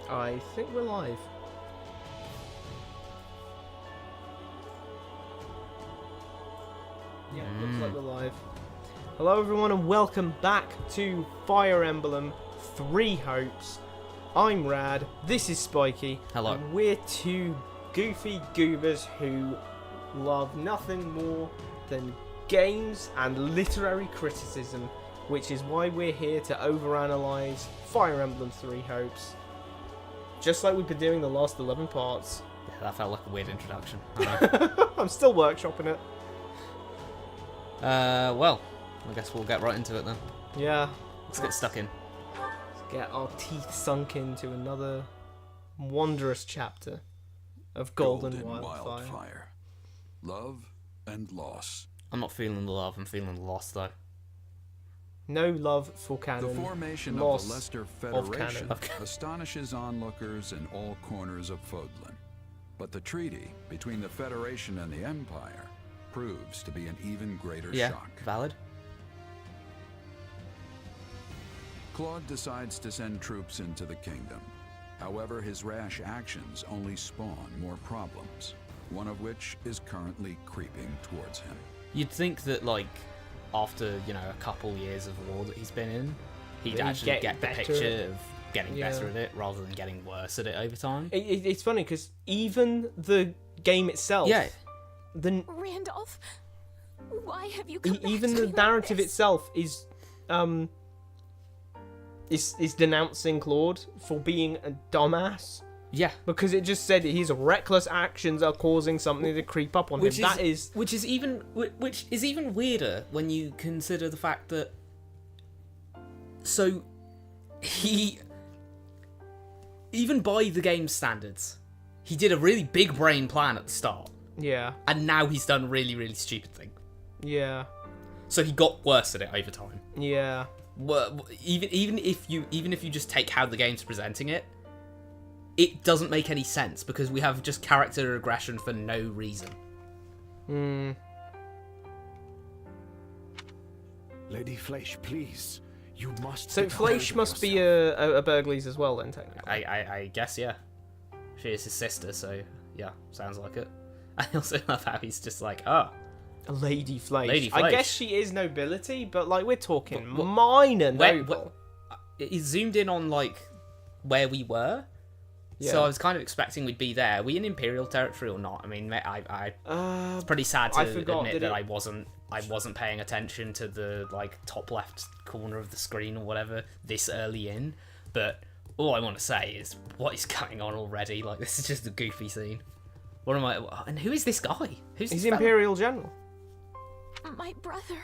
I think we're live. Yeah, looks like we're live. Hello everyone and welcome back to Fire Emblem 3 Hopes. I'm Rad, this is Spiky. Hello. And we're two goofy goobers who love nothing more than games and literary criticism, which is why we're here to overanalyze Fire Emblem 3 Hopes. Just like we've been doing the last 11 parts. Yeah, that felt like a weird introduction. I know. I'm still workshopping it. Well, I guess we'll get right into it then. Yeah. Let's get stuck in. Let's get our teeth sunk into another wondrous chapter of Golden Wildfire. Love and loss. I'm not feeling the love, I'm feeling the loss though. No love for canon. The formation loss of the Leicester of Federation canon. astonishes onlookers in all corners of Fodlan. But the treaty between the Federation and the Empire proves to be an even greater shock. Valid. Claude decides to send troops into the kingdom. However, his rash actions only spawn more problems, one of which is currently creeping towards him. You'd think that, like, after, you know, a couple years of war that he's been in, he'd actually get the picture of getting better at it rather than getting worse at it over time. It's funny because even the game itself, Randolph, why have you come even back to the me narrative like this? itself is denouncing Claude for being a dumbass. Yeah. Because it just said his reckless actions are causing something to creep up on him. Which is even weirder when you consider the fact that he, even by the game's standards, he did a really big brain plan at the start. Yeah. And now he's done a really, really stupid thing. Yeah. So he got worse at it over time. Yeah. Well, even if you just take how the game's presenting it, it doesn't make any sense because we have just character regression for no reason. Lady Fleisch, please. You must. So Fleisch must be a Burgleys as well then, technically. I guess, yeah. She is his sister, so yeah, sounds like it. I also love how he's just like, oh. Lady Fleisch. Lady I Fleisch. guess she is nobility, but like we're talking minor noble. He zoomed in on like where we were. Yeah. So I was kind of expecting we'd be there. Are we in Imperial territory or not? I mean, it's pretty sad to admit that I wasn't paying attention to the like top left corner of the screen or whatever this early in. But all I want to say is, what is going on already? Like, this is just a goofy scene. What am I? And who is this guy? Who's He's this fella? Imperial General. My brother.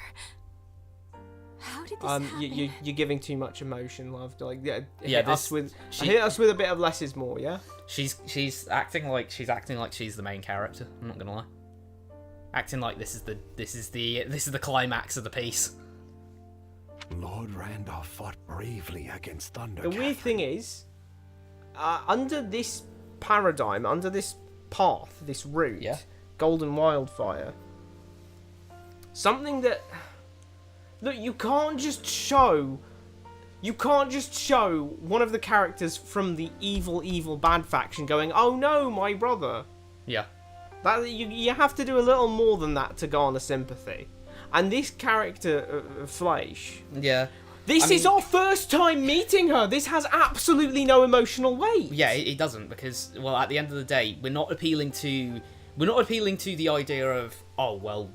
How did this happen? You're giving too much emotion, love. Like, hit us with a bit of less is more. Yeah. She's acting like she's the main character. I'm not gonna lie. Acting like this is the climax of the piece. Lord Randolph fought bravely against Thunder. The weird thing is, under this paradigm, under this path, this route, Golden Wildfire, something that. Look, you can't just show one of the characters from the evil bad faction going, "Oh no, my brother." Yeah. That you have to do a little more than that to garner sympathy. And this character, Fleisch. Yeah. This is our first time meeting her. This has absolutely no emotional weight. Yeah, it doesn't because, well, at the end of the day, we're not appealing to the idea of, oh well,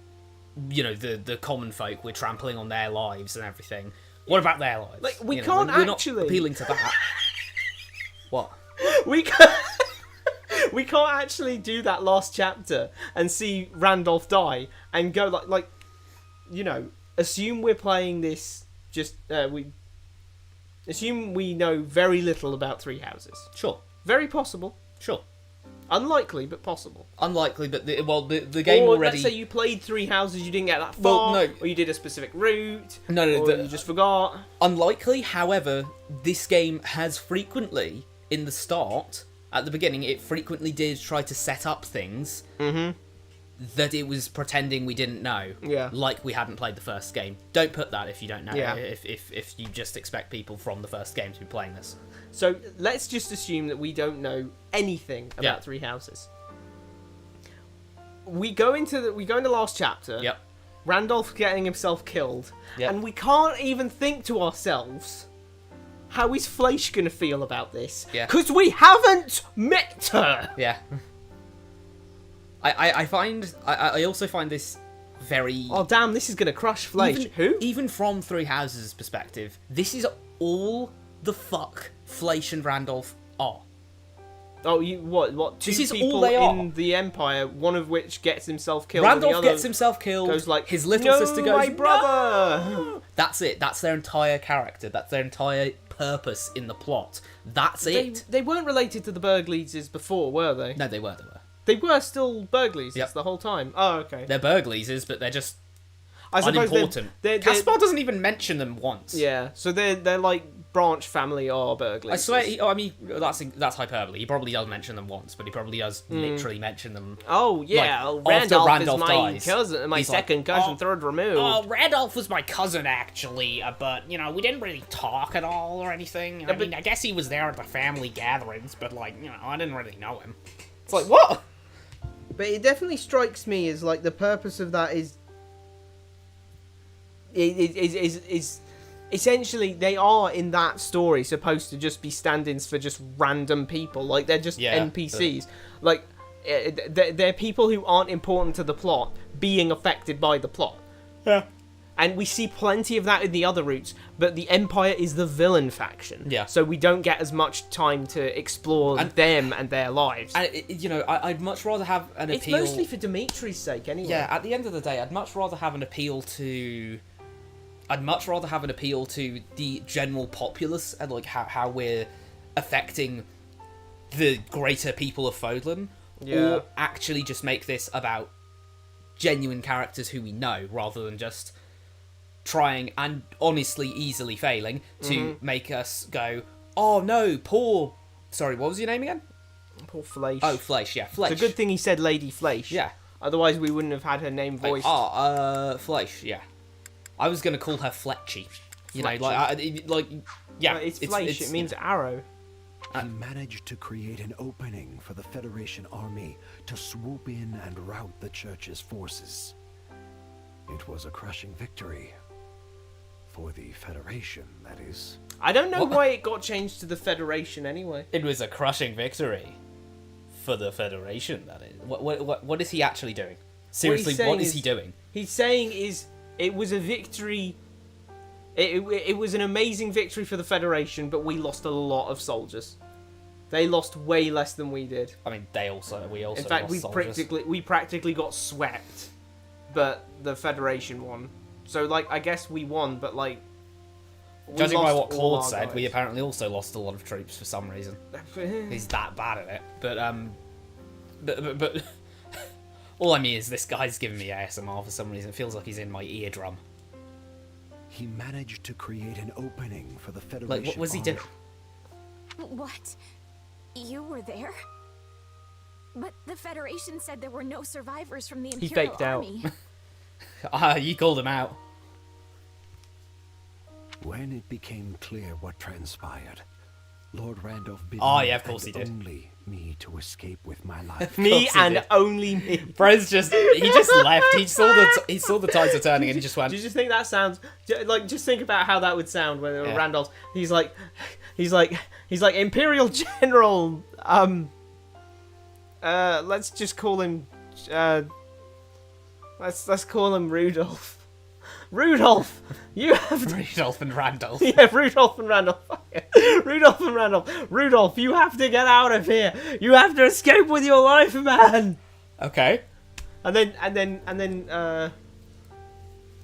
you know, the common folk, we're trampling on their lives and everything. What about their lives? Like, we You know, can't we're actually... not appealing to that. What? We can't actually do that last chapter and see Randolph die and go like, you know, assume we're playing this. Just we assume we know very little about Three Houses. Sure. Very possible. Sure. Unlikely, but possible. Unlikely, but the game or already. Let's say you played Three Houses, you didn't get that far, Well, no. or you did a specific route, No, or you just forgot. Unlikely, however, this game has frequently, in the start, at the beginning, it frequently did try to set up things that it was pretending we didn't know. Yeah. Like we hadn't played the first game. Don't put that if you don't know. Yeah. If you just expect people from the first game to be playing this. So let's just assume that we don't know anything about Three Houses. We go into the last chapter. Yep. Randolph getting himself killed, Yep. and we can't even think to ourselves, how is Fleisch gonna feel about this? Yeah. Because we haven't met her. Yeah. I also find this very... Oh damn! This is gonna crush Fleisch. Even from Three Houses' perspective, this is all the fuck Fleisch and Randolph are. Oh, what? Two This is people all they are. in the Empire, one of which gets himself killed. Randolph and the other gets himself killed. Goes like, his little "No, sister goes, my brother." "No!" That's it. That's their entire character. That's their entire purpose in the plot. That's it. They weren't related to the Burgleses before, were they? No, they were. They were still Burgleses Yep. the whole time. Oh, okay. They're Burgleses, but they're just I suppose unimportant. they're- Caspar doesn't even mention them once. Yeah, so they're like branch family or Burgleses. I swear, I mean, that's hyperbole. He probably does mention them once, but he probably does literally mention them. Oh yeah, Like, Randolph, after Randolph is my dies, cousin, my he's like, second cousin, "Oh, third removed. Oh, Randolph was my cousin, actually, but, we didn't really talk at all or anything. I mean, I guess he was there at the family gatherings, but, I didn't really know him. It's like, what? But it definitely strikes me as like the purpose of that is essentially they are in that story supposed to just be stand-ins for just random people, like they're just NPCs, like they're people who aren't important to the plot being affected by the plot. Yeah. And we see plenty of that in the other routes, but the Empire is the villain faction. Yeah. So we don't get as much time to explore them and their lives. I'd much rather have an It's appeal... mostly for Dimitri's sake, anyway. Yeah, at the end of the day, I'd much rather have an appeal to the general populace and like how we're affecting the greater people of Fodlan, or actually just make this about genuine characters who we know, rather than just trying and honestly easily failing to make us go, oh no, poor... Sorry, what was your name again? Poor Fleisch. Oh, Fleisch, yeah, Fleisch. It's a good thing he said Lady Fleisch. Yeah. Otherwise we wouldn't have had her name voiced. Fleisch, yeah. I was gonna call her Fletchy. Yeah. It's Fleisch, it means arrow. He managed to create an opening for the Federation army to swoop in and rout the Church's forces. It was a crushing victory. For the Federation, that is. I don't know why it got changed to the Federation anyway. It was a crushing victory for the Federation, that is. What is he actually doing? Seriously, what is he doing? He's saying it was a victory. It was an amazing victory for the Federation, but we lost a lot of soldiers. They lost way less than we did. I mean, we also. In fact, lost we practically got swept, but the Federation won. So I guess we won, but judging by what Claude said, we apparently also lost a lot of troops for some reason. He's that bad at it. But all I mean is this guy's giving me ASMR for some reason. It feels like he's in my eardrum. He managed to create an opening for the Federation. What was he doing? What? You were there? But the Federation said there were no survivors from the Imperial faked out. Army. You called him out. When it became clear what transpired, Lord Randolph bid of course he did. Only me to escape with my life. Me and only me. Bro's just left. He saw the tides are turning and he just went. Do you just think that sounds just think about how that would sound when Randolph? He's like Imperial General. Let's just call him. Let's call him Rudolph. Rudolph, you have to... Rudolph and Randolph. Yeah, Rudolph and Randolph. Rudolph and Randolph. Rudolph, you have to get out of here. You have to escape with your life, man. Okay. And then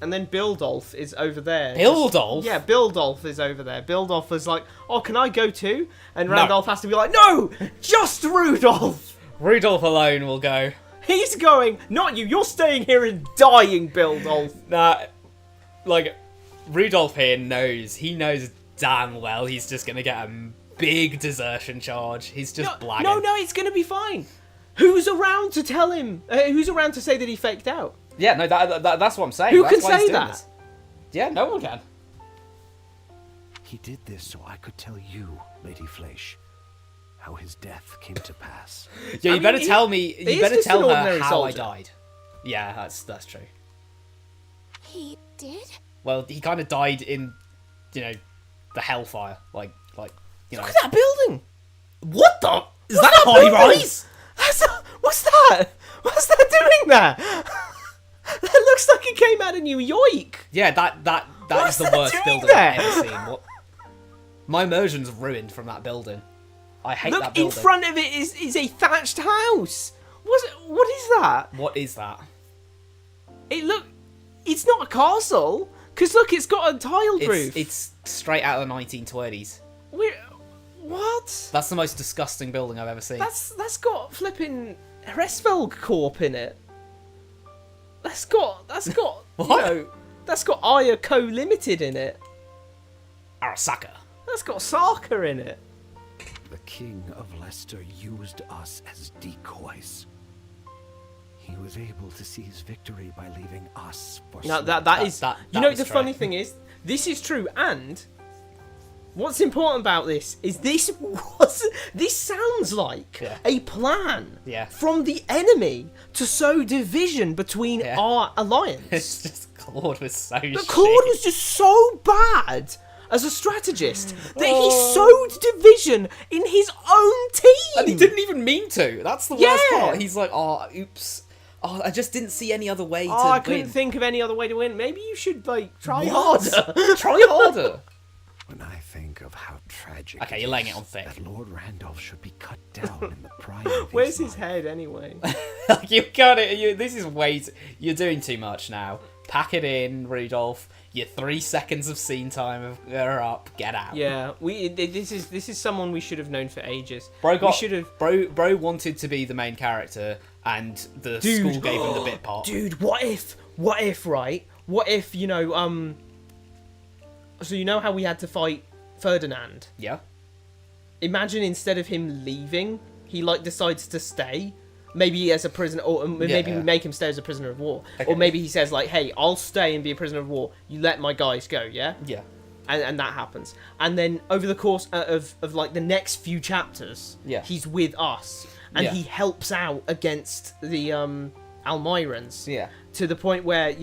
Bildolph is over there. Bildolph? Yeah, Bildolph is over there. Bildolph is like, oh, can I go too? And Randolph has to be like, no, just Rudolph. Rudolph alone will go. He's going, not you. You're staying here and dying, Bildolph. Nah, Rudolph here knows. He knows damn well he's just going to get a big desertion charge. He's just blagging. No, it's going to be fine. Who's around to tell him? Who's around to say that he faked out? Yeah, no, that's what I'm saying. Who That's can why he's say doing that? this. Yeah, no one can. He did this so I could tell you, Lady Fleisch, how his death came to pass. Yeah, you better tell me. You better just tell an her ordinary how soldier. I died. Yeah, that's true. He did? Well, he kind of died in, the hellfire, like you know. Look at that building. What the? Is What's that a high building? rise? What's that? What's that doing there? That looks like it came out of New York. Yeah, that What's is the that worst doing building there? I've ever seen. What? My immersion's ruined from that building. I hate that Look, building. in front of it is a thatched house. What is that? What is that? It's not a castle. Because look, it's got a tiled roof. It's straight out of the 1920s. What? That's the most disgusting building I've ever seen. That's got flipping Hresvelg Corp in it. That's got What? that's got Aya Co Limited in it. Arasaka. That's got Saka in it. The King of Leicester used us as decoys. He was able to seize victory by leaving us for No, slaughter. that is. that You know, is the true. funny thing is, this is true, and what's important about this is this sounds like Yeah. a plan Yeah. from the enemy to sow division between Yeah. our alliance. It's just Claude was so But Claude was just so bad as a strategist that he Oh. sowed division in his own team. And he didn't even mean to. That's the worst Yeah. part. He's like, oh, oops. Oh, I just didn't see any other way to I win. couldn't think of any other way to win. Maybe you should try What? harder. Try harder. When I think of how tragic Okay, it you're laying is it on thick. that Lord Randolph should be cut down in the prime of Where's his his life. head anyway? You got it. This is you're doing too much now. Pack it in, Rudolph. Your 3 seconds of scene time are up. Get out. Yeah, this is someone we should have known for ages. Bro we should have. Bro wanted to be the main character, and the school gave him the bit part. Dude, what if, right? What if, so you know how we had to fight Ferdinand? Yeah. Imagine instead of him leaving, he, decides to stay. Maybe as a prisoner, or maybe we make him stay as a prisoner of war. Okay. Or maybe he says, hey, I'll stay and be a prisoner of war. You let my guys go, yeah? Yeah. And that happens. And then over the course of the next few chapters, Yeah. he's with us. And Yeah. he helps out against the Almirans. Yeah. To the point where,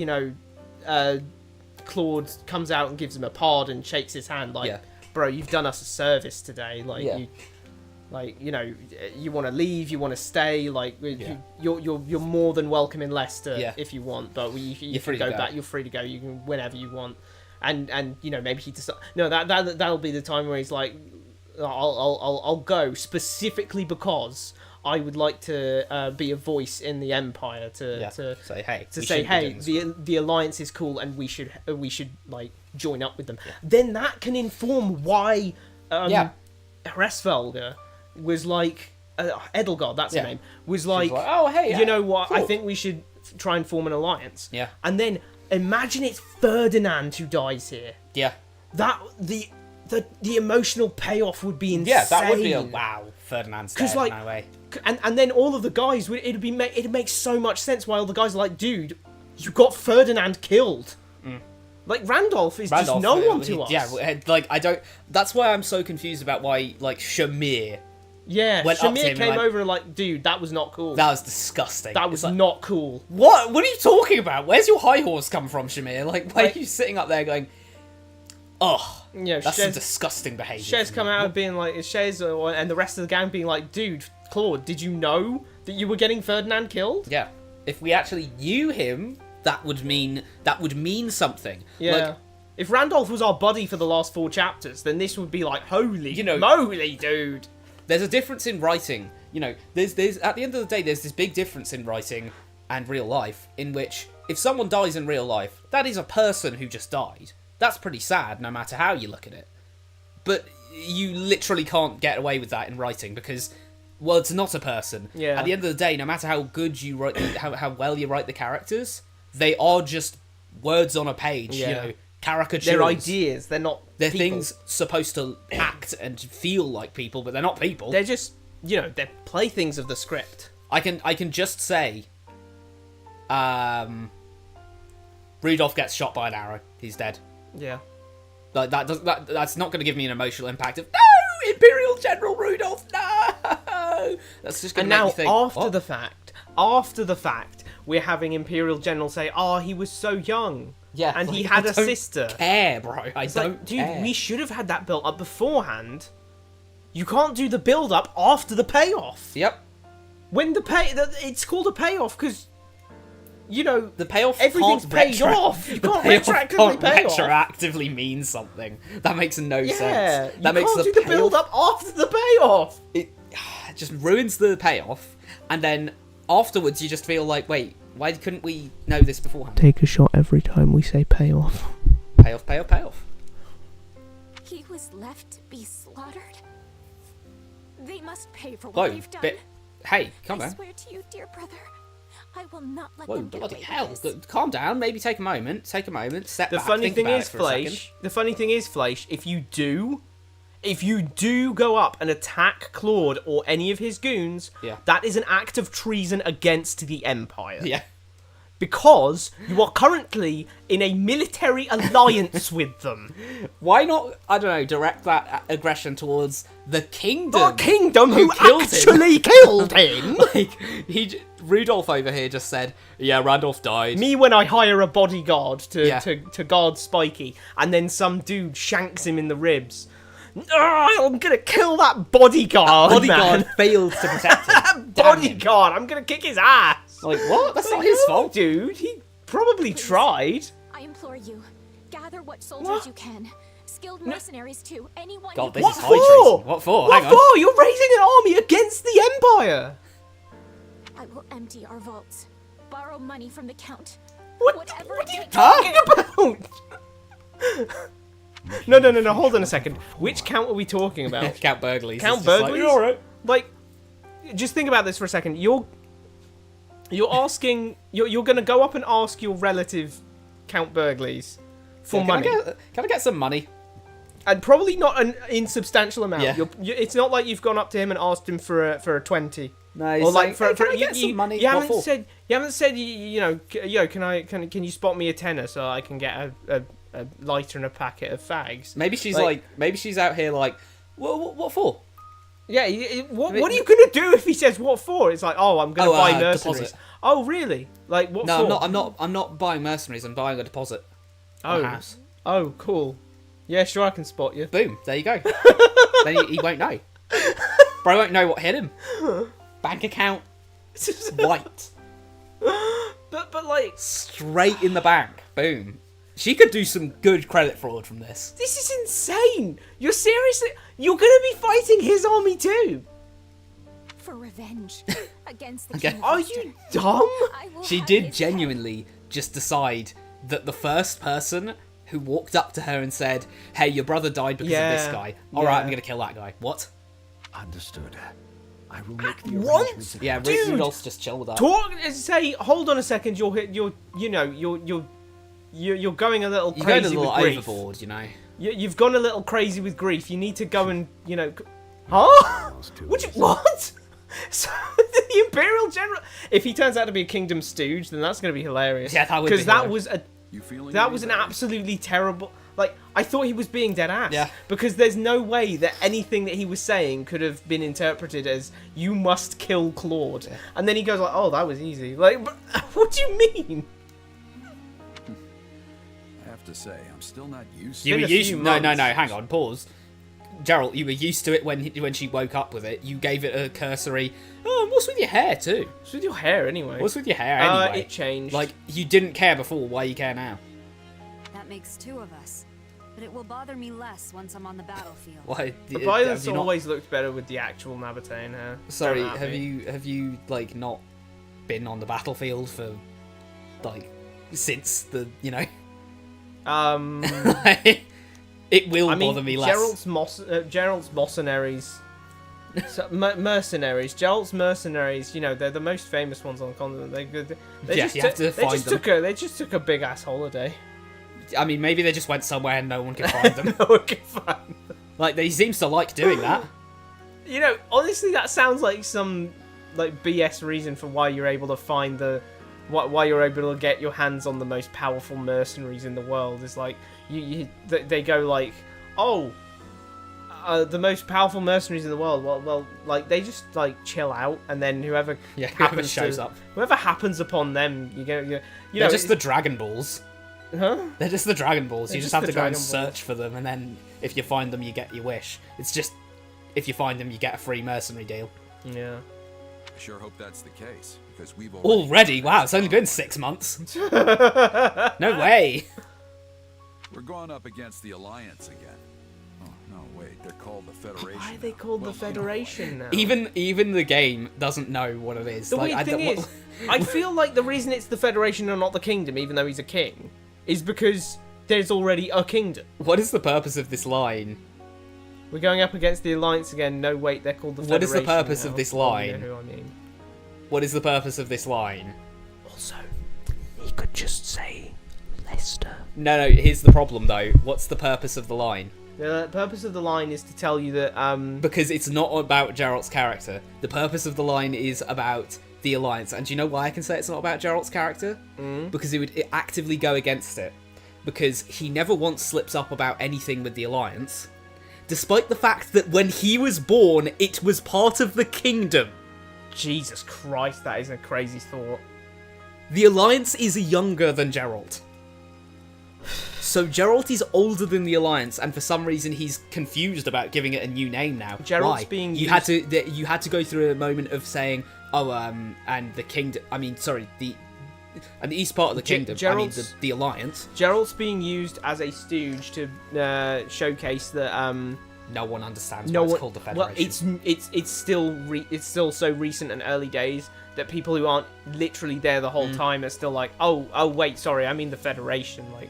Claude comes out and gives him a pardon, shakes his hand, Yeah. bro, you've done us a service today. Yeah. You want to leave, you want to stay, you're more than welcome in Leicester if you want, but you free can to go go. back, you're free to go, you can whenever you want. And maybe he decides, no, that'll be the time where he's like, I'll go specifically because I would like to be a voice in the Empire to say, hey, to say, hey, the alliance is cool and we should join up with them. Yeah. Then that can inform why Hresvelg was like Edelgard, that's her name, was like, oh hey, you know what? cool. I think we should try and form an alliance. Yeah. And then imagine it's Ferdinand who dies here. Yeah. That the emotional payoff would be insane. Yeah, that would be a wow. Ferdinand's dead. No way. And then all of the guys it'd make so much sense why all the guys are like, dude, you got Ferdinand killed. Like Randolph is just no one to us. Yeah, I don't. That's why I'm so confused about why Shamir. Yeah, went up to Shamir him came and over and dude, that was not cool. That was disgusting. That was not cool. What are you talking about? Where's your high horse come from, Shamir? Why are you sitting up there going, oh, that's some disgusting behaviour. Shez come out and being like, Shez and the rest of the gang being like, dude, Claude, did you know that you were getting Ferdinand killed? Yeah. If we actually knew him, that would mean something. Yeah. If Randolph was our buddy for the last 4 chapters, then this would be like, holy moly, dude. There's a difference in writing. There's at the end of the day, there's this big difference in writing and real life, in which if someone dies in real life, that is a person who just died. That's pretty sad, no matter how you look at it. But you literally can't get away with that in writing because, well, it's not a person. Yeah. At the end of the day, no matter how good you write, how well you write the characters, they are just words on a page. Yeah. Caricatures. They're ideas. They're not. They're people. things supposed to act and feel like people, but they're not people. They're just, they're playthings of the script. I can just say, Rudolph gets shot by an arrow. He's dead. Yeah. Like that's not going to give me an emotional impact of no, Imperial General Rudolph, no. That's just going to make me think. And now after the fact, we're having Imperial General say, "Oh, he was so young." Yeah, and like, he had I a don't sister. Care, bro. I It's don't like, dude, care. we should have had that built up beforehand. You can't do the build up after the payoff. Yep. When it's called a payoff because, you know, The payoff everything's can't paid off. You can't retroactively pay off. Retroactively mean something. That makes no sense. Yeah, That you makes can't do the build up after the payoff. It just ruins the payoff, and then afterwards you just feel like, wait, why couldn't we know this beforehand? Take a shot every time we say payoff. Payoff, payoff, payoff. He was left to be slaughtered. They must pay for what they've done. Hey, calm I down. swear to you, dear brother, I will not let Whoa, them get bloody away hell. with this. Calm down, maybe take a moment, step The back, funny think thing about is, it for a second. Fleisch, if you do go up and attack Claude or any of his goons, Yeah. that is an act of treason against the Empire. Yeah. Because you are currently in a military alliance with them. Why not, I don't know, direct that aggression towards the kingdom? The kingdom who killed him. actually killed him! Like, Rudolph over here just said, yeah, Randolph died. Me when I hire a bodyguard Yeah. to guard Spikey, and then some dude shanks him in the ribs. I'm gonna kill that bodyguard, Bodyguard man. failed to protect him. Damn him. Bodyguard, I'm gonna kick his ass. Like, what? That's not Like, his no, fault. dude. He probably tried. I implore you, gather what soldiers What? you can. Skilled mercenaries too. Anyone God, you this can. is high treason. What for? What Hang on. for? You're raising an army against the Empire. I will empty our vaults, borrow money from the Count. What Whatever are it you takes. talking about? No. Hold on a second. Which count are we talking about? Count Burgleys. Count It's just like, Burgleys? you're alright. Like, just think about this for a second. You're asking. You're gonna go up and ask your relative, Count Burgleys, for Yeah, money, Can I get some money? and probably not an insubstantial amount. Yeah. It's not like you've gone up to him and asked him for a 20. No, he's Or like like, hey, can I get some money? You What haven't for? said. Can you spot me a tenner so I can get a lighter and a packet of fags? Maybe she's out here like, what for? Yeah. What are you gonna do if he says what for? It's like, oh, I'm gonna buy mercenaries. Deposit. Oh, really? Like what No, for? I'm not buying mercenaries. I'm buying a deposit. Oh, House. oh, cool. Yeah, sure, I can spot you. Boom. There you go. Then he won't know. Bro won't know what hit him. Bank account white. But like, Straight in the bank. Boom. She could do some good credit fraud from this. this is insane. You're gonna be fighting his army too. For revenge against the Okay. King of Are Ulster. you dumb? I will She have did his genuinely just decide that the first person who walked up to her and said, hey, your brother died because of this Yeah, guy. Alright, yeah. I'm gonna kill that guy. What? Understood. I will make the What? arrangements. Yeah, Dude! Rudolph's just chill with that. Hold on a second. You're going a little You're crazy going a little with grief. overboard, you know. You've gone a little crazy with grief. You need to go and huh? What? So the Imperial General, if he turns out to be a Kingdom stooge, then that's going to be hilarious. Yeah, that would be because that hilarious. was You feeling that any was an better? absolutely terrible. Like, I thought he was being dead ass. Yeah. Because there's no way that anything that he was saying could have been interpreted as you must kill Claude. Yeah. And then he goes like, oh, that was easy. Like, but, what do you mean? I have to say, I'm still not used You to were been a used. few No, months. hang on, pause. Gerald, you were used to it when she woke up with it. You gave it a cursory. Oh, what's with your hair too? What's with your hair anyway? What's with your hair anyway? It changed. Like you didn't care before. Why you care now? That makes two of us. But it will bother me less once I'm on the battlefield. Why? the have violence you not- always looked better with the actual Nabatean hair. Sorry, Don't at me. have you like not been on the battlefield for like since the It will bother me less. Gerald's mercenaries. Mercenaries. Gerald's mercenaries. You know, they're the most famous ones on the continent. They Yeah, just you have to find them. They just took a big ass holiday. I mean, maybe they just went somewhere and no one could find them. No one can find them. Like, he seems to like doing that. You know, honestly, that sounds like some like BS reason for why you're able to find why you're able to get your hands on the most powerful mercenaries in the world. Is like they go like, oh, the most powerful mercenaries in the world. Well, like they just like chill out, and then whoever shows up, whoever happens upon them, they're just the Dragon Balls. Huh? They're just the Dragon Balls. You just have to go and Balls. search for them, and then if you find them, you get your wish. It's just if you find them, you get a free mercenary deal. Yeah. I sure hope that's the case, because we've already. Wow, it's only been 6 months. No way. We're going up against the Alliance again. Oh no, wait, they're called the Federation. Why are they called the Federation now? Even the game doesn't know what it is. The weird thing is, I feel like the reason it's the Federation and not the Kingdom, even though he's a king, is because there's already a kingdom. What is the purpose of this line? We're going up against the Alliance again. No, wait, they're called the Federation. What is the purpose of this line? You know who I mean. What is the purpose of this line? Also, he could just say Leicester. No, here's the problem though. What's the purpose of the line? The purpose of the line is to tell you that because it's not about Geralt's character. The purpose of the line is about the Alliance. And do you know why I can say it's not about Geralt's character? Because it would actively go against it. Because he never once slips up about anything with the Alliance, despite the fact that when he was born, it was part of the Kingdom. Jesus Christ, that is a crazy thought. The Alliance is younger than Geralt. So Geralt is older than the Alliance, and for some reason he's confused about giving it a new name now. Geralt's Why? being you had to go through a moment of saying, and the Kingdom. I mean, sorry, and the east part of the Kingdom. I mean, the Alliance. Geralt's being used as a stooge to showcase that no one understands why it's called the Federation. Well, it's still so recent and early days that people who aren't literally there the whole time are still like, oh wait, sorry, I mean the Federation. Like,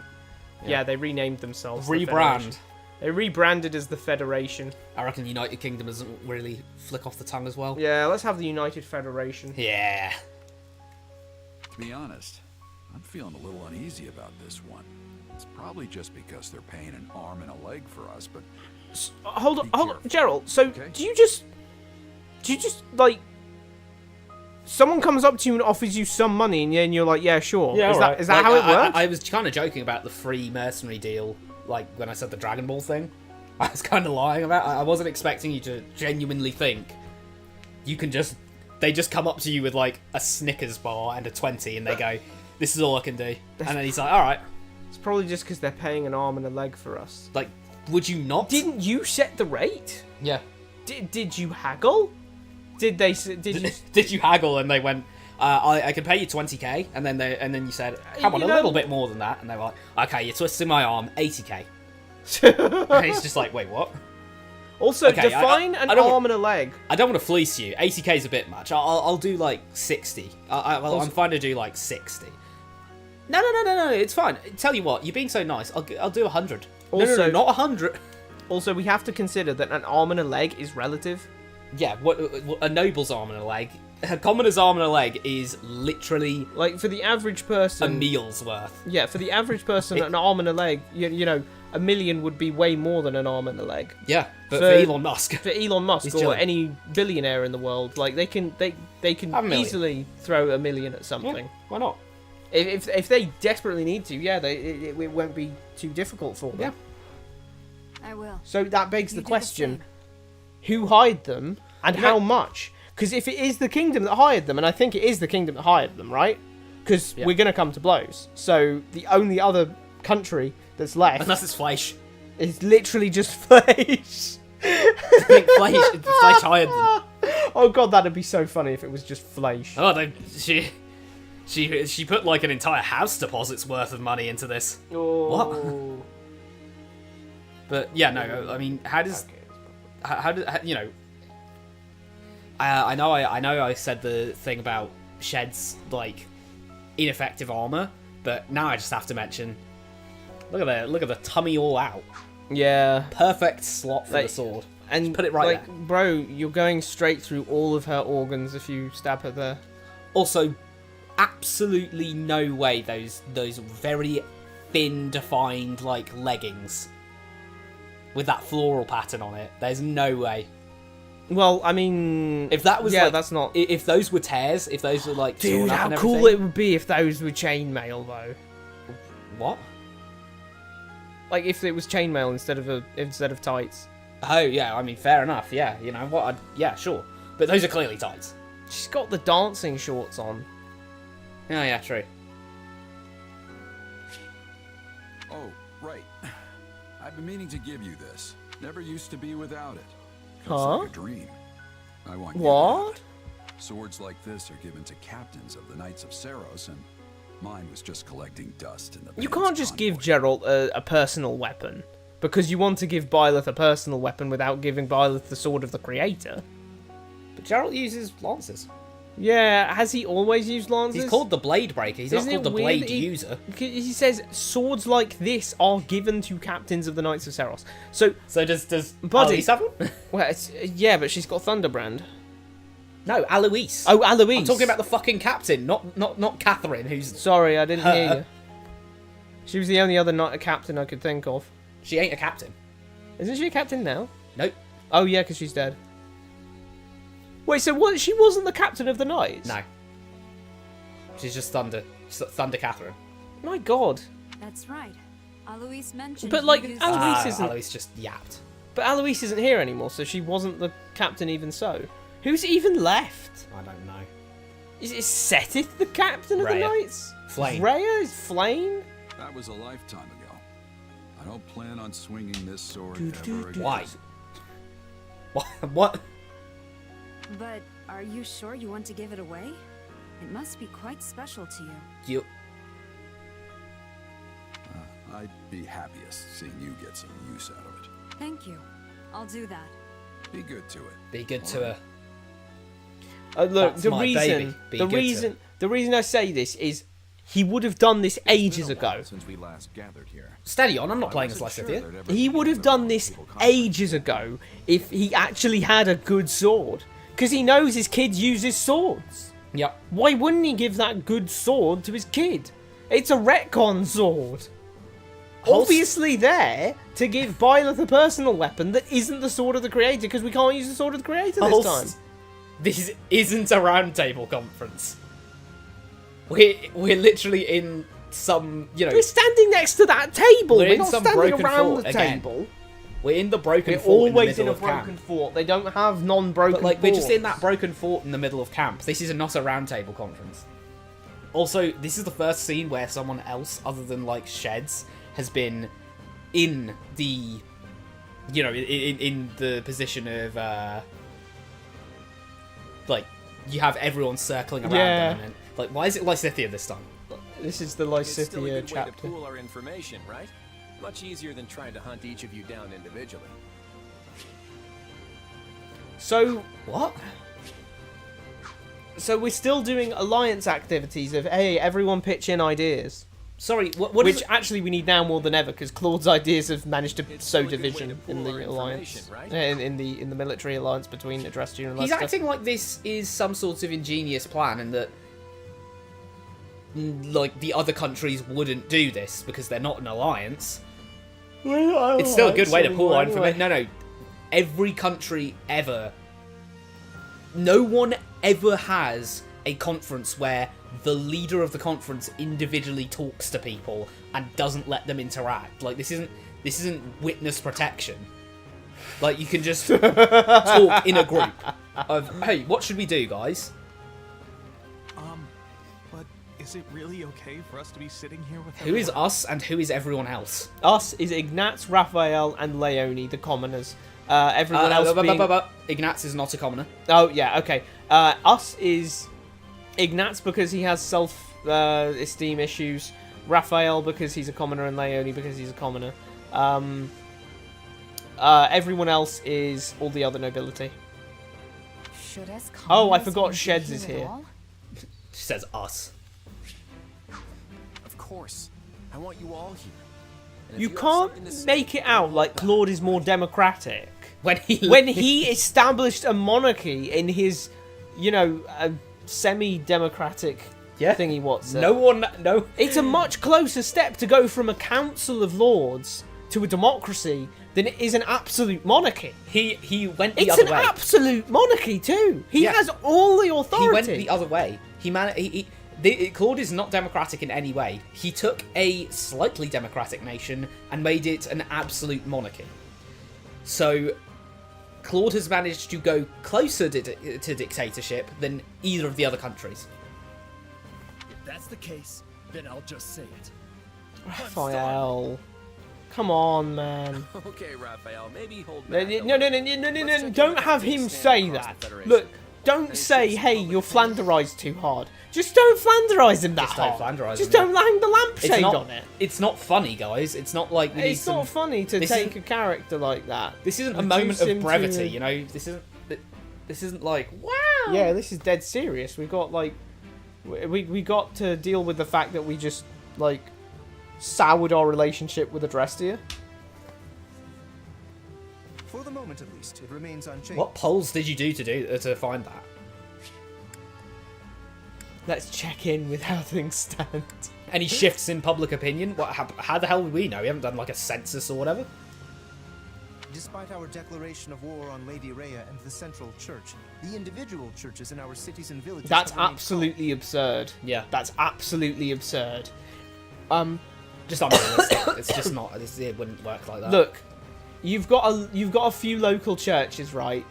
yeah, they renamed themselves. Rebrand. They rebranded as the Federation. I reckon United Kingdom doesn't really flick off the tongue as well. Yeah, let's have the United Federation. Yeah. To be honest, I'm feeling a little uneasy about this one. It's probably just because they're paying an arm and a leg for us, but... Hold on, Gerald. So, okay. do you just like... Someone comes up to you and offers you some money, and then you're like, yeah, sure. Yeah, is that how it works? I was kind of joking about the free mercenary deal, like when I said the Dragon Ball thing. I was kind of lying about it. I wasn't expecting you to genuinely think you can just... They just come up to you with like a Snickers bar and a 20, and they go, this is all I can do. And then he's like, alright. It's probably just because they're paying an arm and a leg for us. Like, would you not? Didn't you set the rate? Yeah. Did you haggle? Did you haggle and they went, I can pay you 20k, and then you said, come on, a little bit more than that, and they were like, okay, you're twisting my arm, 80k. And he's just like, wait, what? Also, okay, define an arm and a leg. I don't want to fleece you. 80k is a bit much. I'll do like 60. I'm fine to do like 60. No, it's fine. Tell you what, you're being so nice. I'll do 100. Also, no, not 100. Also, we have to consider that an arm and a leg is relative. Yeah, what a noble's arm and a leg. A commoner's arm and a leg is literally... Like, for the average person... a meal's worth. Yeah, for the average person, an arm and a leg, you know, $1 million would be way more than an arm and a leg. Yeah, but for Elon Musk. For Elon Musk or any billionaire in the world, like, they can easily throw $1 million at something. Yeah, why not? If they desperately need to, yeah, it won't be too difficult for them. Yeah. I will. So that begs the question, who hired them and how much? Because if it is the Kingdom that hired them, and I think it is the Kingdom that hired them, right? Because we're going to come to blows. So the only other country that's left... Unless it's Fleisch. Is literally just Fleisch. Fleisch hired them. Oh god, that'd be so funny if it was just Fleisch. Oh, she put like an entire house deposit's worth of money into this. Oh. What? But yeah, no, I mean, how does you know? I know I said the thing about Shed's like ineffective armor, but now I just have to mention, look at the tummy all out. Yeah, perfect slot for the sword. And just put it right there. Bro, you're going straight through all of her organs if you stab her there. Also, absolutely no way those very thin defined like leggings with that floral pattern on it. There's no way. Well, I mean, if that was that's not. If those were tears, if those were like, dude, how cool it would be if those were chainmail though. What? Like if it was chainmail instead of tights. Oh yeah, I mean, fair enough. Yeah, you know what? Yeah, sure. But those are clearly tights. She's got the dancing shorts on. Oh yeah, true. Oh, right. I've been meaning to give you this. Never used to be without it. It's like a dream. I want you to have it. Swords like this are given to captains of the Knights of Saros, and mine was just collecting dust in the. You can't just give Geralt a personal weapon because you want to give Byleth a personal weapon without giving Byleth the sword of the Creator. But Geralt uses lances. Yeah, has he always used lances? He's called the Blade Breaker. He's not called the Blade User. He says swords like this are given to captains of the Knights of Saros. So does Buddy Alois have one? Well, yeah, but she's got Thunderbrand. No, Alois. Oh, Alois. I'm talking about the fucking captain, not Catherine, who's... Sorry, I didn't hear you. She was the only other captain I could think of. She ain't a captain. Isn't she a captain now? Nope. Oh, yeah, because she's dead. Wait, so what? She wasn't the captain of the Knights? No. She's just Thunder Catherine. My God. That's right. Alois mentioned. But like, Alois Alois just yapped. But Alois isn't here anymore, so she wasn't the captain even so. Who's even left? I don't know. Is Setith the captain of the Knights? Flame. Rhea is Flame? That was a lifetime ago. I don't plan on swinging this sword ever again. Why? What? But are you sure you want to give it away? It must be quite special to you. You... I'd be happiest seeing you get some use out of it. Thank you. I'll do that. Be good to it. Be good to her. Look, That's the my reason, baby. the reason I say this is he would have done this ages ago. Since we last gathered here. Steady on, I'm not playing as Lysithea. He would have done this ages ago if he actually had a good sword. Because he knows his kid uses swords. Yep. Why wouldn't he give that good sword to his kid? It's a retcon sword. Obviously there to give Byleth a personal weapon that isn't the sword of the Creator, because we can't use the sword of the Creator this time. This isn't a roundtable conference. We're literally in some, you know... We're standing next to that table. We're not some standing broken around fort the again. table. We're in the broken We're fort always in in the a middle of broken camp. fort. They don't have non-broken But, like, forts. we're just in that broken fort in the middle of camp. This is not a roundtable conference. Also, this is the first scene where someone else, other than, like, Sheds, has been in the... You know, in the position of, like, you have everyone circling around them. And, like, why is it Lysithea this time? This is the It's still a Lysithea good chapter. way to pool our information, right? Much easier than trying to hunt each of you down individually. So, What? so we're still doing alliance activities of, hey, everyone pitch in ideas. Sorry, what Which is it? actually we need now more than ever, because Claude's ideas have managed to It's sow still a good way division to pool in our the alliance, information, right? in the military alliance between Adrestian and He's Leicester. acting like this is some sort of ingenious plan and that like the other countries wouldn't do this because they're not an alliance. It's still a good way to pull our information. No. Every country ever... No one ever has a conference where the leader of the conference individually talks to people and doesn't let them interact. Like, this isn't witness protection. Like, you can just talk in a group of, hey, what should we do, guys? But is it really okay for us to be sitting here with Who is us and who is everyone else? Us is Ignatz, Raphael, and Leone, the commoners. Everyone else being... Ignatz is not a commoner. Oh, yeah, okay. Us is Ignatz because he has self-esteem issues. Raphael because he's a commoner, and Leone because he's a commoner. Everyone else is all the other nobility. Should us Oh, I commoners forgot be Sheds here is at here. all? She says us. Of course. I want you all here. And if You have can't something to say, make it out like Claude is more democratic. When he established a monarchy in his, semi-democratic thingy, No. It's a much closer step to go from a council of lords to a democracy then it is an absolute monarchy. He went the It's other an way. absolute monarchy too. He has all the authority. He went the other way. Claude is not democratic in any way. He took a slightly democratic nation and made it an absolute monarchy. So Claude has managed to go closer to dictatorship than either of the other countries. If that's the case, then I'll just say it. Raphael, come on, man. Okay, Raphael, maybe hold No, back. no, don't have him say that. Look, don't say, hey, you're Flanderized too hard. Just don't Flanderize him that hard. Just don't hang the lampshade on it. It's not funny, guys. It's not like it's not funny to take a character like that. This isn't a moment of brevity, you know. This isn't like, wow. Yeah, this is dead serious. We got like, we got to deal with the fact that we just like soured our relationship with Adrestia. For the moment, at least, it remains unchanged. What polls did you do to find that? Let's check in with how things stand. Any shifts in public opinion? How the hell would we know? We haven't done like a census or whatever. Despite our declaration of war on Lady Rhea and the Central Church, the individual churches in our cities and villages... That's absolutely absurd. Yeah. That's absolutely absurd. Just unrealistic. It's just not... It wouldn't work like that. Look, you've got a few local churches, right?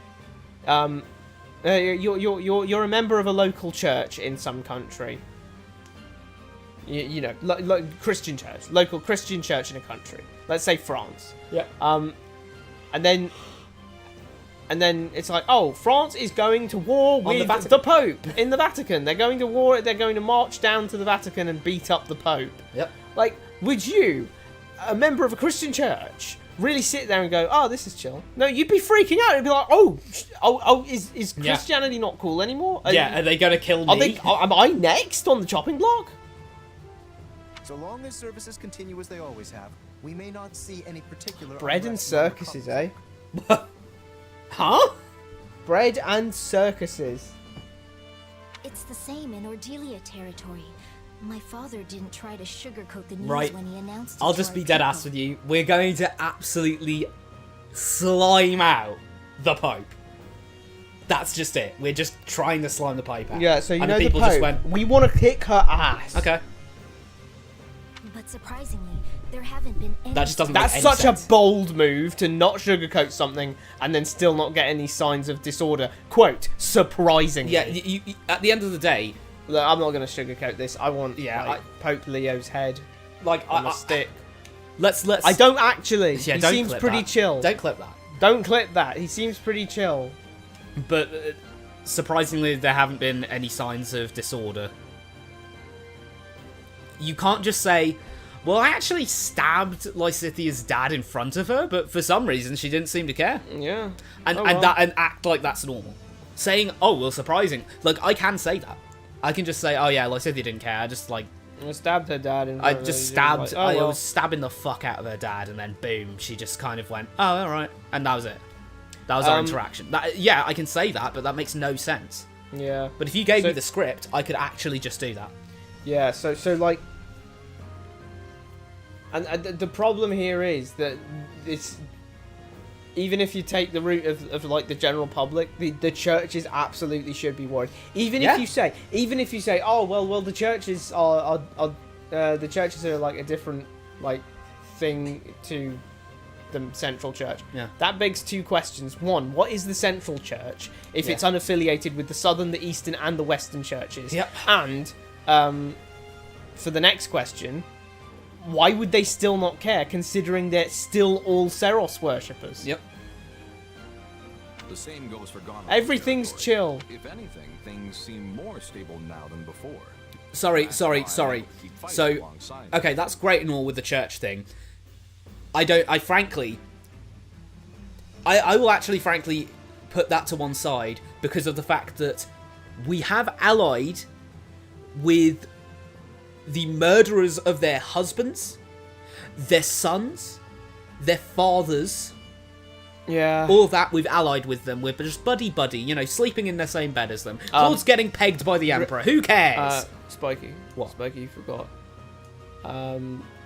You're a member of a local church in some country. You know, like Christian church, local Christian church in a country. Let's say France. Yeah. And then it's like, oh, France is going to war with the Pope in the Vatican. They're going to war. They're going to march down to the Vatican and beat up the Pope. Yep. Like, would you, a member of a Christian church, really sit there and go, oh, this is chill? No, you'd be freaking out. You'd be like, oh, is Christianity not cool anymore? Are they going to kill me? Am I next on the chopping block? So long as services continue as they always have, we may not see any particular... Bread and circuses, eh? Huh? Bread and circuses. It's the same in Ordelia territory. My father didn't try to sugarcoat the news when he announced it. I'll just be dead ass with you. We're going to absolutely slime out the Pope. That's just it. We're just trying to slime the Pope out. Yeah, so you know the people Pope, just went, we want to kick her ass. Okay. But surprisingly, there haven't been any... That just doesn't That's make any such sense. a bold move to not sugarcoat something and then still not get any signs of disorder. Quote, surprisingly. Yeah, you, at the end of the day... Look, I'm not going to sugarcoat this. I want Pope Leo's head on a stick. Let's. I don't actually. Yeah, he don't seems clip pretty that. chill. Don't clip that. Don't clip that. He seems pretty chill. But surprisingly, there haven't been any signs of disorder. You can't just say, well, I actually stabbed Lysithia's dad in front of her, but for some reason she didn't seem to care. Yeah. And act like that's normal. Saying, oh, well, surprising. Like, I can say that. I can just say, oh yeah, Lysithia didn't care. I just like... I stabbed her dad in front of her. I just stabbed... Like, oh, I was stabbing the fuck out of her dad, and then boom, she just kind of went, oh, alright. And that was it. That was our interaction. Yeah, I can say that, but that makes no sense. Yeah. But if you gave me the script, I could actually just do that. Yeah, so like... And the problem here is that it's... Even if you take the route of like the general public, the churches absolutely should be worried. Even if you say, oh well, the churches are like a different like thing to the central church. Yeah. That begs two questions. One, what is the central church if it's unaffiliated with the southern, the eastern, and the western churches? Yep. And for the next question, why would they still not care, considering they're still all Seros worshippers? Yep. The same goes for Gonal. Everything's chill. If anything, things seem more stable now than before. Sorry. So, okay, that's great and all with the church thing. I will actually frankly put that to one side because of the fact that we have allied with the murderers of their husbands, their sons, their fathers. Yeah. All of that, we've allied with them. We're just buddy, you know, sleeping in the same bed as them. Claude's getting pegged by the Emperor. Who cares? Spiky. What? Spiky, you forgot.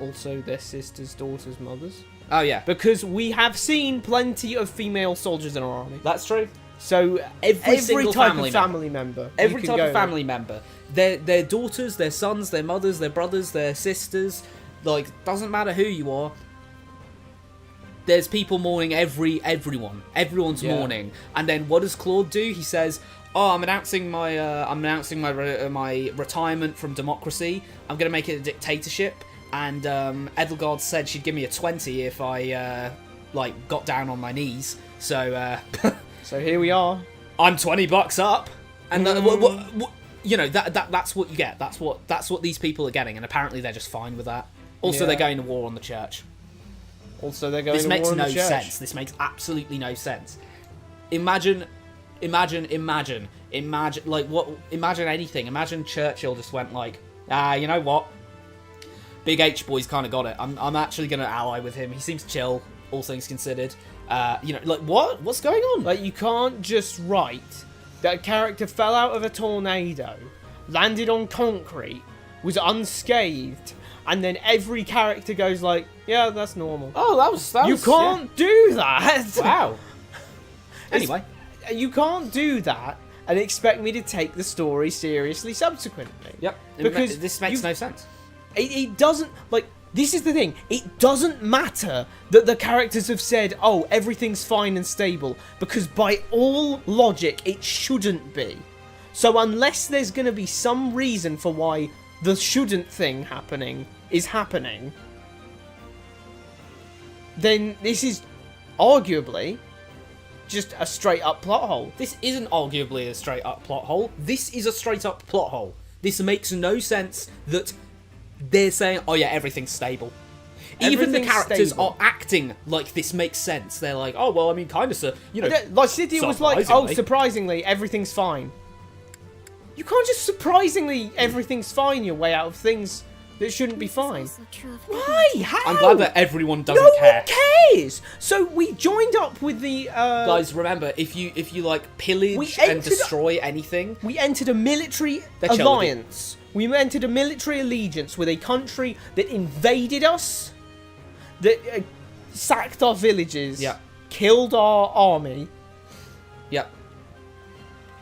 Also, their sisters, daughters, mothers. Oh, yeah. Because we have seen plenty of female soldiers in our army. That's true. So every type of family member. Every type of family member. Their daughters, their sons, their mothers, their brothers, their sisters. Like, doesn't matter who you are. There's people mourning everyone. Everyone's mourning. And then what does Claude do? He says, "Oh, I'm announcing my my retirement from democracy. I'm going to make it a dictatorship." And Edelgard said she'd give me a 20 if I like got down on my knees. So so here we are. I'm $20 up, and you know that's what you get. That's what these people are getting, and apparently they're just fine with that. Also, they're going to war on the church. Also, they're going to war on the church. This makes no sense. This makes absolutely no sense. Imagine like what? Imagine anything. Imagine Churchill just went like, you know what? Big H boy's kind of got it. I'm actually going to ally with him. He seems chill, all things considered. You know, like what? What's going on? Like you can't just write that a character fell out of a tornado, landed on concrete, was unscathed, and then every character goes like, yeah, that's normal. Oh, that was you can't do that. Wow. Anyway, you can't do that and expect me to take the story seriously subsequently. Yep. Because this makes no sense. It doesn't, like, this is the thing. It doesn't matter that the characters have said, oh, everything's fine and stable, because by all logic, it shouldn't be. So unless there's going to be some reason for why the shouldn't thing is happening, then this is arguably just a straight up plot hole. This isn't arguably a straight up plot hole. This is a straight up plot hole. This makes no sense that they're saying, oh yeah, everything's stable. Even the characters are acting like this makes sense. They're like, oh, well, I mean, kind of, you know. Like, City was like, oh, surprisingly, everything's fine. You can't just surprisingly, everything's fine your way out of things that shouldn't be fine. Why? How? I'm glad that everyone doesn't care. No one cares! So we joined up with the... Guys, remember, if you like, pillage and destroy anything... We entered a military alliance. We entered a military allegiance with a country that invaded us, that sacked our villages, killed our army. Yep.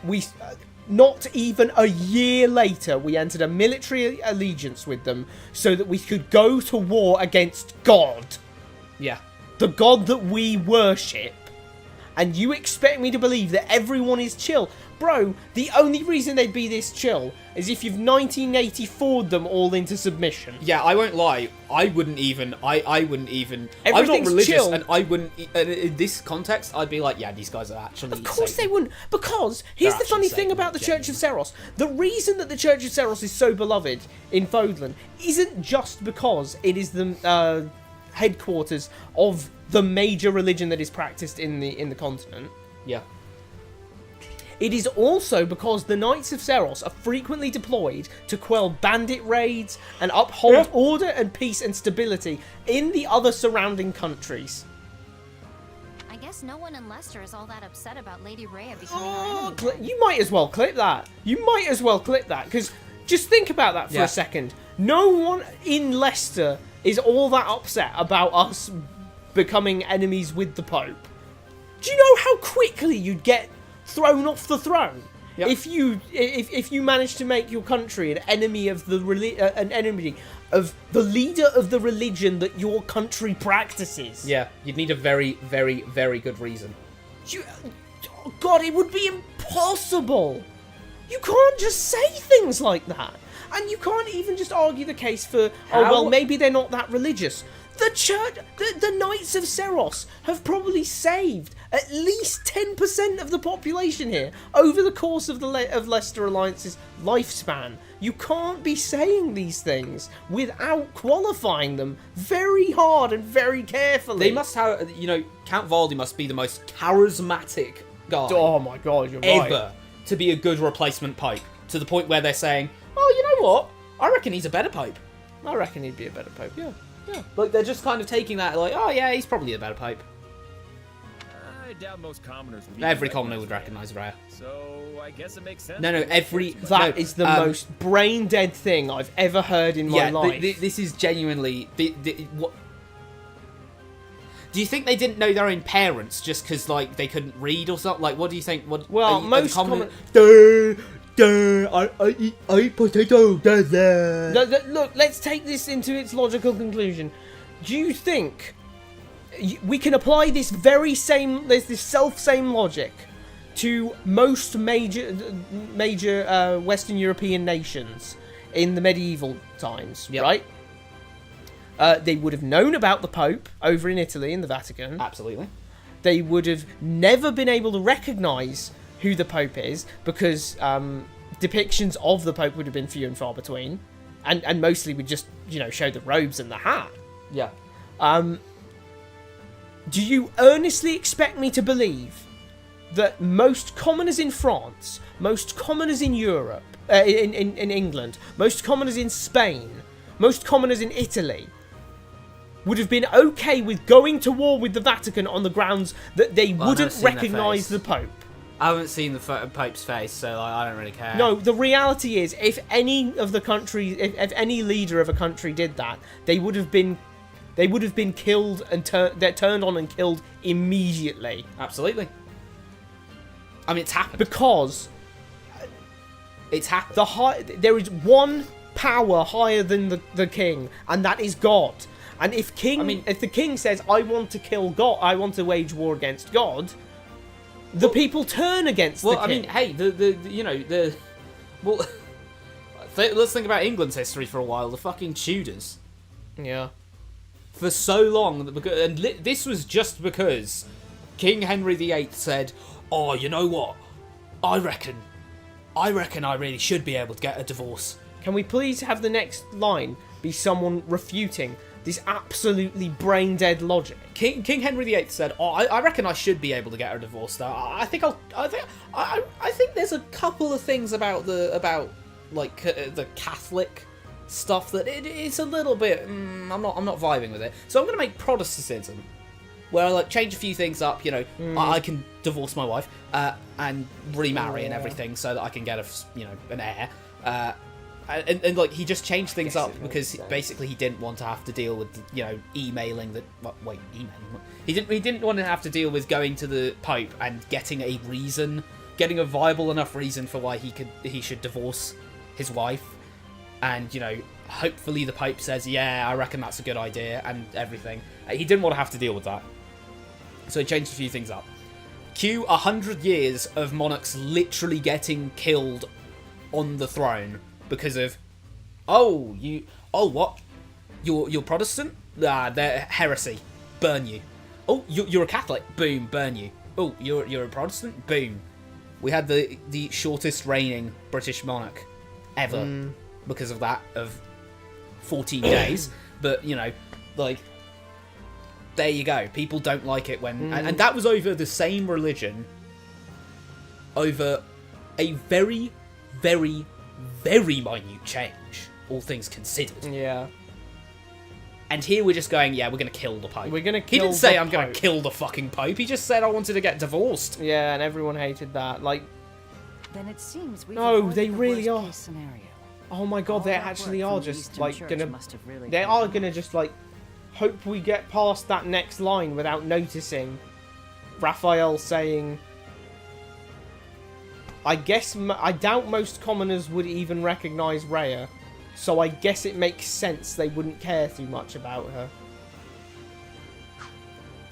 We... Not even a year later, we entered a military allegiance with them so that we could go to war against God. Yeah. The God that we worship. And you expect me to believe that everyone is chill? Bro, the only reason they'd be this chill is if you've 1984'd them all into submission. Yeah, I won't lie. I wouldn't even. I'm not religious, chill. And I wouldn't. In this context, I'd be like, yeah, these guys are actually. Of course they wouldn't, because here's the funny thing about the Church of Seros. The reason that the Church of Seros is so beloved in Fodlan isn't just because it is the headquarters of the major religion that is practiced in the continent. Yeah. It is also because the Knights of Seros are frequently deployed to quell bandit raids and uphold order and peace and stability in the other surrounding countries. I guess no one in Leicester is all that upset about Lady Rhea becoming our enemy. You might as well clip that. Because just think about that for a second. No one in Leicester is all that upset about us becoming enemies with the Pope. Do you know how quickly you'd get thrown off the throne if you manage to make your country an enemy of the leader of the religion that your country practices? Yeah, you'd need a very, very, very good reason. God, it would be impossible. You can't just say things like that. And you can't even just argue the case for, oh, well, maybe they're not that religious. The church, the Knights of Seros have probably saved at least 10% of the population here over the course of of Leicester Alliance's lifespan. You can't be saying these things without qualifying them very hard and very carefully. They must have, Count Valdi must be the most charismatic guy. Oh my God, you're ever right. To be a good replacement pope, to the point where they're saying, oh, you know what? I reckon he's a better pope. I reckon he'd be a better pope, yeah. Like, they're just kind of taking that, like, oh yeah, he's probably a better pope. I doubt most commoners would. Every commoner would recognise Rhea. So I guess it makes sense. No, That is the most brain dead thing I've ever heard in my life. This is genuinely what. Do you think they didn't know their own parents just because, like, they couldn't read or something? Like, what do you think? Most common... I eat potato. Look, let's take this into its logical conclusion. Do you think we can apply this self-same logic to most major Western European nations in the medieval times, right? They would have known about the Pope over in Italy in the Vatican. Absolutely. They would have never been able to recognise who the Pope is because depictions of the Pope would have been few and far between, and mostly would just show the robes and the hat. Yeah. Do you earnestly expect me to believe that most commoners in France, most commoners in Europe, in England, most commoners in Spain, most commoners in Italy would have been okay with going to war with the Vatican on the grounds that they wouldn't recognise the Pope? I haven't seen the Pope's face, so I don't really care. No, the reality is, if any of the countries, if any leader of a country did that, they would have been killed and turned on and killed immediately. Absolutely. I mean, it's happened. Because it's happened. There is one power higher than the king, and that is God. And if the king says, "I want to kill God, I want to wage war against God," the people turn against the king. Well, I mean, hey, let's think about England's history for a while. The fucking Tudors. Yeah. For so long, and this was just because King Henry VIII said, "Oh, you know what? I reckon I really should be able to get a divorce." Can we please have the next line be someone refuting this absolutely brain-dead logic? King Henry VIII said, "Oh, I reckon I should be able to get a divorce. Though I think there's a couple of things about the Catholic stuff that it's a little bit. I'm not vibing with it. So I'm going to make Protestantism, where I change a few things up. I can divorce my wife and remarry and everything, so that I can get an heir." And he just changed things up because basically he didn't want to have to deal with emailing that. Emailing. He didn't want to have to deal with going to the Pope and getting a viable enough reason for why he should divorce his wife, and hopefully the Pope says, "Yeah, I reckon that's a good idea," and everything. He didn't want to have to deal with that, so he changed a few things up. Cue 100 years of monarchs literally getting killed on the throne. Because of, what? You're Protestant? They're heresy. Burn you. Oh, you're a Catholic? Boom, burn you. Oh, you're a Protestant? Boom. We had the shortest reigning British monarch ever because of that, of 14 days. But, there you go. People don't like it when... And that was over the same religion, over a very, very, very minute change, all things considered. Yeah. And here we're just going, we're going to kill the Pope. We're going to kill He didn't say, "I'm going to kill the fucking Pope." He just said, "I wanted to get divorced." Yeah, and everyone hated that. Then it seems they really are. Oh my god, they actually are just, gonna... They are gonna just, hope we get past that next line without noticing Raphael saying... I doubt most commoners would even recognise Rhea, so I guess it makes sense they wouldn't care too much about her.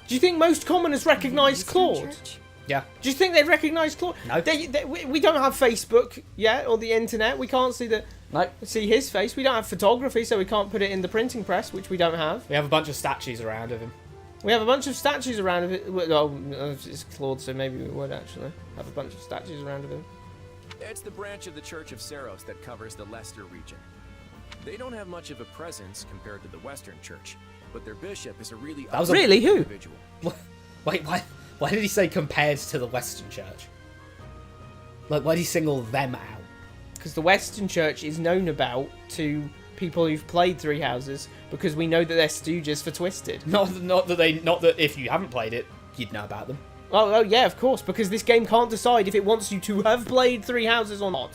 Do you think most commoners recognise Claude? Yeah. Do you think they'd recognise Claude? No. We don't have Facebook yet, or the internet. We can't see his face. We don't have photography, so we can't put it in the printing press, which we don't have. We have a bunch of statues around of him. We have a bunch of statues around of it. Oh, it's Claude, so maybe we would actually have a bunch of statues around of him. It's the branch of the Church of Saros that covers the Leicester region. They don't have much of a presence compared to the Western Church, but their bishop is a really who? Individual. Wait, why did he say compared to the Western Church? Why did he single them out? Because the Western Church is known about to people who've played Three Houses, because we know that they're stooges for Twisted. Not that if you haven't played it, you'd know about them. Oh yeah, of course, because this game can't decide if it wants you to have played Three Houses or not.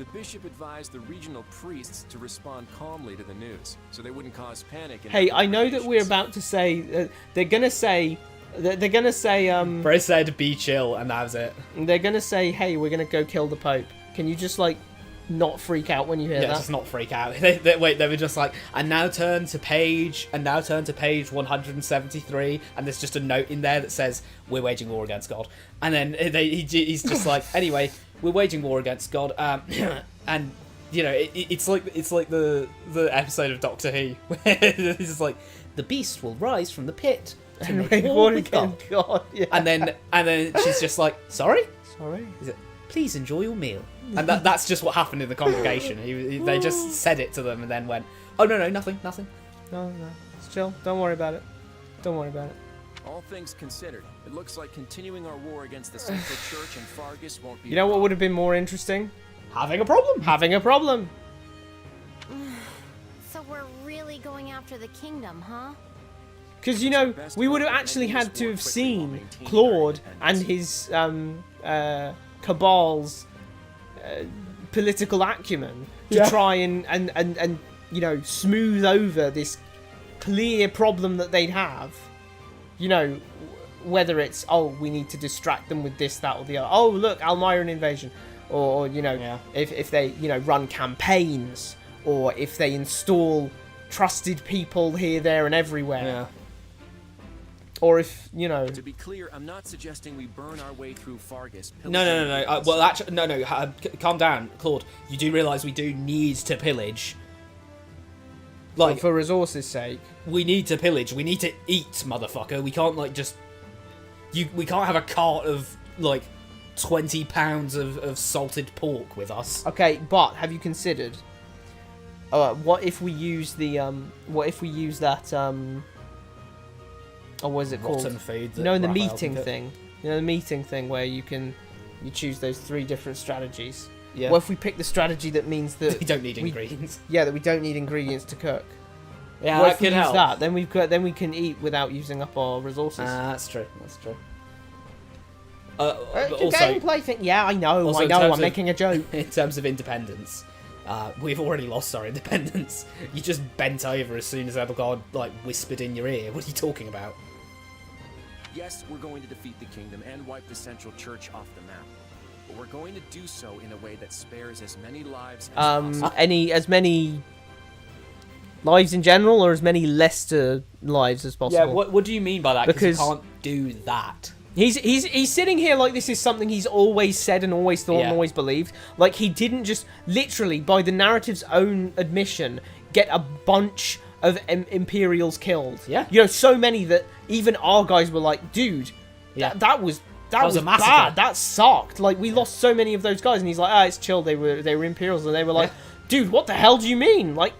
The bishop advised the regional priests to respond calmly to the news, so they wouldn't cause panic. Hey, I know that we're about to say they're gonna say Bro said be chill, and that was it. They're gonna say, hey, we're gonna go kill the Pope. Can you just like not freak out when you hear that? Yeah, just not freak out. They were just like, and now turn to page 173, and there's just a note in there that says, we're waging war against God. And then he's just like, anyway, we're waging war against God, and you know, it's like the episode of Doctor Who where it's just like, the beast will rise from the pit to make war against God. Yeah. And then she's just like, sorry. Is it? Please enjoy your meal. And that's just what happened in the congregation. They just said it to them and then went, oh, no, nothing. No, it's chill. Don't worry about it. All things considered, it looks like continuing our war against the Central Church and Fargus won't be... You know what would have been more interesting? Having a problem. So we're really going after the kingdom, huh? Because, you know, we would have actually had to have seen Claude and his cabal's political acumen to try and you know, smooth over this clear problem that they'd have. You know, whether it's, oh, we need to distract them with this, that, or the other. Oh, look, Almiran invasion. Or you know, if they, you know, run campaigns, or if they install trusted people here, there, and everywhere. Yeah. Or if, you know... To be clear, I'm not suggesting we burn our way through Fargus. No. Well, actually, no. Calm down, Claude. You do realise we do need to pillage. Like, for resources' sake. We need to pillage. We need to eat, motherfucker. We can't, like, just... We can't have a cart of, like, 20 pounds of salted pork with us. Okay, but have you considered... what if we use the, what if we use that, or what is it called? Rotten food. You know, the meeting thing. You know, the meeting thing where you choose those 3 different strategies. Yeah. What if we pick the strategy that means that we don't need ingredients? Yeah, that we don't need ingredients to cook. Yeah, what that if we could use help. that? Then we can eat without using up our resources. That's true. Gameplay thing. Yeah, I know. I'm making a joke. In terms of independence, we've already lost our independence. You just bent over as soon as Edelgard like whispered in your ear. What are you talking about? Yes, we're going to defeat the kingdom and wipe the Central Church off the map. But we're going to do so in a way that spares as many lives as possible. As many lives in general, or as many Leicester lives as possible? Yeah, what do you mean by that? Because you can't do that. He's sitting here like this is something he's always said and always thought and always believed. Like, he didn't just, literally, by the narrative's own admission, get a bunch of Imperials killed. Yeah. You know, so many that even our guys were like, dude, that was a massacre. Bad. That sucked. Like, we lost so many of those guys. And he's like, it's chill. They were Imperials. And they were like, dude, what the hell do you mean? Like,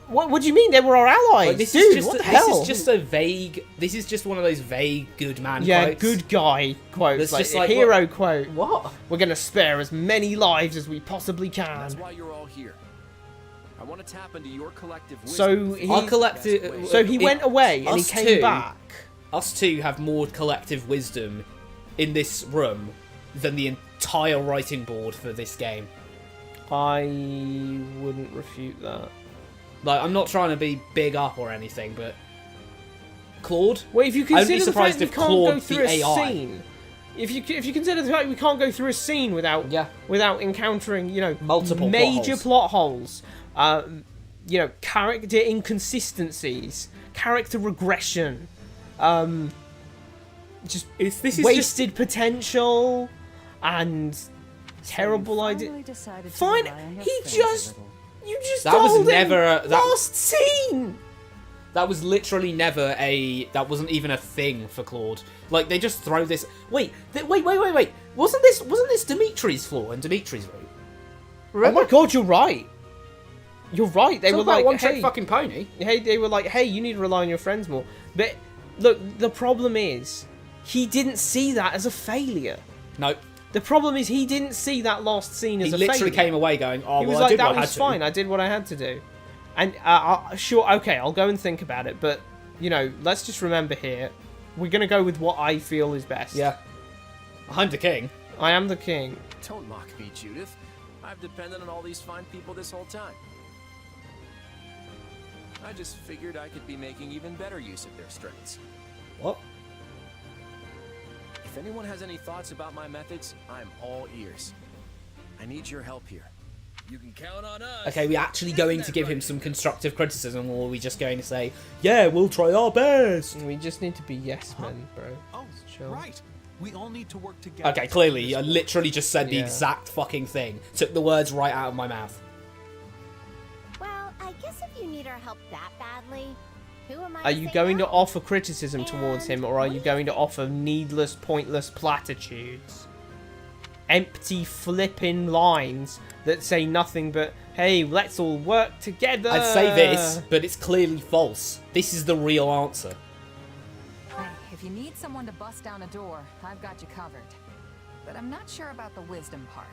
what do you mean? They were our allies. Like, this dude, is just what the hell? This is just a vague... This is just one of those vague good man quotes. Good guy quotes. It's like just a like, hero quote. What? We're going to spare as many lives as we possibly can. That's why you're all here. I want to tap into your collective wisdom. So he went away and he came back. Us two have more collective wisdom in this room than the entire writing board for this game. I wouldn't refute that. Like, I'm not trying to be big up or anything, but Claude. Well, if you consider the fact if we can't Claude go through a scene, if you consider the fact we can't go through a scene without encountering, you know, multiple major plot holes, you know, character inconsistencies, character regression, just wasted potential, and terrible idea. Fine, you just that was told never him last scene. That was literally never that wasn't even a thing for Claude. Like, they just throw this. Wait. Wasn't this Dimitri's flaw and Dimitri's route? Remember? Oh my god, you're right. You're right. They were like, one trick fucking pony. Hey, they were like, hey, you need to rely on your friends more. But look, the problem is, he didn't see that as a failure. Nope. The problem is he didn't see that last scene as a failure. He literally came away going, oh, he was well, like, I did what I had to. That was fine. I did what I had to do. And, sure, okay, I'll go and think about it. But, you know, let's just remember here, we're going to go with what I feel is best. Yeah. I'm the king. I am the king. Don't mock me, Judith. I've depended on all these fine people this whole time. I just figured I could be making even better use of their strengths. What? If anyone has any thoughts about my methods, I'm all ears. I need your help here. You can count on us. Okay, we actually going to give him some constructive criticism, or are we just going to say, yeah, we'll try our best? We just need to be yes men, bro. Oh, chill. right. We all need to work together. Okay, clearly, I literally just said the exact fucking thing. Took the words right out of my mouth. Well, I guess if you need our help that badly, who am I? Are you going to offer criticism towards him, or are you going to offer needless, pointless platitudes? Empty flipping lines that say nothing but, hey, let's all work together. I'd say this, but it's clearly false. This is the real answer. Hey, if you need someone to bust down a door, I've got you covered. But I'm not sure about the wisdom part.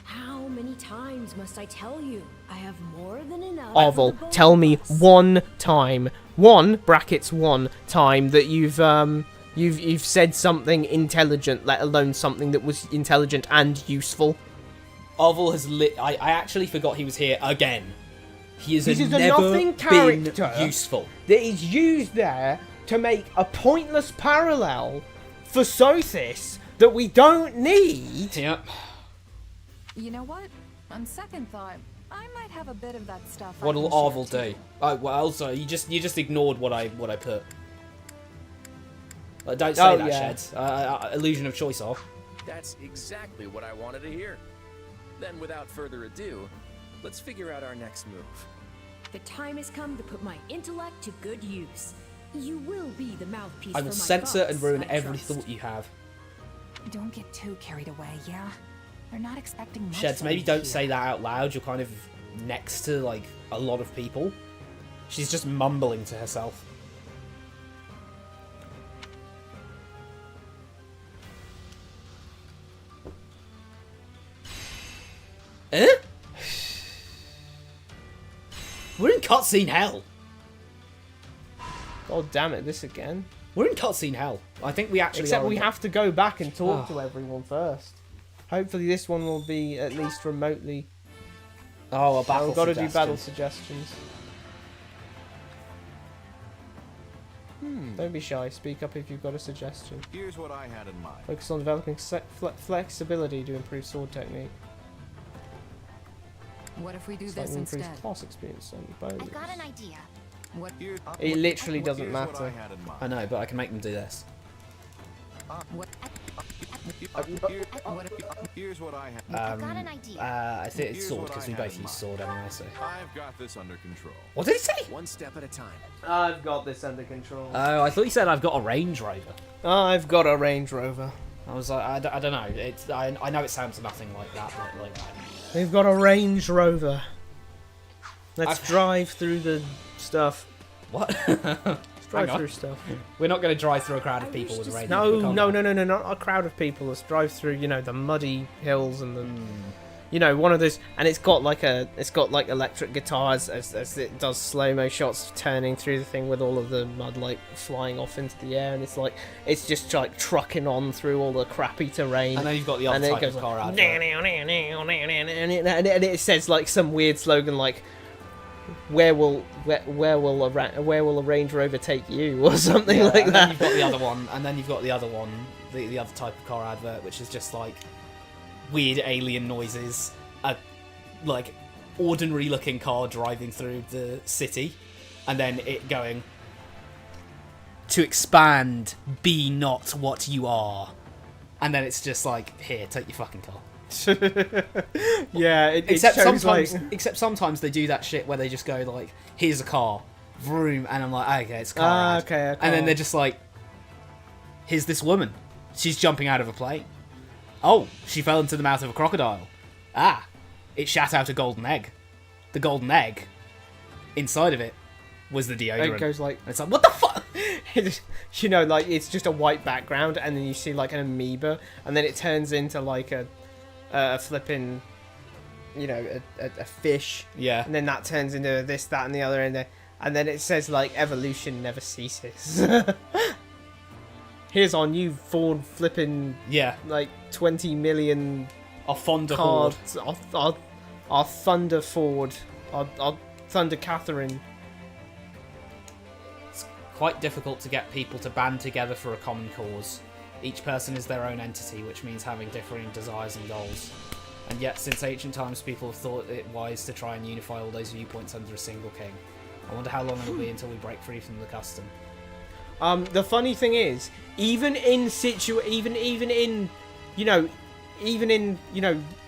How many times must I tell you? I have more than enough. Oval, tell me one time, one time that you've said something intelligent, let alone something that was intelligent and useful. Oval has I actually forgot he was here again. He is This is a never nothing been character useful. that is used there to make a pointless parallel for Sothis that we don't need. Yep. You know what? On second thought, I might have a bit of that stuff. What'll Oval do? Oh, well, sorry, you just ignored what I put. Don't say that, Shed. Illusion of choice off. That's exactly what I wanted to hear. Then, without further ado, let's figure out our next move. The time has come to put my intellect to good use. You will be the mouthpiece I for will my censor thoughts, and ruin I every trust. thought you have. Don't get too carried away, yeah? They're not expecting much. Sheds, from maybe you don't here. say that out loud. You're kind of next to, like, a lot of people. She's just mumbling to herself. Eh? We're in cutscene hell. God damn it, this again. We're in cutscene hell. I think we actually Except are we in have to go back and talk to everyone first. Hopefully this one will be at least remotely... Oh, a battle we've got to do suggestion. battle suggestions. Don't be shy. Speak up if you've got a suggestion. Here's what I had in mind. Focus on developing flexibility to improve sword technique. What if we do Slightly this instead? increased class experience and bonus. I've got an idea. What? It literally doesn't matter. I know, but I can make them do this. Here's what I have. I've got an idea. I think it's sword, because we both use sword anyway, so... I've got this under control. What did he say? One step at a time. I've got this under control. Oh, I thought you said I've got a Range Rover. I've got a Range Rover. I was like, I don't know. It's I know it sounds nothing like that, but like that. We've got a Range Rover. Let's drive through the stuff. What? Let's drive through stuff. We're not going to drive through a crowd of people with a Range No, Rover. no, not a crowd of people. Let's drive through, you know, the muddy hills and the, you know, one of those, and it's got like electric guitars as it does slow-mo shots turning through the thing with all of the mud like flying off into the air, and it's just like trucking on through all the crappy terrain. And then you've got the other type of car advert. And it says like some weird slogan like, where will a Range Rover take you, or something like and that. Then you've got the other one, and then you've got the other one, the other type of car advert, which is just like weird alien noises, a like ordinary looking car driving through the city, and then it going, to expand, be not what you are, and then it's just like, here, take your fucking car. Yeah, except sometimes they do that shit where they just go like, here's a car, vroom, and I'm like, okay, it's a car. Okay, and then they're just like, here's this woman, she's jumping out of a plane. Oh, she fell into the mouth of a crocodile. Ah, it shat out a golden egg. The golden egg, inside of it, was the deodorant. It goes like, it's like, what the fuck? You know, like it's just a white background, and then you see like an amoeba, and then it turns into like a flipping, you know, a fish. Yeah. And then that turns into this, that, and the other, and then it says like evolution never ceases. Here's our new Ford flipping, yeah, like 20 million Our Thunder Horde. Our Thunder Ford. Our Thunder Catherine. It's quite difficult to get people to band together for a common cause. Each person is their own entity, which means having differing desires and goals. And yet, since ancient times, people have thought it wise to try and unify all those viewpoints under a single king. I wonder how long it'll be until we break free from the custom. The funny thing is, even in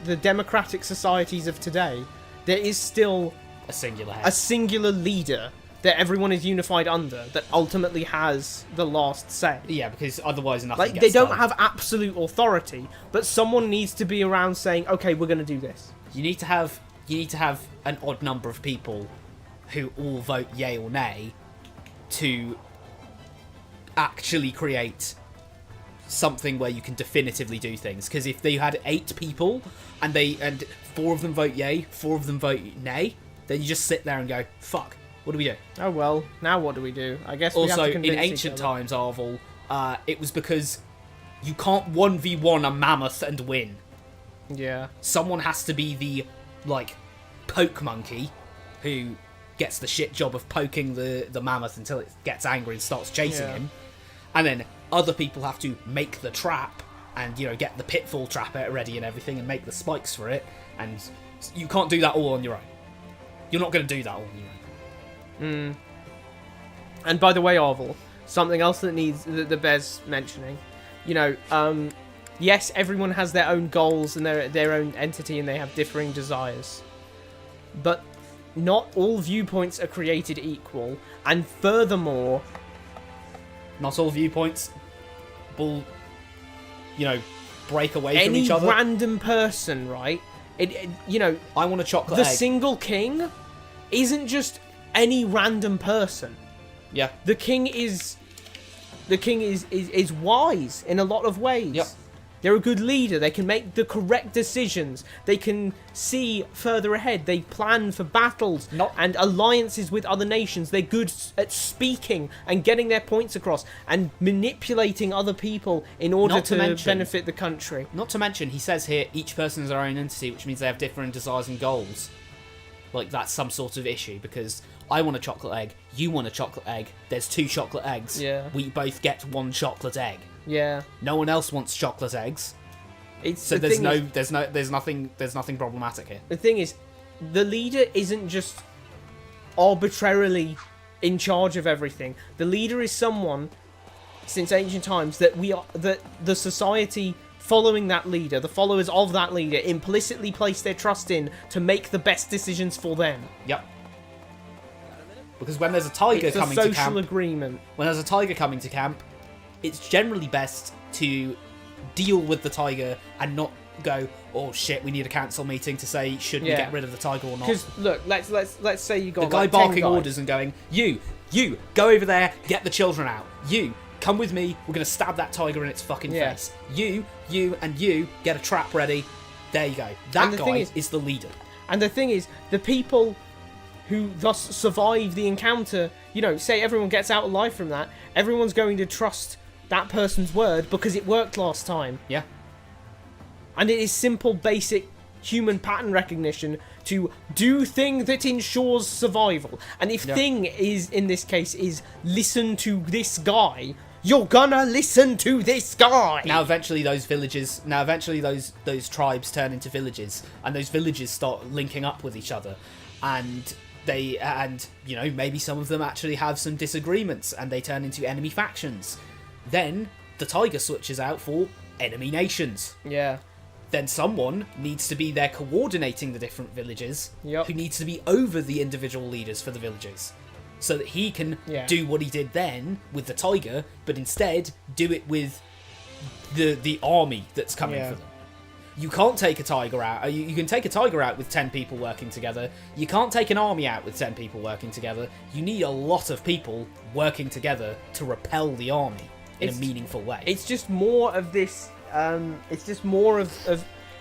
the democratic societies of today, there is still a singular leader that everyone is unified under, that ultimately has the last say. Yeah, because otherwise nothing like gets they don't done. have absolute authority, but someone needs to be around saying, "Okay, we're going to do this." You need to have an odd number of people who all vote yay or nay to actually create something where you can definitively do things. Because if they had 8 people and 4 of them vote yay, 4 of them vote nay, then you just sit there and go, "Fuck, what do we do?" Oh well, now what do we do? I guess we also have to convince in ancient each other. times, Arvel, it was because you can't 1v1 a mammoth and win. Yeah. Someone has to be the poke monkey who gets the shit job of poking the mammoth until it gets angry and starts chasing him, and then other people have to make the trap and get the pitfall trap ready and everything and make the spikes for it, and you can't do that all on your own. You're not going to do that all on your own. And by the way, Arvel, something else that bears mentioning, yes, everyone has their own goals and their own entity, and they have differing desires, but not all viewpoints are created equal, and furthermore, not all viewpoints will, break away from each other. Any random person, right? I want a chocolate egg. The single king isn't just any random person. Yeah. The king is wise in a lot of ways. Yep. They're a good leader. They can make the correct decisions. They can see further ahead. They plan for battles and alliances with other nations. They're good at speaking and getting their points across and manipulating other people in order to benefit the country. Not to mention, he says here, each person is their own entity, which means they have different desires and goals. Like, that's some sort of issue, because I want a chocolate egg, you want a chocolate egg, there's 2 chocolate eggs. Yeah. We both get 1 chocolate egg. Yeah. No one else wants chocolate eggs. So there's nothing problematic here. The thing is, the leader isn't just arbitrarily in charge of everything. The leader is someone, since ancient times, that the society following that leader, the followers of that leader, implicitly place their trust in to make the best decisions for them. Yep. Because when there's a tiger coming to camp, it's a social agreement. When there's a tiger coming to camp, it's generally best to deal with the tiger and not go, "Oh shit, we need a council meeting to say should we get rid of the tiger or not." Because look, let's say you got the guy barking orders and going, "You go over there, get the children out. You come with me. We're gonna stab that tiger in its fucking face. You and you get a trap ready." There you go. That guy is the leader. And the thing is, the people who thus survive the encounter, say everyone gets out alive from that, everyone's going to trust that person's word because it worked last time. Yeah. And it is simple, basic human pattern recognition to do thing that ensures survival. And if thing is, in this case, is listen to this guy, you're gonna listen to this guy. Now eventually those tribes turn into villages, and those villages start linking up with each other, and maybe some of them actually have some disagreements and they turn into enemy factions. Then the tiger switches out for enemy nations. Yeah. Then someone needs to be there coordinating the different villages, Yep. who needs to be over the individual leaders for the villages, so that he can do what he did then with the tiger, but instead do it with the army that's coming for them. You can't take a tiger out. You can take a tiger out with 10 people working together. You can't take an army out with 10 people working together. You need a lot of people working together to repel the army in a meaningful way. It's just more of this. It's just more of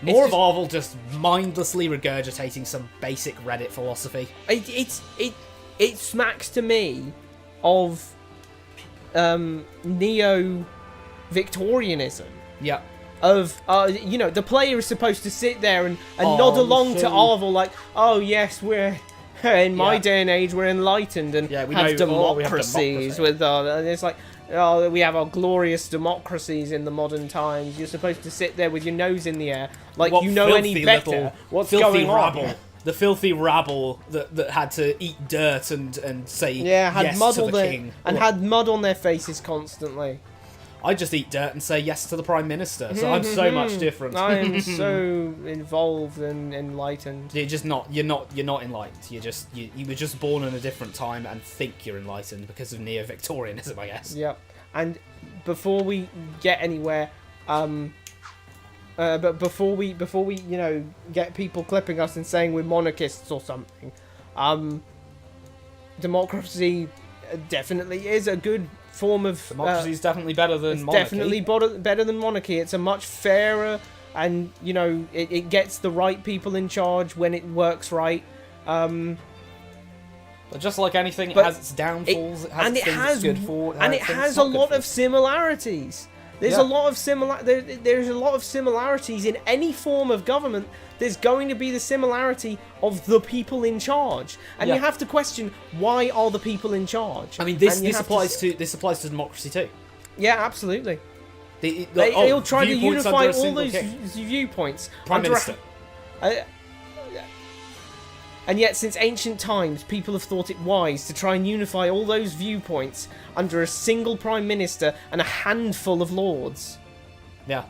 Arvel just mindlessly regurgitating some basic Reddit philosophy. It smacks to me of neo-Victorianism. Yeah. of, the player is supposed to sit there and nod along to Arvel like, oh yes, we're, in my day and age, we're enlightened and have democracies with, and it's like, oh, we have our glorious democracies in the modern times. You're supposed to sit there with your nose in the air, like you know any better. What's going on? The filthy rabble that had to eat dirt and say had yes mud to the king. And had mud on their faces constantly. I just eat dirt and say yes to the Prime Minister, so I'm so much different. I am so involved and enlightened. You're not enlightened. You were just born in a different time and think you're enlightened because of neo-Victorianism, I guess. Yep. And before we get anywhere, but before we get people clipping us and saying we're monarchists or something, democracy definitely is a good form of democracy is definitely better than monarchy. Definitely better than monarchy. It's a much fairer, and it gets the right people in charge when it works right. But just like anything, it has its downfalls. It has its good for, and it has a lot of similarities. There's a lot of there's a lot of similarities in any form of government. There's going to be the similarity of the people in charge, and you have to question, why are the people in charge? I mean, this applies to democracy too. Yeah, absolutely. They'll try to unify all those viewpoints. Prime Minister. And yet, since ancient times, people have thought it wise to try and unify all those viewpoints under a single Prime Minister and a handful of lords. Yeah.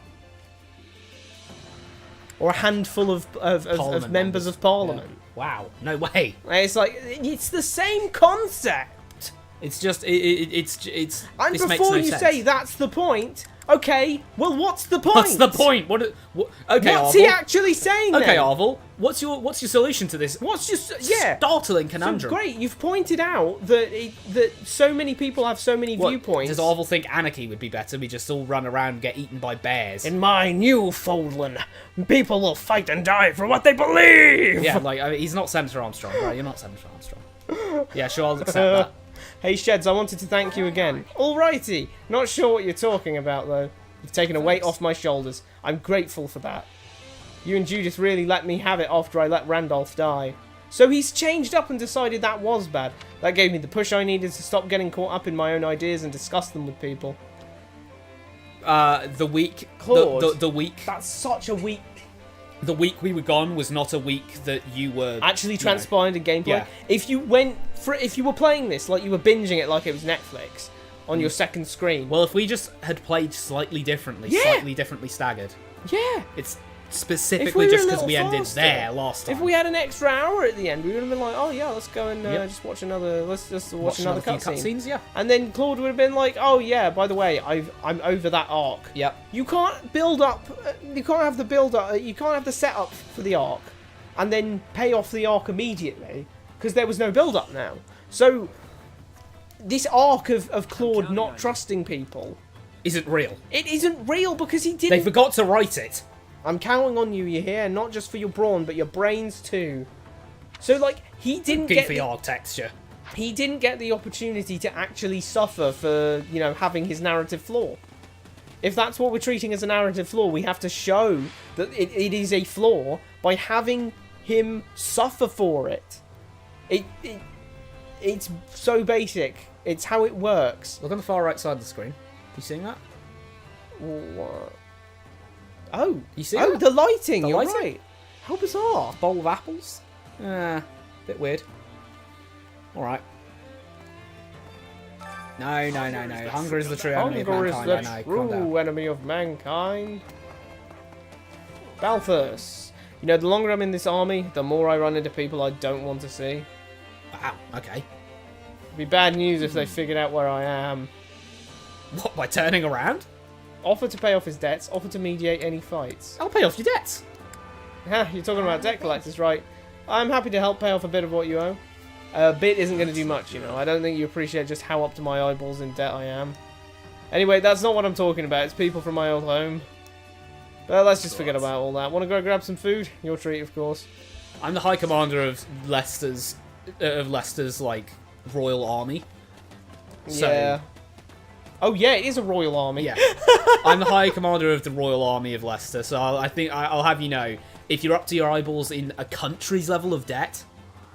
Or a handful of members of Parliament. Yeah. Wow. No way. It's like, it's the same concept. It's just, it's... And before you say that's the point... Okay, well, what's the point? What's the point? Okay, what's Arvel? he actually saying then? Okay, Arvel, what's your solution to this? What's just startling conundrum? So great, you've pointed out that so many people have so many viewpoints. Does Arvel think anarchy would be better? We just all run around and get eaten by bears. In my Newfoundland, people will fight and die for what they believe. Yeah, he's not Senator Armstrong, right? You're not Senator Armstrong. Yeah, sure, I'll accept that. Hey Sheds, I wanted to thank you again. Alrighty, not sure what you're talking about though. You've taken a weight off my shoulders. I'm grateful for that. You and Judith really let me have it after I let Randolph die. So he's changed up and decided that was bad. That gave me the push I needed to stop getting caught up in my own ideas and discuss them with people. The week... Claude, the week... That's such a week... The week we were gone was not a week that you were... Actually transpired in gameplay. Yeah. If you were playing this, like you were binging it like it was Netflix, on your second screen... Well, if we just had played slightly differently, slightly differently staggered... Yeah! It's specifically just because we ended there last time. If we had an extra hour at the end, we would have been like, oh yeah, let's go and just watch another... Let's just watch another cutscene. Yeah. And then Claude would have been like, oh yeah, by the way, I'm over that arc. Yep. You can't build up... You can't have the build up... You can't have the setup for the arc and then pay off the arc immediately because there was no build up now. So this arc of Claude not trusting people isn't real. It isn't real because he didn't... They forgot to write it. I'm counting on you hear, not just for your brawn, but your brains too. So, like, he didn't get the arc texture. He didn't get the opportunity to actually suffer for, having his narrative flaw. If that's what we're treating as a narrative flaw, we have to show that it is a flaw by having him suffer for it. It's so basic. It's how it works. Look on the far right side of the screen. You seeing that? What? Oh, you see? Oh, that? The lighting. The You're lighting? right. How bizarre. Bowl of apples. Bit weird. All right. No. Hunger is the true enemy of mankind. Hunger is the true enemy of mankind. Balthus. The longer I'm in this army, the more I run into people I don't want to see. Wow. Okay. It'd be bad news if they figured out where I am. What, by turning around? Offer to pay off his debts. Offer to mediate any fights. I'll pay off your debts. You're talking about debt collectors, right? I'm happy to help pay off a bit of what you owe. A bit isn't going to do much, I don't think you appreciate just how up to my eyeballs in debt I am. Anyway, that's not what I'm talking about. It's people from my old home. But let's just forget about all that. Want to go grab some food? Your treat, of course. I'm the High Commander of Leicester's, royal army. So, yeah. Oh yeah, it is a royal army. Yeah. I'm the High Commander of the Royal Army of Leicester, so I think I'll have you know, if you're up to your eyeballs in a country's level of debt...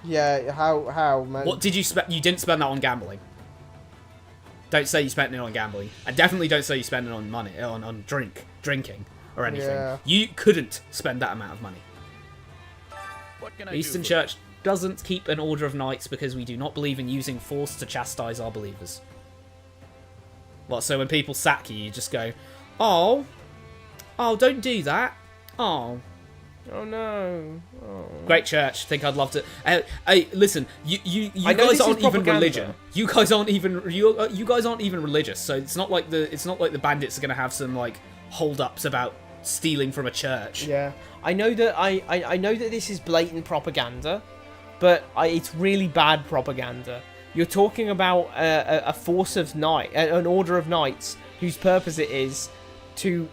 Yeah, how, man? What did you spend? You didn't spend that on gambling. Don't say you spent it on gambling. And definitely don't say you spent it on money, on drinking, or anything. Yeah. You couldn't spend that amount of money. What can The Eastern Church doesn't keep an order of knights because we do not believe in using force to chastise our believers. What, so when people sack you, you just go, oh, don't do that. Oh no. Oh. Great church. Think I'd love to. Hey, listen. You guys aren't even religion. You guys aren't even religious. So it's not like the bandits are gonna have some like hold-ups about stealing from a church. Yeah, I know that I know that this is blatant propaganda, but it's really bad propaganda. You're talking about a force of knights, an order of knights whose purpose it is to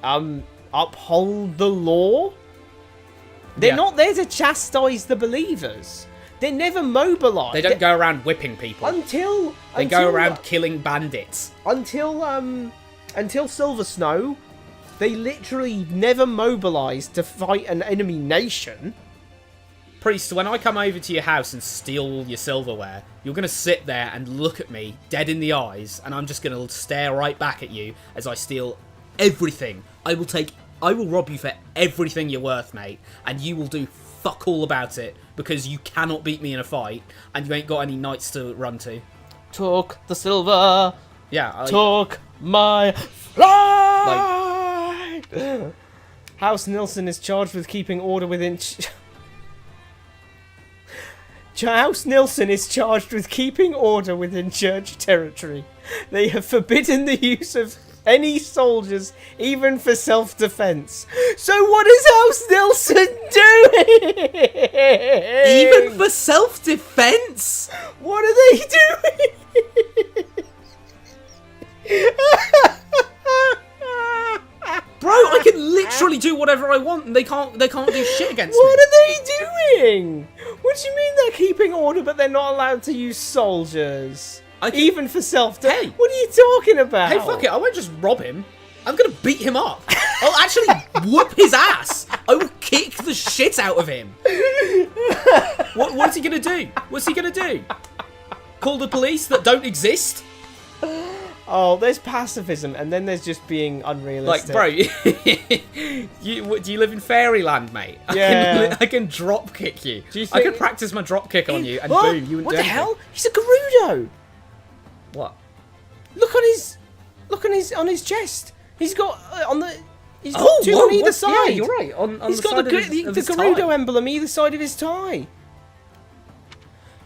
uphold the law. They're not there to chastise the believers. They're never mobilized. They don't go around whipping people. They go around killing bandits. Until Silver Snow, they literally never mobilized to fight an enemy nation. Priest, when I come over to your house and steal your silverware, you're going to sit there and look at me dead in the eyes, and I'm just going to stare right back at you as I steal everything. I will rob you for everything you're worth, mate, and you will do fuck all about it because you cannot beat me in a fight and you ain't got any knights to run to. Took the silver. Yeah. Took my flight. House Nilsson is charged with keeping order within... House Nilsson is charged with keeping order within church territory. They have forbidden the use of any soldiers, even for self-defense. So what is House Nilsson doing? Even for self-defense? What are they doing? Bro, I can literally do whatever I want and they can't do shit against me. What are they doing? What do you mean they're keeping order but they're not allowed to use soldiers? Even for self-defense? Hey, what are you talking about? Hey, fuck it, I won't just rob him. I'm gonna beat him up. I'll actually whoop his ass. I will kick the shit out of him. What's he gonna do? What's he gonna do? Call the police that don't exist? Oh, there's pacifism, and then there's just being unrealistic. Like, bro, do you live in fairyland, mate? Yeah. I can drop kick you. I can practice my drop kick on you, and boom, you wouldn't What do the anything. hell? He's a Gerudo. What? Look on his chest. He's got he's got two whoa, on either side. Yeah, you're right. He's the got side the of his Gerudo tie. emblem either side of his tie.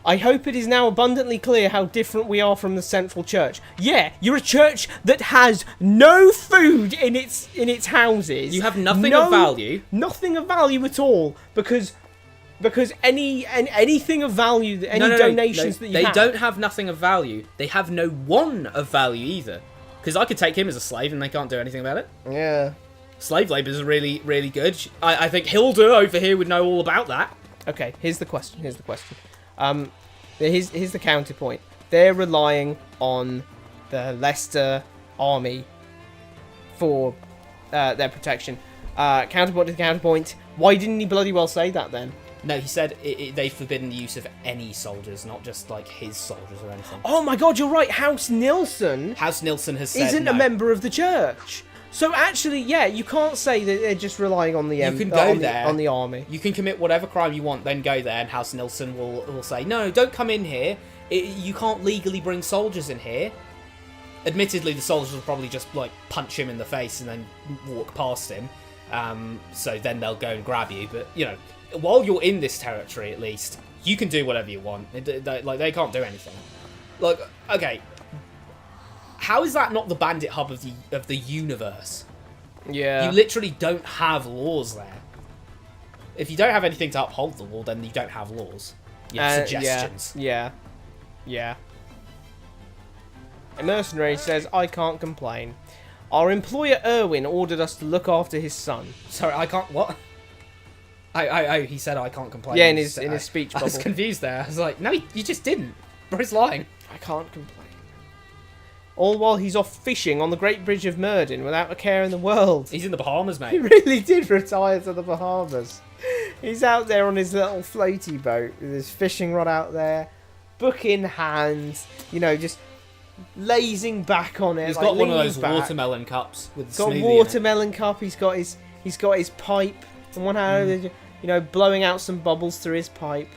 I hope it is now abundantly clear how different we are from the Central Church. Yeah, you're a church that has no food in its houses. You have nothing of value. Nothing of value at all, because anything of value, donations that you have. They don't have nothing of value. They have no one of value either. Because I could take him as a slave and they can't do anything about it. Yeah. Slave labour is really, really good. I think Hilda over here would know all about that. Okay, here's the question. Here's the counterpoint. They're relying on the Leicester army for their protection. Counterpoint to the counterpoint. Why didn't he bloody well say that then? No, he said they've forbidden the use of any soldiers, not just like his soldiers or anything. Oh my god, you're right. House Nilsson has said isn't no. a member of the church. So actually, yeah, you can't say that they're just relying on the You can go there on the army. You can commit whatever crime you want, then go there, and House Nilsson will say, no, don't come in here. You can't legally bring soldiers in here. Admittedly, the soldiers will probably just like punch him in the face and then walk past him. So then they'll go and grab you. But you know, while you're in this territory, at least you can do whatever you want. They can't do anything. Like, okay. How is that not the bandit hub of the universe? Yeah. You literally don't have laws there. If you don't have anything to uphold the law, then you don't have laws. You have suggestions. Yeah. A mercenary says, I can't complain. Our employer Erwin ordered us to look after his son. Sorry, I can't... What? He said I can't complain. Yeah, in his speech bubble. I was confused there. I was like, no, you just didn't. Bro's lying. I can't complain. all while he's off fishing on the Great Bridge of Murden without a care in the world. He's in the Bahamas, mate. He really did retire to the Bahamas. He's out there on his little floaty boat with his fishing rod out there, book in hand, you know, just lazing back on it. He's like, got one of those back. watermelon cups with the got a smoothie watermelon cup. He's got his pipe. And one hand, you know, blowing out some bubbles through his pipe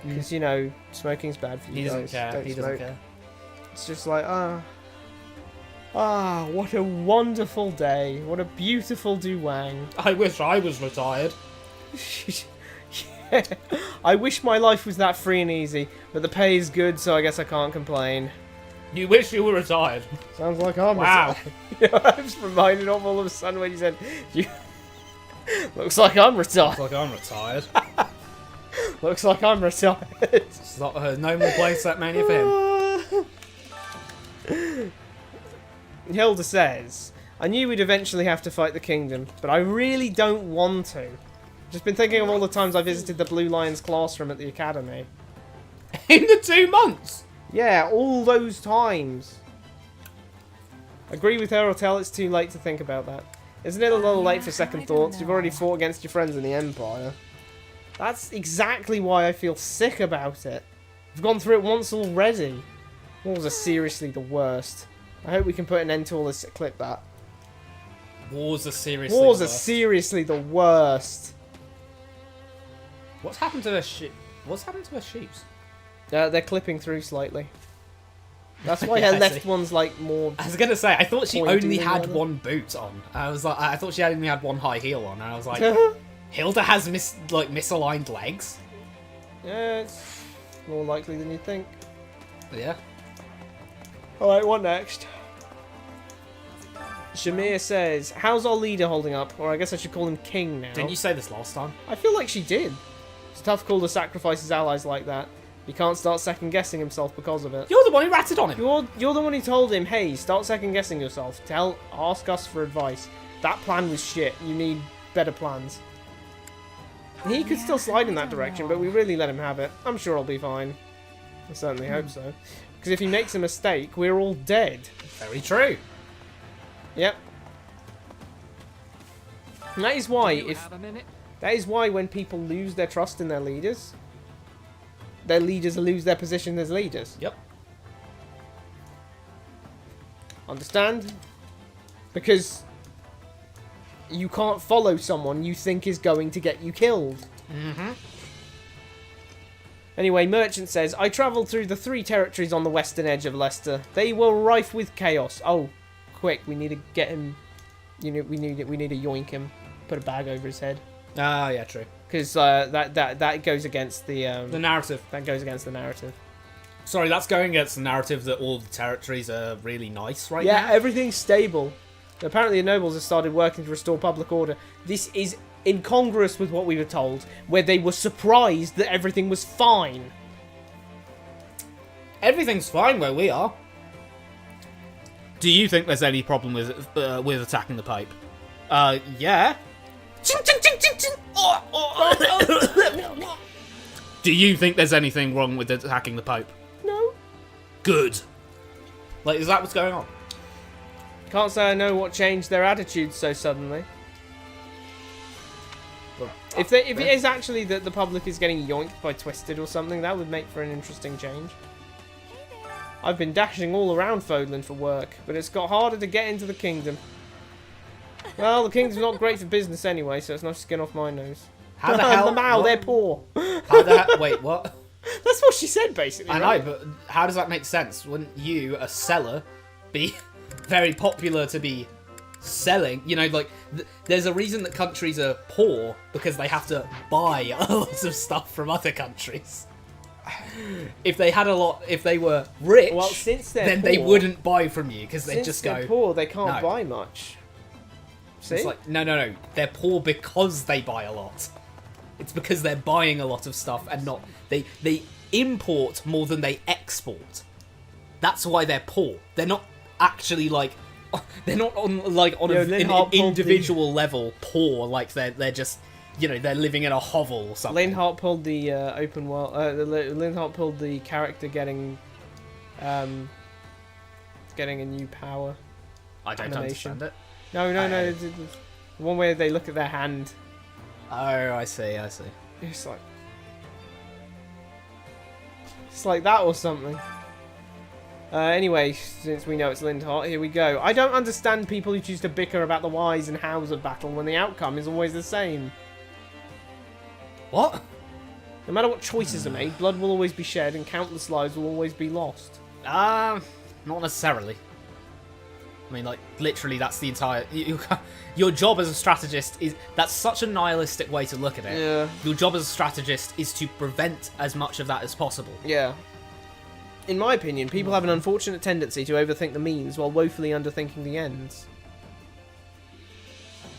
because you know smoking's bad for you. He doesn't guys. care. Don't He smoke. doesn't care. It's just like what a wonderful day. What a beautiful duwang. I wish I was retired. Yeah. I wish my life was that free and easy, but the pay is good, so I guess I can't complain. You wish you were retired. Sounds like I'm Wow. retired. I was reminded of all of a sudden when you said, looks like I'm retired. Looks like I'm retired. Looks like I'm retired. It's not no more playset mania for him. Hilda says, I knew we'd eventually have to fight the kingdom, but I really don't want to. Just been thinking of all the times I visited the Blue Lions classroom at the academy. In the 2 months? Yeah, all those times. Agree with her or tell it's too late to think about that. Isn't it a little late for second thoughts? You've already fought against your friends in the Empire. That's exactly why I feel sick about it. We've gone through it once already. Wars are seriously the worst. I hope we can put an end to all this. Clip that. Wars are seriously Wars the are worst. seriously the worst. What's happened to their sheep? What's happened to their sheep? They're clipping through slightly. That's why Yeah, her I left see. one's like more. I was gonna say, I thought she pointy only than had the other. one boot on. I thought she only had one high heel on, and I was like, Hilda has misaligned legs. Yeah, it's more likely than you'd think. Yeah. Alright, what next? Shamir says, how's our leader holding up? Or I guess I should call him King now. Didn't you say this last time? I feel like she did. It's a tough call to sacrifice his allies like that. He can't start second-guessing himself because of it. You're the one who ratted on him. You're the one who told him, hey, start second-guessing yourself. Ask us for advice. That plan was shit. You need better plans. He could still slide in that direction, but we really let him have it. I'm sure he'll be fine. I certainly hope so. Because if he makes a mistake, we're all dead. Very true. Yep. And that is why when people lose their trust in their leaders lose their position as leaders. Yep. Understand? Because you can't follow someone you think is going to get you killed. Mm-hmm. Anyway, Merchant says, I travelled through the 3 territories on the western edge of Leicester. They were rife with chaos. Oh, quick, we need to get him. You know, we need to yoink him. Put a bag over his head. Ah, yeah, true. Because that goes against the narrative. That goes against the narrative. Sorry, that's going against the narrative that all the territories are really nice right now. Yeah, everything's stable. Apparently the nobles have started working to restore public order. This is incongruous with what we were told, where they were surprised that everything was fine. Everything's fine where we are. Do you think there's any problem with attacking the pipe? Yeah. Do you think there's anything wrong with attacking the Pope? No. Good. Like, is that what's going on? Can't say I know what changed their attitudes so suddenly. If it is actually that the public is getting yoinked by Twisted or something, that would make for an interesting change. I've been dashing all around Fodland for work, but it's got harder to get into the kingdom. Well, the kingdom's not great for business anyway, so it's no skin off my nose. How the hell? Lamau, they're poor. How the hell? Wait, what? That's what she said, basically. I right? know, but how does that make sense? Wouldn't you, a seller, be very popular to be selling? You know, like, there's a reason that countries are poor, because they have to buy a lot of stuff from other countries. If they had a lot, if they were rich, well, since then poor, they wouldn't buy from you, because they'd just go... Since they're poor, they can't no. buy much. See? It's like, no. They're poor because they buy a lot. It's because they're buying a lot of stuff and not... They import more than they export. That's why they're poor. They're not actually, like... They're not on an individual level poor. Like, they're just... You know, they're living in a hovel or something. Linhart pulled the open world... Linhart pulled the character getting... getting a new power. I don't understand it. No. The one where they look at their hand. Oh, I see. It's like that or something. Anyway, since we know it's Lindhart, here we go. I don't understand people who choose to bicker about the whys and hows of battle when the outcome is always the same. What? No matter what choices are made, blood will always be shed and countless lives will always be lost. Not necessarily. I mean, like, literally, that's the entire... Your job as a strategist is... That's such a nihilistic way to look at it. Yeah. Your job as a strategist is to prevent as much of that as possible. Yeah. In my opinion, people have an unfortunate tendency to overthink the means while woefully underthinking the ends.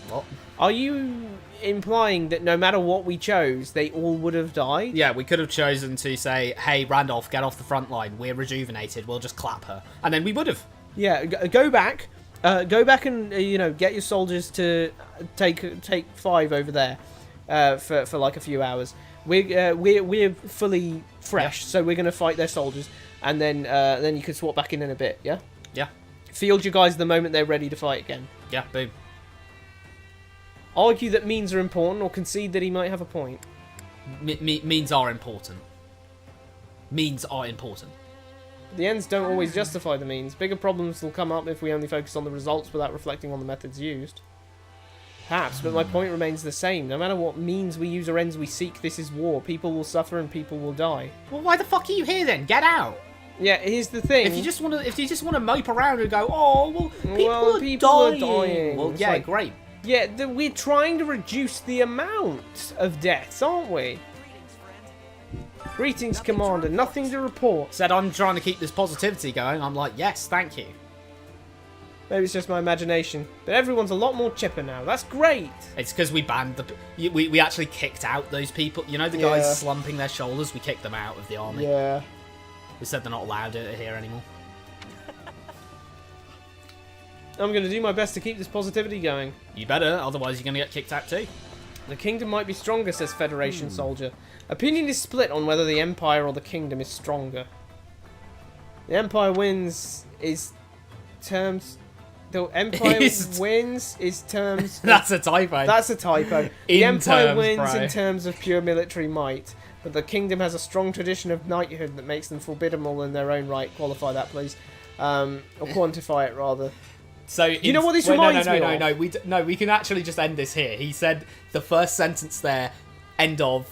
What? Are you implying that no matter what we chose, they all would have died? Yeah, we could have chosen to say, hey, Randolph, get off the front line. We're rejuvenated. We'll just clap her. And then we would have. Yeah, go back. Go back and, get your soldiers to take 5 over there for like a few hours. We're fully fresh, so we're going to fight their soldiers. And then you could swap back in a bit, yeah? Yeah. Field your guys the moment they're ready to fight again. Yeah, boom. Argue that means are important, or concede that he might have a point. Means are important. Means are important. The ends don't always justify the means. Bigger problems will come up if we only focus on the results without reflecting on the methods used. Perhaps, but my point remains the same. No matter what means we use or ends we seek, this is war. People will suffer and people will die. Well, why the fuck are you here then? Get out! Yeah, here's the thing. If you just want to mope around and go, oh, well, people are dying. Well, yeah, great. Yeah, we're trying to reduce the amount of deaths, aren't we? Greetings, Commander. Nothing to report. Said I'm trying to keep this positivity going. I'm like, yes, thank you. Maybe it's just my imagination, but everyone's a lot more chipper now. That's great. It's because we banned we actually kicked out those people. You know the guys slumping their shoulders? We kicked them out of the army. Yeah. We said they're not allowed here anymore. I'm going to do my best to keep this positivity going. You better, otherwise you're going to get kicked out too. The kingdom might be stronger, says Federation soldier. Opinion is split on whether the Empire or the kingdom is stronger. The Empire wins is terms... The Empire wins is terms... That's a typo. That's a typo. The Empire wins in terms of pure military might, but the kingdom has a strong tradition of knighthood that makes them formidable in their own right. Qualify that, please. Or quantify it, rather. So you know what this reminds me of? No, we can actually just end this here. He said the first sentence there, end of,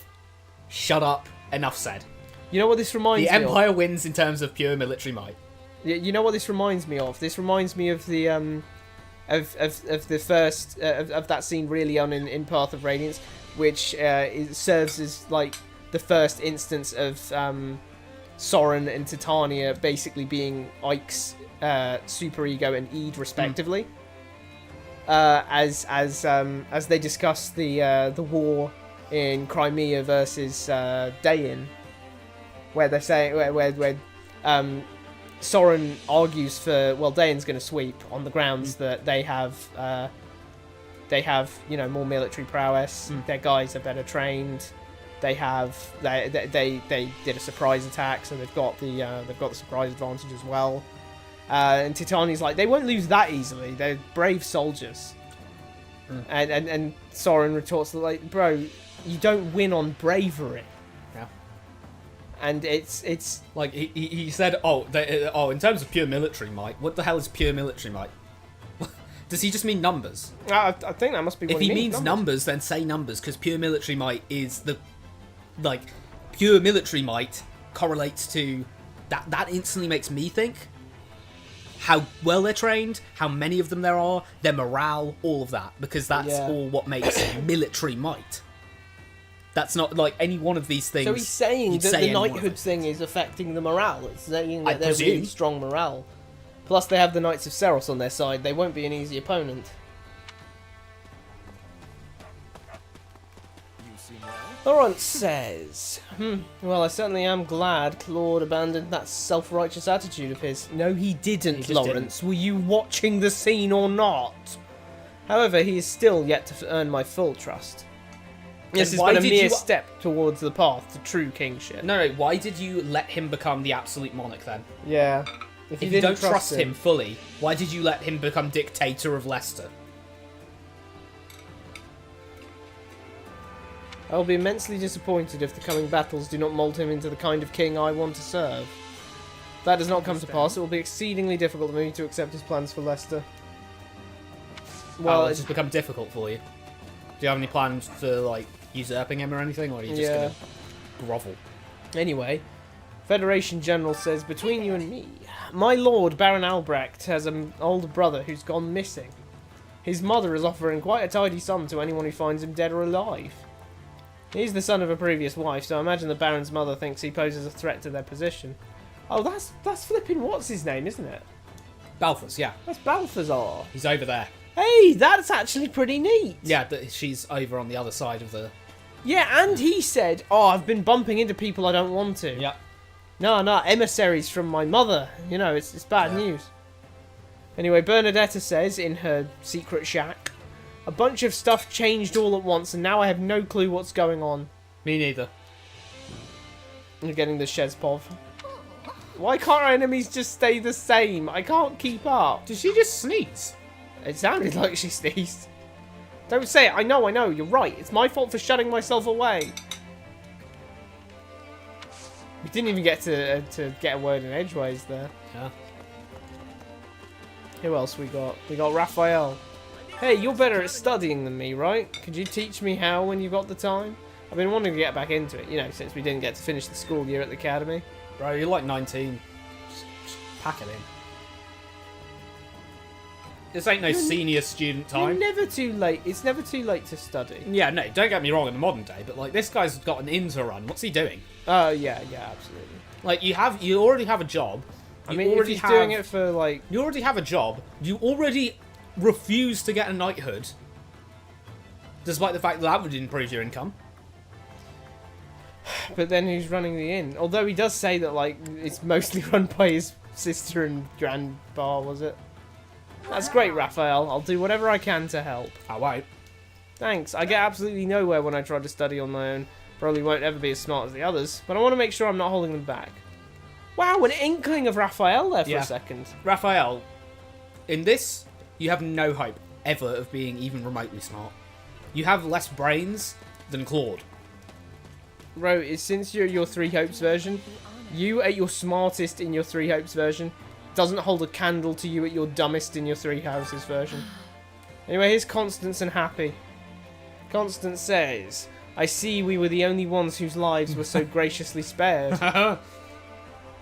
shut up, enough said. You know what this reminds me of? The Empire wins in terms of pure military might. You know what this reminds me of? This reminds me of the of the first of that scene really on in Path of Radiance, which serves as like the first instance of Soren and Titania basically being Ike's superego and Ede respectively, as they discuss the war in Crimea versus Dain, where they're saying where Soren argues for Dain's going to sweep on the grounds that they have more military prowess, their guys are better trained. They did a surprise attack, so they've got the surprise advantage as well. And Titania's like, they won't lose that easily. They're brave soldiers. And Soren retorts like, bro, you don't win on bravery. Yeah. And it's like he said, in terms of pure military might, what the hell is pure military might? Does he just mean numbers? I think that must be what he means. If he means numbers, then say numbers, because pure military might is pure military might correlates to that instantly makes me think how well they're trained, how many of them there are, their morale, all of that, because that's all what makes military might. That's not like any one of these things. So he's saying that the knighthood thing is affecting the morale. It's saying that they're really strong morale. Plus they have the Knights of Seros on their side. They won't be an easy opponent. Laurent says, well, I certainly am glad Claude abandoned that self-righteous attitude of his. No, he didn't, Lawrence. Were you watching the scene or not? However, he is still yet to earn my full trust. This has been a mere step towards the path to true kingship. No, why did you let him become the absolute monarch then? Yeah. If you don't trust him fully, why did you let him become dictator of Leicester? I will be immensely disappointed if the coming battles do not mould him into the kind of king I want to serve. If that does not come to pass, it will be exceedingly difficult for me to accept his plans for Leicester. Well, it's just become difficult for you. Do you have any plans for, like, usurping him or anything, or are you just going to grovel? Anyway, Federation General says, between you and me, my lord Baron Albrecht has an older brother who's gone missing. His mother is offering quite a tidy sum to anyone who finds him dead or alive. He's the son of a previous wife, so I imagine the Baron's mother thinks he poses a threat to their position. Oh, that's flipping what's his name, isn't it? Balthus, yeah. That's Balthazar. He's over there. Hey, that's actually pretty neat. Yeah, she's over on the other side of the... Yeah, and he said, oh, I've been bumping into people I don't want to. Yeah. No, emissaries from my mother. You know, it's bad news. Anyway, Bernadetta says, in her secret shack, a bunch of stuff changed all at once, and now I have no clue what's going on. Me neither. You're getting the Shezpov. Why can't our enemies just stay the same? I can't keep up. Did she just sneeze? It sounded like she sneezed. Don't say it. I know. You're right. It's my fault for shutting myself away. We didn't even get to get a word in edgeways there. Yeah. Who else we got? We got Raphael. Hey, you're better at studying than me, right? Could you teach me how when you got the time? I've been wanting to get back into it, you know, since we didn't get to finish the school year at the academy. Bro, you're like 19. Just pack it in. This ain't no senior student time. You're never too late. It's never too late to study. Yeah, no, don't get me wrong in the modern day, but like this guy's got an inn to run. What's he doing? Oh, yeah, absolutely. Like you already have a job. I mean, if he's doing it for like... You already have a job. You already refuse to get a knighthood. Despite the fact that would improve your income. But then who's running the inn? Although he does say that, like, it's mostly run by his sister and grandpa, was it? That's great, Raphael. I'll do whatever I can to help. I won't. Thanks. I get absolutely nowhere when I try to study on my own. Probably won't ever be as smart as the others, but I want to make sure I'm not holding them back. Wow, an inkling of Raphael there for a second. Raphael, in this, you have no hope ever of being even remotely smart. You have less brains than Claude. Bro, since you're your Three Hopes version, you at your smartest in your Three Hopes version doesn't hold a candle to you at your dumbest in your Three Houses version. Anyway, here's Constance and Happy. Constance says, I see we were the only ones whose lives were so graciously spared.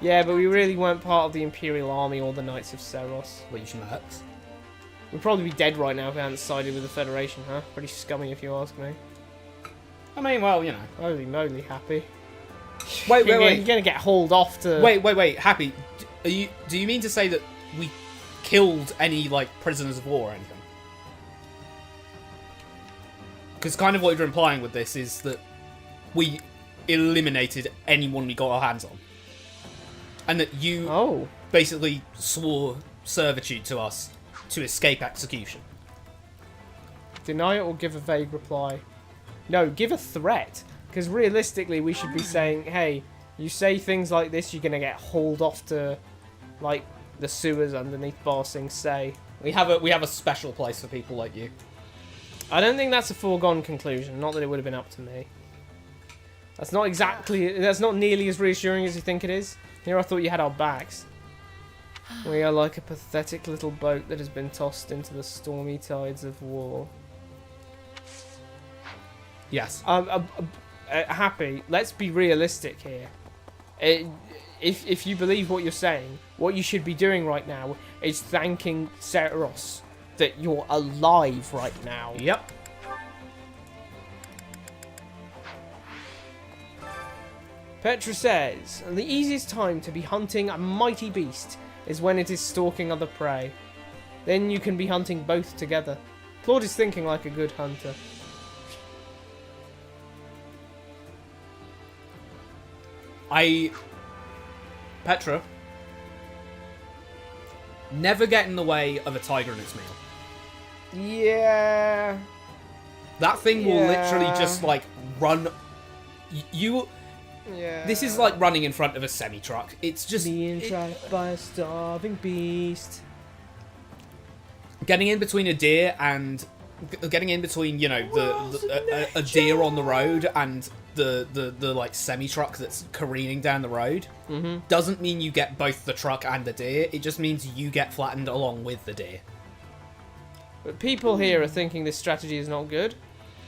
Yeah, but we really weren't part of the Imperial Army or the Knights of Seros. Well, you schmucks. We'd probably be dead right now if we hadn't sided with the Federation, huh? Pretty scummy if you ask me. I mean, well, you know. Holy moly, Happy. Wait. You're gonna get hauled off to... Wait, Happy. Do you mean to say that we killed any, like, prisoners of war or anything? Because kind of what you're implying with this is that we eliminated anyone we got our hands on. And that you basically swore servitude to us to escape execution. Deny it or give a vague reply? No, give a threat. Because realistically, we should be saying, hey, you say things like this, you're going to get hauled off to, like, the sewers underneath Bar Sing Se. We have a special place for people like you. I don't think that's a foregone conclusion. Not that it would have been up to me. That's not nearly as reassuring as you think it is. Here I thought you had our backs. We are like a pathetic little boat that has been tossed into the stormy tides of war. Yes. Happy, let's be realistic here. If you believe what you're saying, what you should be doing right now is thanking Seros that you're alive right now. Yep. Petra says, the easiest time to be hunting a mighty beast is when it is stalking other prey. Then you can be hunting both together. Claude is thinking like a good hunter. Petra, never get in the way of a tiger and its meal. Yeah. That thing will literally just, like, run... Yeah. This is like running in front of a semi-truck. It's just... Being tracked by a starving beast. Getting in between a deer and... Getting in between, you know, a deer on the road and the like, semi-truck that's careening down the road doesn't mean you get both the truck and the deer. It just means you get flattened along with the deer. But people here are thinking this strategy is not good.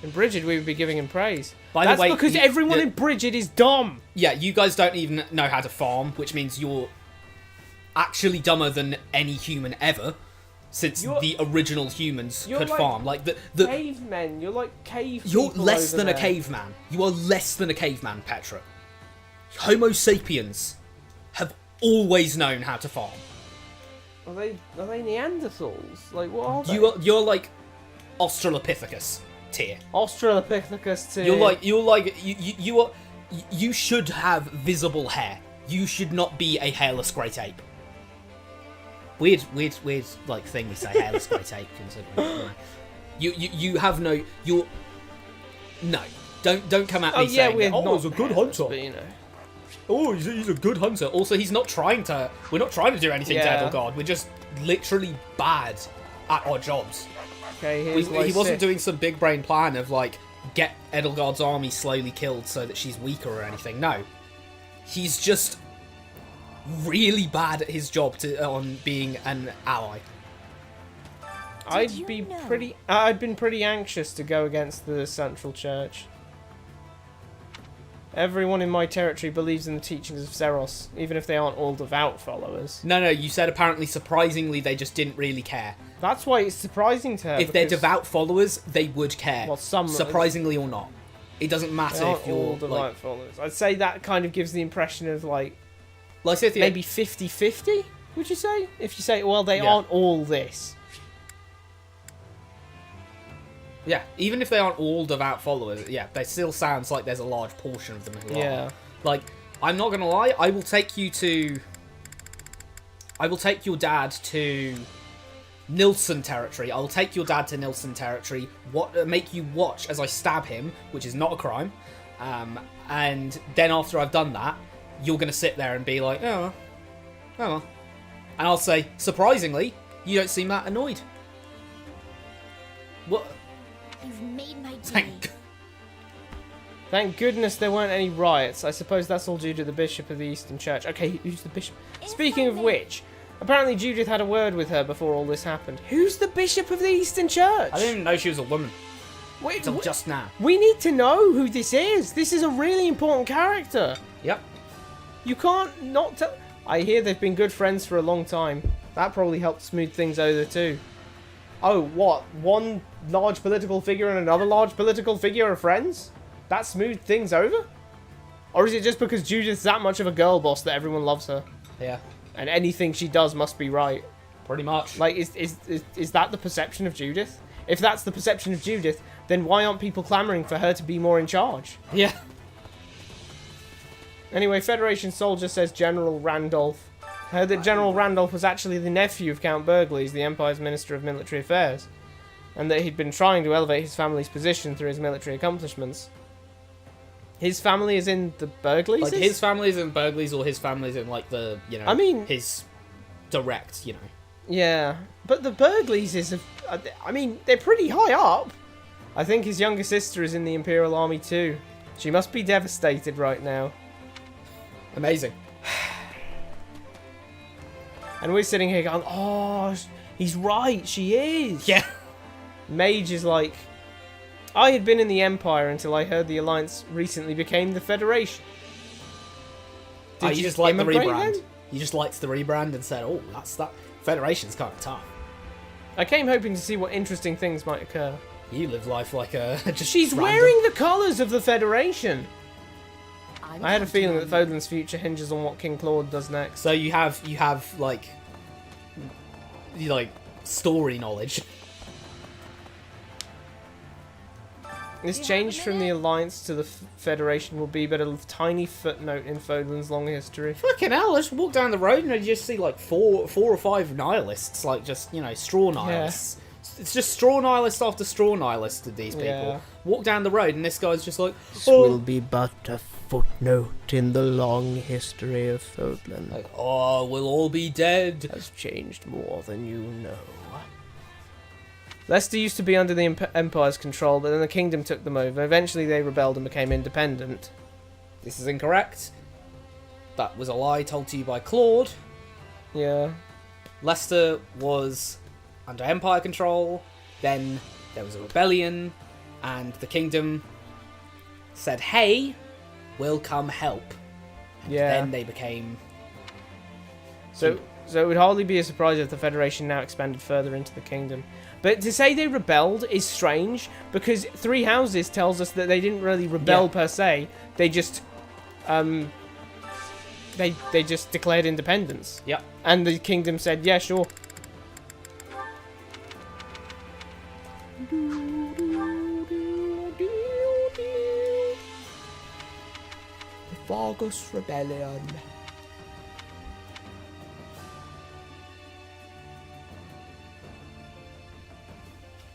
In Bridget, we would be giving him praise. That's because everyone in Bridget is dumb. Yeah, you guys don't even know how to farm, which means you're actually dumber than any human ever, since the original humans could farm. Like the cavemen. You're like cave. You're less than a caveman. You are less than a caveman, Petra. Homo sapiens have always known how to farm. Are they Neanderthals? Like what are they? You're like Australopithecus tier. Australopithecus tier. You should have visible hair. You should not be a hairless great ape. Weird like thing we say, hairless great ape, considering. You have no. You're no. Don't come at me saying that, he's a good hunter. But, you know. Oh, he's a good hunter. Also, he's not trying to. We're not trying to do anything to Edelgard. We're just literally bad at our jobs. Okay, he wasn't doing some big brain plan of like get Edelgard's army slowly killed so that she's weaker or anything. No, he's just really bad at his job on being an ally. I'd been pretty anxious to go against the Central Church. Everyone in my territory believes in the teachings of Seros, even if they aren't all devout followers. No, you said apparently surprisingly they just didn't really care. That's why it's surprising to her. If they're devout followers, they would care. Well, some surprisingly or not. It doesn't matter if you're all devout followers. I'd say that kind of gives the impression of like Lysithea. Maybe 50-50, would you say? If you say, well, they aren't all this. Yeah, even if they aren't all devout followers, yeah, there still sounds like there's a large portion of them who are. Like, I'm not gonna lie, I will take your dad to Nilsson territory. I will take your dad to Nilsson territory, make you watch as I stab him, which is not a crime, and then after I've done that, you're gonna sit there and be like, oh, and I'll say, surprisingly, you don't seem that annoyed. What? You've made my day. Thank goodness there weren't any riots. I suppose that's all due to the Bishop of the Eastern Church. Okay, who's the Bishop? Speaking of which, apparently Judith had a word with her before all this happened. Who's the Bishop of the Eastern Church? I didn't even know she was a woman. Wait, until just now. We need to know who this is. This is a really important character. Yep. You can't not tell. I hear they've been good friends for a long time. That probably helped smooth things over too. Oh, what? One large political figure and another large political figure are friends? That smoothed things over? Or is it just because Judith's that much of a girl boss that everyone loves her? Yeah. And anything she does must be right? Pretty much. Like, is that the perception of Judith? If that's the perception of Judith, then why aren't people clamoring for her to be more in charge? Yeah. Anyway, Federation soldier says General Randolph. Heard that General Randolph was actually the nephew of Count Burgles, the Empire's Minister of Military Affairs, and that he'd been trying to elevate his family's position through his military accomplishments. His family is in the Burgles? Like, his family is in Burgles, or his family is in, like, the, you know, his direct, you know. Yeah, but the Burgles is, I mean, they're pretty high up. I think his younger sister is in the Imperial Army too. She must be devastated right now. Amazing. And we're sitting here going, oh, he's right, she is. Yeah. Mage is like, I had been in the Empire until I heard the Alliance recently became the Federation. Did you just like the rebrand? Then? You just liked the rebrand and said, oh, that Federation's kind of tough. I came hoping to see what interesting things might occur. You live life like a just She's random. Wearing the colours of the Federation. I had a feeling that Fodlan's future hinges on what King Claude does next. So you have like story knowledge. This change from the Alliance to the Federation will be but a tiny footnote in Fodlan's long history. Fucking hell, let's walk down the road and you just see like four or five nihilists, like just, you know, straw nihilists. Yeah. It's just straw nihilist after straw nihilist to these people. Yeah. Walk down the road and this guy's just like, this will be but a footnote in the long history of Fodlan. Like, oh, we'll all be dead. Has changed more than you know. Leicester used to be under the Empire's control, but then the kingdom took them over. Eventually they rebelled and became independent. This is incorrect. That was a lie told to you by Claude. Yeah. Leicester was under Empire control, then there was a rebellion, and the kingdom said, hey, we'll come help. And then they became... So it would hardly be a surprise if the Federation now expanded further into the kingdom. But to say they rebelled is strange, because Three Houses tells us that they didn't really rebel per se. They just... They just declared independence. Yep. And the kingdom said, yeah, sure. The Vargas Rebellion.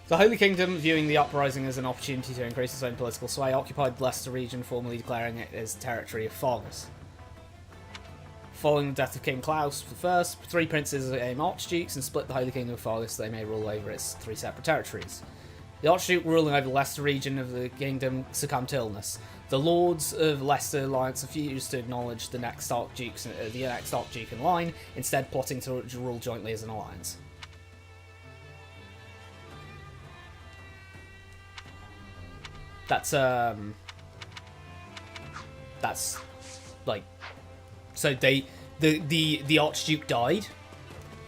The Holy Kingdom, viewing the uprising as an opportunity to increase its own political sway, occupied the Leicester region, formally declaring it as territory of Fargus. Following the death of King Klaus I, 3 princes became archdukes and split the Holy Kingdom of Fargus so they may rule over its 3 separate territories. The archduke ruling over the Leicester region of the kingdom succumbed to illness. The lords of Leicester Alliance refused to acknowledge the next archduke in line, instead plotting to rule jointly as an alliance. That's like, so the Archduke died,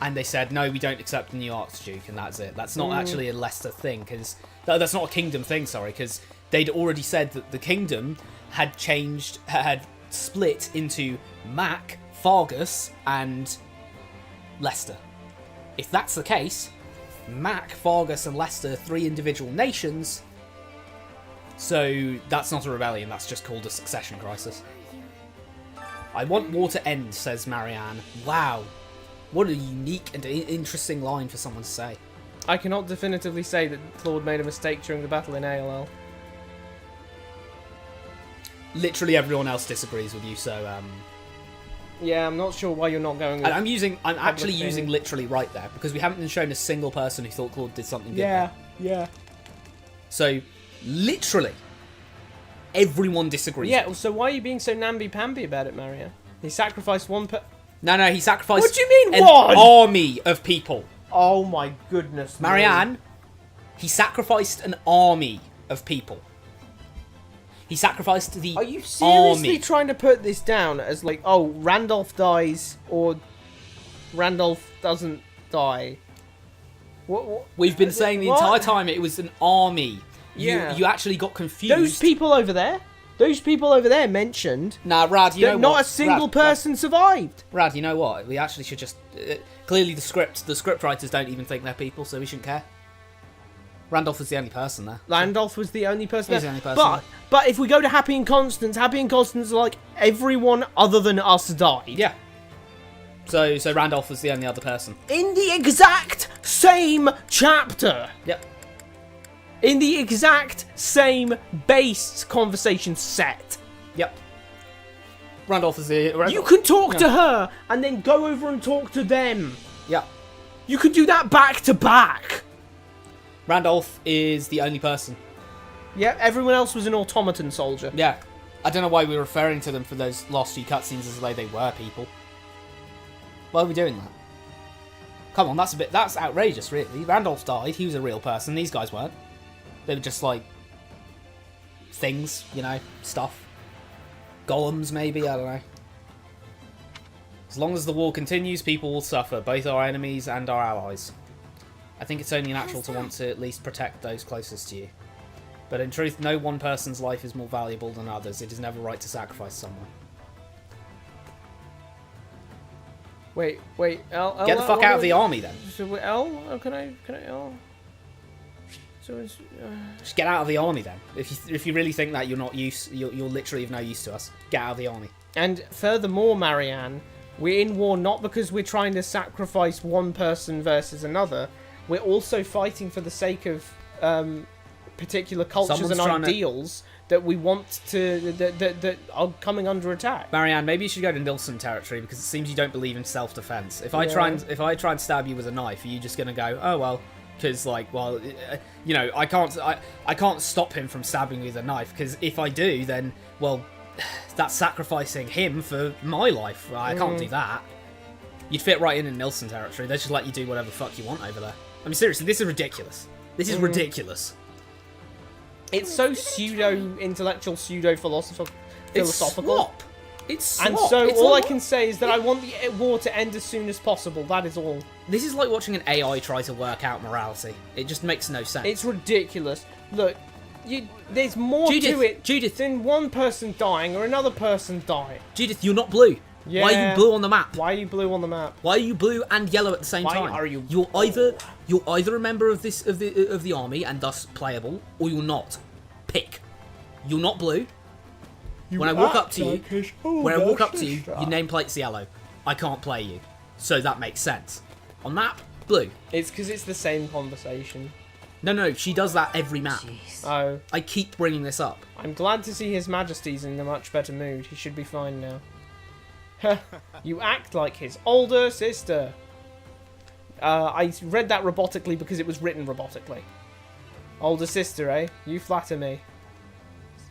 and they said, no, we don't accept the new Archduke, and that's it. That's not actually a Leicester thing, because that's not a kingdom thing, sorry, because they'd already said that the kingdom had split into Mac, Fargus, and Leicester. If that's the case, Mac, Fargus, and Leicester, 3 individual nations. So that's not a rebellion, that's just called a succession crisis. I want war to end, says Marianne. Wow. What a unique and interesting line for someone to say. I cannot definitively say that Claude made a mistake during the battle in ALL. Literally everyone else disagrees with you, so yeah, I'm not sure why you're not going with... I'm actually using literally right there, because we haven't been shown a single person who thought Claude did something good there. Yeah. So, literally, everyone disagrees. Yeah, so why are you being so namby-pamby about it, Mario? He sacrificed one No, he sacrificed... What do you mean, an one? Army of people. Oh my goodness, Marianne, he sacrificed an army of people. He sacrificed the army. Are you seriously trying to put this down as like, oh, Randolph dies or Randolph doesn't die? What? We've been saying the entire time it was an army. Yeah. You actually got confused. Those people over there mentioned. Nah, Rad, you know what? Not a single person survived. Rad, you know what? We actually should just... clearly the script writers don't even think they're people, so we shouldn't care. Randolph was the only person there. Randolph was the only person He's there. the only person. But if we go to Happy and Constance are like, everyone other than us died. Yeah. So Randolph was the only other person. In the exact same chapter. Yep. In the exact same base conversation set. Yep. Randolph is the... You can talk to her and then go over and talk to them. Yeah. You can do that back to back. Randolph is the only person. Yeah, everyone else was an automaton soldier. Yeah. I don't know why we're referring to them for those last few cutscenes as though they were people. Why are we doing that? Come on, that's outrageous, really. Randolph died, he was a real person, these guys weren't. They were just like things, you know, stuff. Golems, maybe, I don't know. As long as the war continues, people will suffer, both our enemies and our allies. I think it's only natural to want to at least protect those closest to you. But in truth, no one person's life is more valuable than others. It is never right to sacrifice someone. Wait, L, get the fuck out of the army, then. So L, oh, can I L? So it's, just get out of the army, then. If you really think that you're literally of no use to us, get out of the army. And furthermore, Marianne, we're in war not because we're trying to sacrifice one person versus another. We're also fighting for the sake of particular cultures and ideals that we want to that are coming under attack. Marianne, maybe you should go to Nilsson territory because it seems you don't believe in self-defense. If I try and stab you with a knife, are you just gonna go, oh well? Because you know, I can't stop him from stabbing me with a knife. Because if I do, then well, that's sacrificing him for my life. I can't do that. You'd fit right in Nilsson territory. They just let you do whatever the fuck you want over there. I mean, seriously, this is ridiculous. This is ridiculous. It's so pseudo-intellectual, pseudo-philosophical. It's swap. It's swap. And so it's all like I can say is that I want the war to end as soon as possible. That is all. This is like watching an AI try to work out morality. It just makes no sense. It's ridiculous. Look, there's more to it than one person dying or another person dying. Judith, you're not blue. Yeah. Why are you blue on the map? Why are you blue on the map? Why are you blue and yellow at the same time? Why are you? You're either a member of the army and thus playable, or you're not. Pick. You're not blue. When I walk up to you, your nameplate's yellow. I can't play you, so that makes sense. On map, blue. It's because it's the same conversation. No, she does that every map. Jeez. Oh. I keep bringing this up. I'm glad to see His Majesty's in a much better mood. He should be fine now. You act like his older sister. I read that robotically because it was written robotically. Older sister, eh? You flatter me.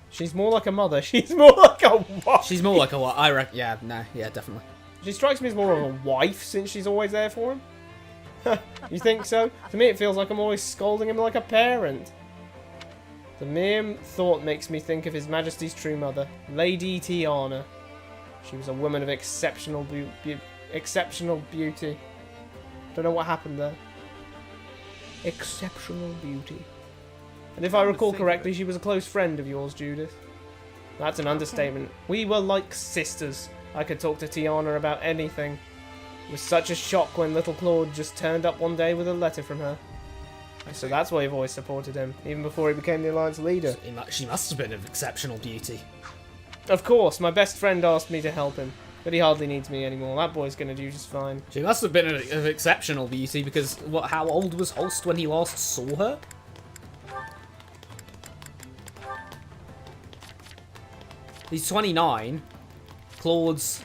She's more like a mother. She's more like a wife. She's more like a wife. I reckon. Yeah, no, yeah, definitely. She strikes me as more of a wife since she's always there for him. You think so? To me, it feels like I'm always scolding him like a parent. The mere thought makes me think of His Majesty's true mother, Lady Tiana. She was a woman of exceptional beauty. Don't know what happened there. Exceptional beauty. And if I recall correctly, she was a close friend of yours, Judith. That's an understatement. We were like sisters. I could talk to Tiana about anything. It was such a shock when little Claude just turned up one day with a letter from her. So that's why you've always supported him, even before he became the Alliance leader. She must have been of exceptional beauty. Of course, my best friend asked me to help him, but he hardly needs me anymore. That boy's going to do just fine. She must have been of exceptional beauty because how old was Holst when he last saw her? He's 29. Claude's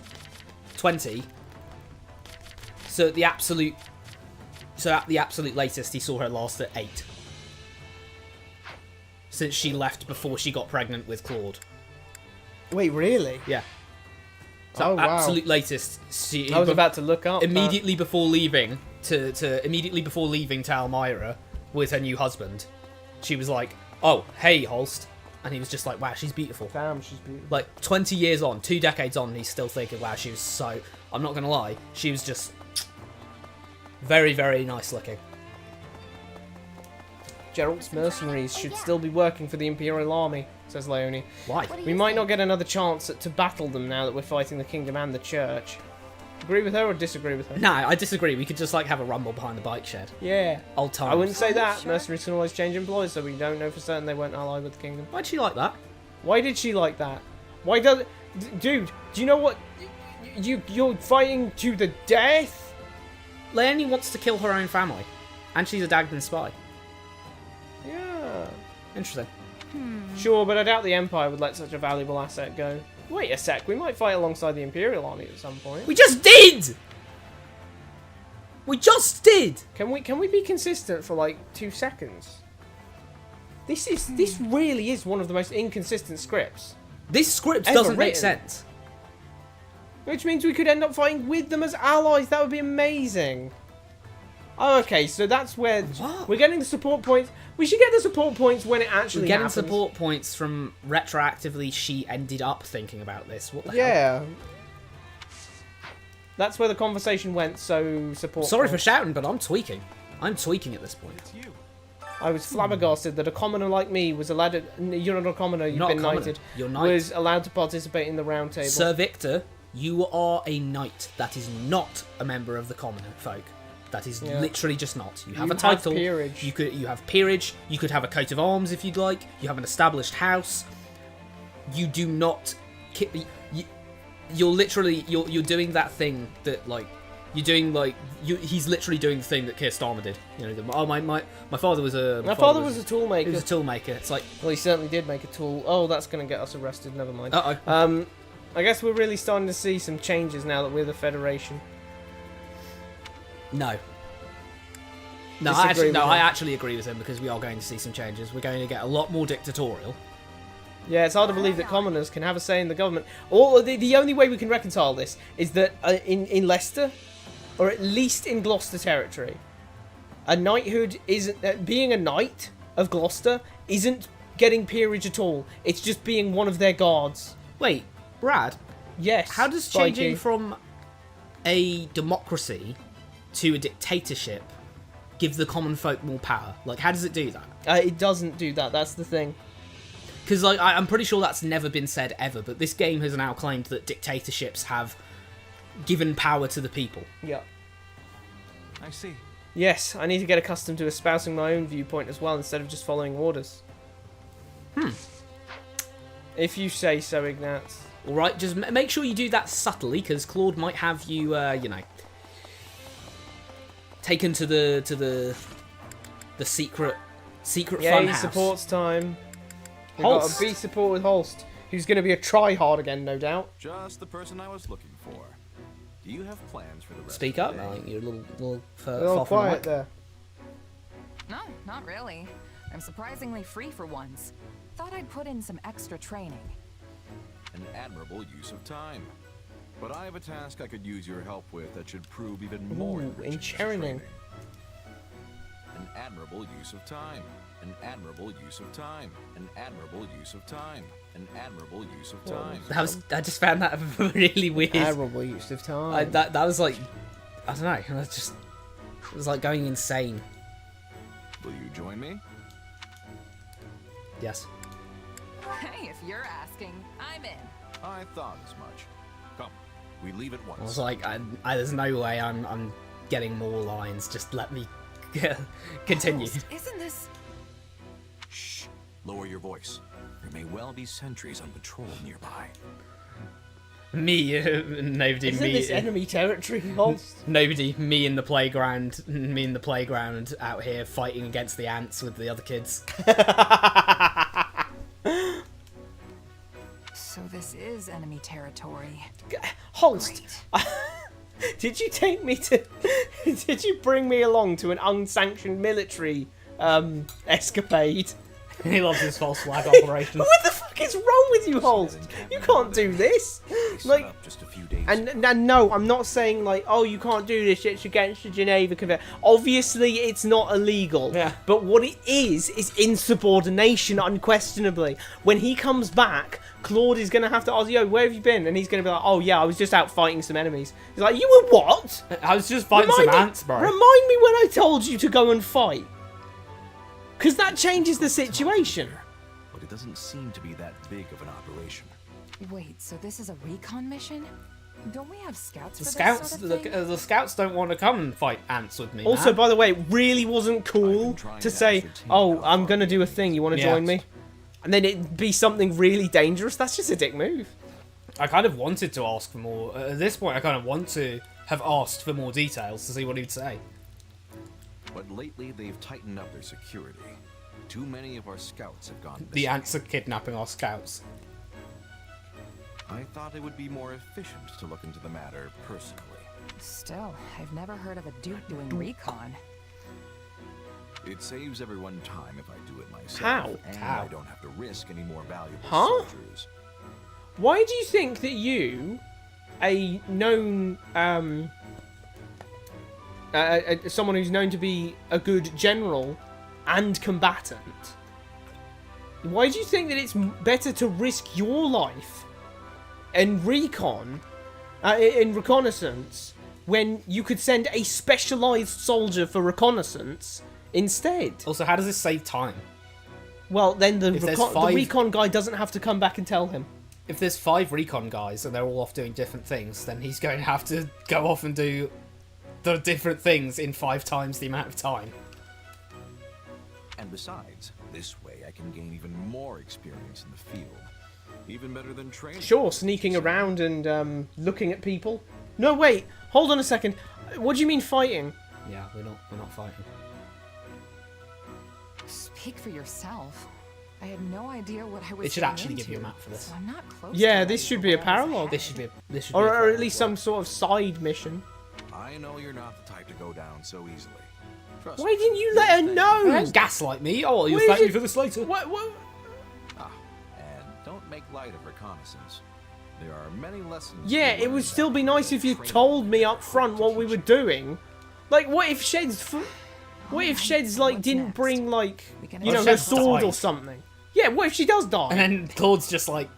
20. So at the absolute latest, he saw her last at 8. Since she left before she got pregnant with Claude. Wait, really? Yeah. So wow. Absolute latest. I was about to look up immediately before leaving immediately before leaving to Almyra with her new husband. She was like, "Oh, hey, Holst," and he was just like, "Wow, she's beautiful." Damn, she's beautiful. Like 20 years on, 2 decades on, he's still thinking, "Wow, she was so." I'm not gonna lie, she was just very, very nice looking. Geralt's mercenaries should still be working for the Imperial Army, says Leone. Why? We might not get another chance to battle them now that we're fighting the Kingdom and the Church. Agree with her or disagree with her? No, I disagree. We could just like have a rumble behind the bike shed. Yeah. Old times. I wouldn't say that. Mercenaries can always change employees, so we don't know for certain they won't ally with the Kingdom. Why'd she like that? Why did she like that? Why does... Dude, do you know what... You're fighting to the death? Leone wants to kill her own family. And she's a Dagdan spy. Yeah. Interesting. Sure, but I doubt the Empire would let such a valuable asset go. Wait a sec, we might fight alongside the Imperial Army at some point. We just did! We just did! Can we be consistent for like 2 seconds? This really is one of the most inconsistent scripts. This script doesn't make sense. Which means we could end up fighting with them as allies. That would be amazing. Oh, okay, so that's where we're getting the support points. We should get the support points when it actually happens. We're getting support points from retroactively she ended up thinking about this. What the hell? Yeah. That's where the conversation went, so support Sorry points. for shouting, but I'm tweaking. I'm tweaking at this point. It's you. I was flabbergasted that a commoner like me was allowed to... You're not a commoner, you've been knighted. You're knight. Was allowed to participate in the round table. Sir Victor, you are a knight. That is not a member of the commoner folk. That is literally just not. You have a title. Peerage. You have peerage. You could have a coat of arms if you'd like. You have an established house. You do not. You're literally you're doing that thing that like You're doing like he's literally doing the thing that Keir Starmer did. You know, my father was a my father was a tool maker. He was a tool maker. It's like, well, he certainly did make a tool. Oh, that's going to get us arrested. Never mind. Uh-oh. I guess we're really starting to see some changes now that we're the Federation. No. I actually agree with him because we are going to see some changes. We're going to get a lot more dictatorial. Yeah, it's hard to believe that commoners can have a say in the government. Or the only way we can reconcile this is that in Leicester, or at least in Gloucester territory, a knighthood isn't being a knight of Gloucester isn't getting peerage at all. It's just being one of their guards. Wait, Brad? Yes. How does changing from a democracy to a dictatorship give the common folk more power? Like, how does it do that? It doesn't do that. That's the thing. Because like, I'm pretty sure that's never been said ever, but this game has now claimed that dictatorships have given power to the people. Yeah. I see. Yes, I need to get accustomed to espousing my own viewpoint as well, instead of just following orders. If you say so, Ignatz. All right, just make sure you do that subtly, because Claude might have you, you know, taken to the secret fun house. supports time. We've got a B support with Holst, who's going to be a try-hard again, no doubt. Just the person I was looking for. Do you have plans for the rest Speak of up, the day? I think you're a little Little quiet there. No, not really. I'm surprisingly free for once. Thought I'd put in some extra training. An admirable use of time. But I have a task I could use your help with that should prove even more enriching as training. An admirable use of time. An admirable use of time. An admirable use of time. An admirable use of time. I just found that really weird. Admirable use of time. That was like, I don't know. It was like going insane. Will you join me? Yes. Hey, if you're asking, I'm in. I thought as much. Come, we leave at once. I was like, there's no way I'm getting more lines. Just let me continue. Isn't this... Shh. Lower your voice. There may well be sentries on patrol nearby. Nobody. Isn't this enemy territory, Holst? Nobody. Me in the playground out here fighting against the ants with the other kids. So this is enemy territory. Holst, did you take me to... Did you bring me along to an unsanctioned military escapade? He loves his false flag operations. What the fuck is wrong with you, Holst? You can't do this. Like, just a few days and no, I'm not saying like, oh, you can't do this. It's against the Geneva Convention. Obviously, it's not illegal. Yeah. But what it is insubordination, unquestionably. When he comes back, Claude is gonna have to ask, yo, where have you been? And he's gonna be like, oh yeah, I was just out fighting some enemies. He's like, you were what? I was just fighting some ants, bro. Remind me when I told you to go and fight. Because that changes the situation. But it doesn't seem to be that big of an operation. Wait, so this is a recon mission? Don't we have scouts for The scouts, this sort of thing? the scouts don't want to come and fight ants with me. Also, by the way, it really wasn't cool to say, oh, I'm going to do a thing, you want to join me? And then it'd be something really dangerous. That's just a dick move. I kind of wanted to ask for more. At this point, I kind of want to have asked for more details to see what he'd say. But lately, they've tightened up their security. Too many of our scouts have gone missing. The ants are kidnapping our scouts. I thought it would be more efficient to look into the matter personally. Still, I've never heard of a dude doing recon. It saves everyone time if I do it myself. How? And How? I don't have to risk any more valuable soldiers. Why do you think that you, a known, someone who's known to be a good general and combatant, why do you think that it's better to risk your life in recon, in reconnaissance, when you could send a specialized soldier for reconnaissance instead? Also, how does this save time? Well, then the If recon guy doesn't have to come back and tell him. If there's 5 recon guys and they're all off doing different things, then he's going to have to go off and do the different things in 5 times the amount of time. And besides, this way I can gain even more experience in the field. Even better than training. Sure, sneaking around and looking at people. No, wait, Hold on a second. What do you mean fighting? Yeah, we're not fighting. Speak for yourself. I had no idea what I was. It should actually give you a map for this. So I'm not close. Yeah, this should be a parallel. This should be or at least some sort of side mission. I know you're not the type to go down so easily. Trust Why didn't you let her know? Don't gaslight me. Oh, you'll thank me for this later. What? And don't make light of reconnaissance. There are many lessons. Yeah, it would still be nice if you told me up front what we were doing. Like, what if Shed's like didn't bring like her sword or something? Yeah, what if she does die? And then Claude's just like,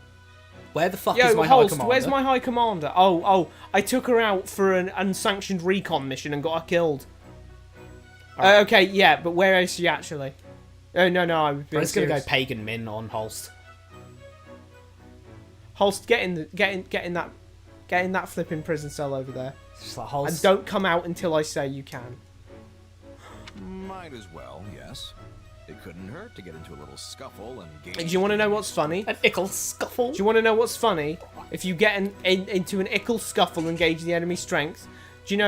where the fuck is my Holst, high commander? where's my high commander? Oh, I took her out for an unsanctioned recon mission and got her killed. Right. Okay, yeah, but where is she actually? Oh no, I'm being just gonna serious. go Pagan Min on Holst. Holst, get in that flipping prison cell over there. Just like Holst. And don't come out until I say you can. Might as well, yes. It couldn't hurt to get into a little scuffle and gain. Do you want to know what's funny? An ickle scuffle? Do you want to know what's funny? If you get into an ickle scuffle and gauge the enemy strength, do you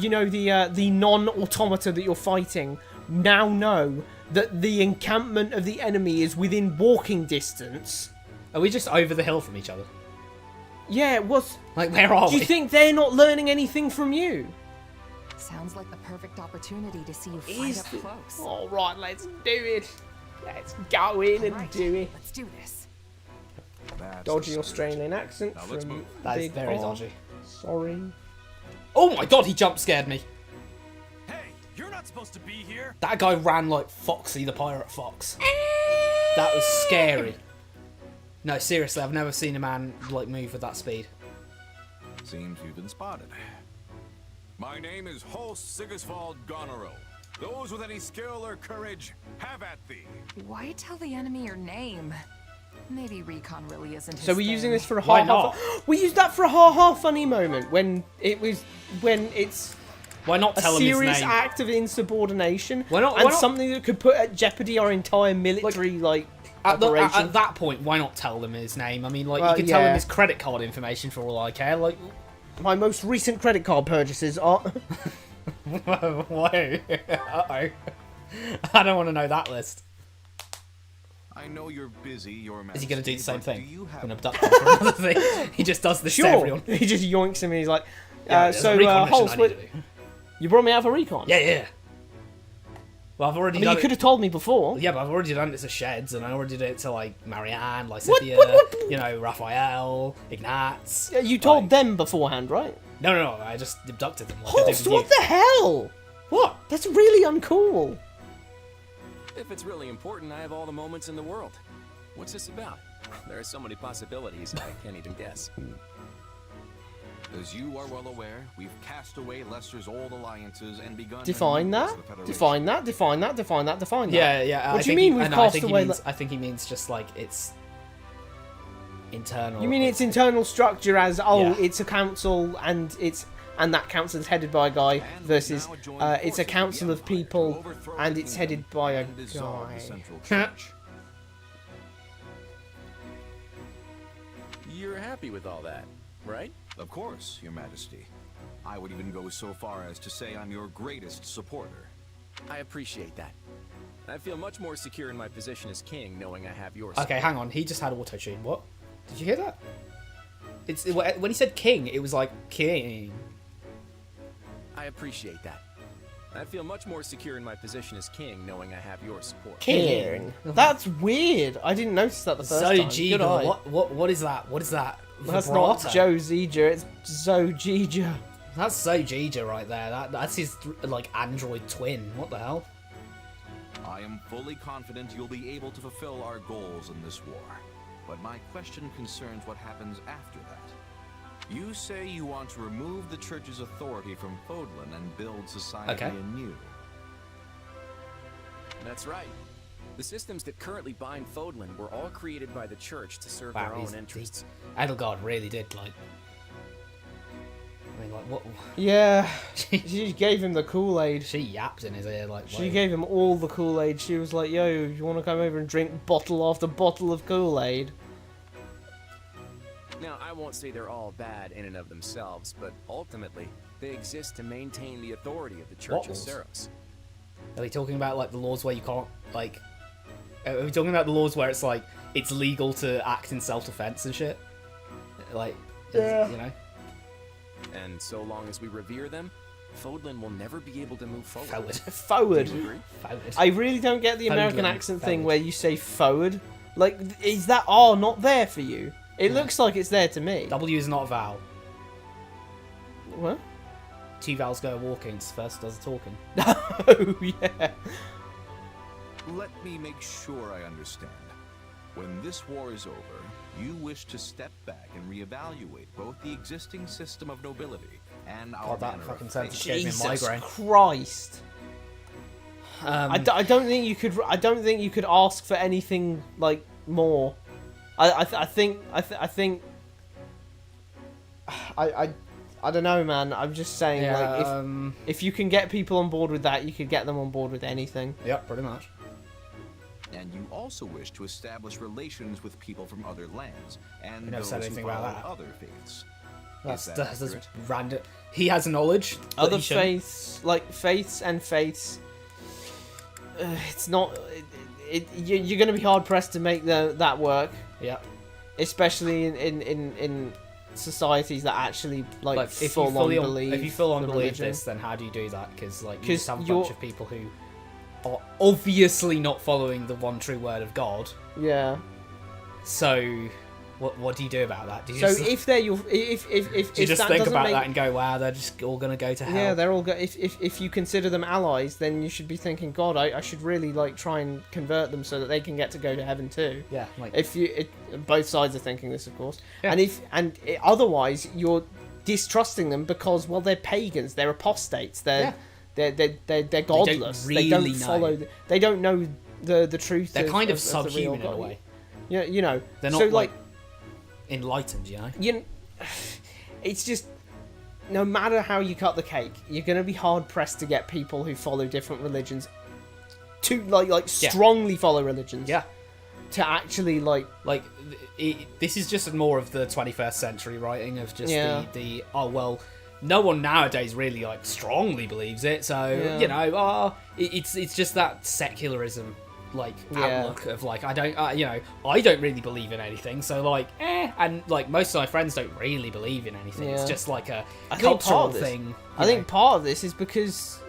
know the non-automata that you're fighting now know that the encampment of the enemy is within walking distance? Are we just over the hill from each other? Yeah, it was. Like, where are we? Do you think they're not learning anything from you? Sounds like the perfect opportunity to see you fight up close. All right, let's do it. Let's go in and do it. Let's do this. Dodgy Australian accent let's from move. That is Big very R. dodgy. Sorry. Oh my god, he jump scared me. Hey, you're not supposed to be here. That guy ran like Foxy the Pirate Fox. That was scary. No, seriously, I've never seen a man like move with that speed. Seems you've been spotted. My name is Holst Sigisvald Goneril. Those with any skill or courage, have at thee. Why tell the enemy your name? Maybe recon really isn't his So we're thing. using this for a Why ha-ha. not? We used that for a ha-ha funny moment when it's Why not a tell him his serious name? act of insubordination Why not- and something that could put at jeopardy our entire military operation. At that point, why not tell them his name? I mean, like, Well, you can tell yeah. him his credit card information for all I care. Like, My most recent credit card purchases are. whoa, uh-oh. I don't want to know that list. I know you're busy, Your Majesty. Is he going to do the same but thing? Do you have Gonna abduct him for another thing? He just does this to everyone. He just yoinks him and he's like, Yeah, there's a recon mission Holst, I need to do. you brought me out for recon? Yeah. Well, I've already I mean, done you could have told me before. Yeah, but I've already done it to Sheds, and I already did it to, like, Marianne, Lysithia, Raphael, Ignatz. Yeah, you told them beforehand, right? No, I just abducted them. Like Holst, what the hell? What? That's really uncool. If it's really important, I have all the moments in the world. What's this about? There are so many possibilities, I can't even guess. As you are well aware, we've cast away Leicester's old alliances and begun... Define that. Define that. Yeah. What do you mean we've cast away? I think he means just, like, it's internal. You mean it's internal structure as, it's a council and that council is headed by a guy versus it's a council of people and it's headed by a guy. You're happy with all that, right? Of course, Your Majesty. I would even go so far as to say I'm your greatest supporter. I appreciate that. I feel much more secure in my position as king knowing I have your support. Okay, hang on. He just had auto-tune. What? Did you hear that? When he said king, it was like king. I appreciate that. I feel much more secure in my position as king knowing I have your support. King. That's weird. I didn't notice that the first time. Zojija. What is that? What is that? That's Vibrato? not Joe Zija, it's Zojija. That's Zojija right there. That's his like android twin. What the hell? I am fully confident you'll be able to fulfill our goals in this war. But my question concerns what happens after that. You say you want to remove the church's authority from Fodlan and build society anew. That's right. The systems that currently bind Fodlan were all created by the church to serve their own interests. Edelgard really did, like... I mean, like, what... Yeah, she gave him the Kool-Aid. She yapped in his ear, like... She gave him all the Kool-Aid. She was like, yo, you want to come over and drink bottle after bottle of Kool-Aid? Now, I won't say they're all bad in and of themselves, but ultimately, They exist to maintain the authority of the Church of Seros. Are we talking about like the laws where you can't like? Are we talking about the laws where it's like it's legal to act in self-defense and shit? Like, yeah. You know. And so long as we revere them, Fodlan will never be able to move forward. Forward. I really don't get the American accent thing where you say forward. Like, is that R not there for you? It looks like it's there to me. W is not a vowel. What? 2 vowels go walking, first does the talking. Oh, yeah. Let me make sure I understand. When this war is over, you wish to step back and reevaluate both the existing system of nobility and our that manner fucking of sentence faith. gave me a migraine. Christ. I don't think you could. I don't think you could ask for anything like more. I don't know, man. I'm just saying, like, if you can get people on board with that, you could get them on board with anything. Yep, pretty much. And you also wish to establish relations with people from other lands and We never those said who anything follow about that. other faiths. That's random. He has knowledge. Other faiths, like faiths and faiths. It's not. You're going to be hard pressed to make that work. Yeah. Especially in societies that actually like if full on you believe. full on believe religion. this, then how do you do that? Because like you Because just have a bunch of people who are obviously not following the one true word of God. Yeah. So, what do you do about that? Do you So just, if they're your do you just think about that and go, wow, they're just all gonna go to hell? Yeah, they're all if you consider them allies, then you should be thinking, God, I should really like try and convert them so that they can get to go to heaven too. Yeah, like both sides are thinking this, of course. Yeah. And otherwise you're distrusting them because, well, they're pagans, they're apostates, they're godless. They don't follow. They don't know the truth. They're kind of the subhuman real in a God. way. Yeah, you know, They're not so, like enlightened, you know. It's just, no matter how you cut the cake, you're going to be hard pressed to get people who follow different religions to like strongly follow religions. Yeah. To actually this is just more of the 21st century writing of just the oh well, no one nowadays really like strongly believes it, so you know, it's just that secularism outlook of like I don't really believe in anything, so like and like most of my friends don't really believe in anything. It's just like a cultural thing. I think part of this is because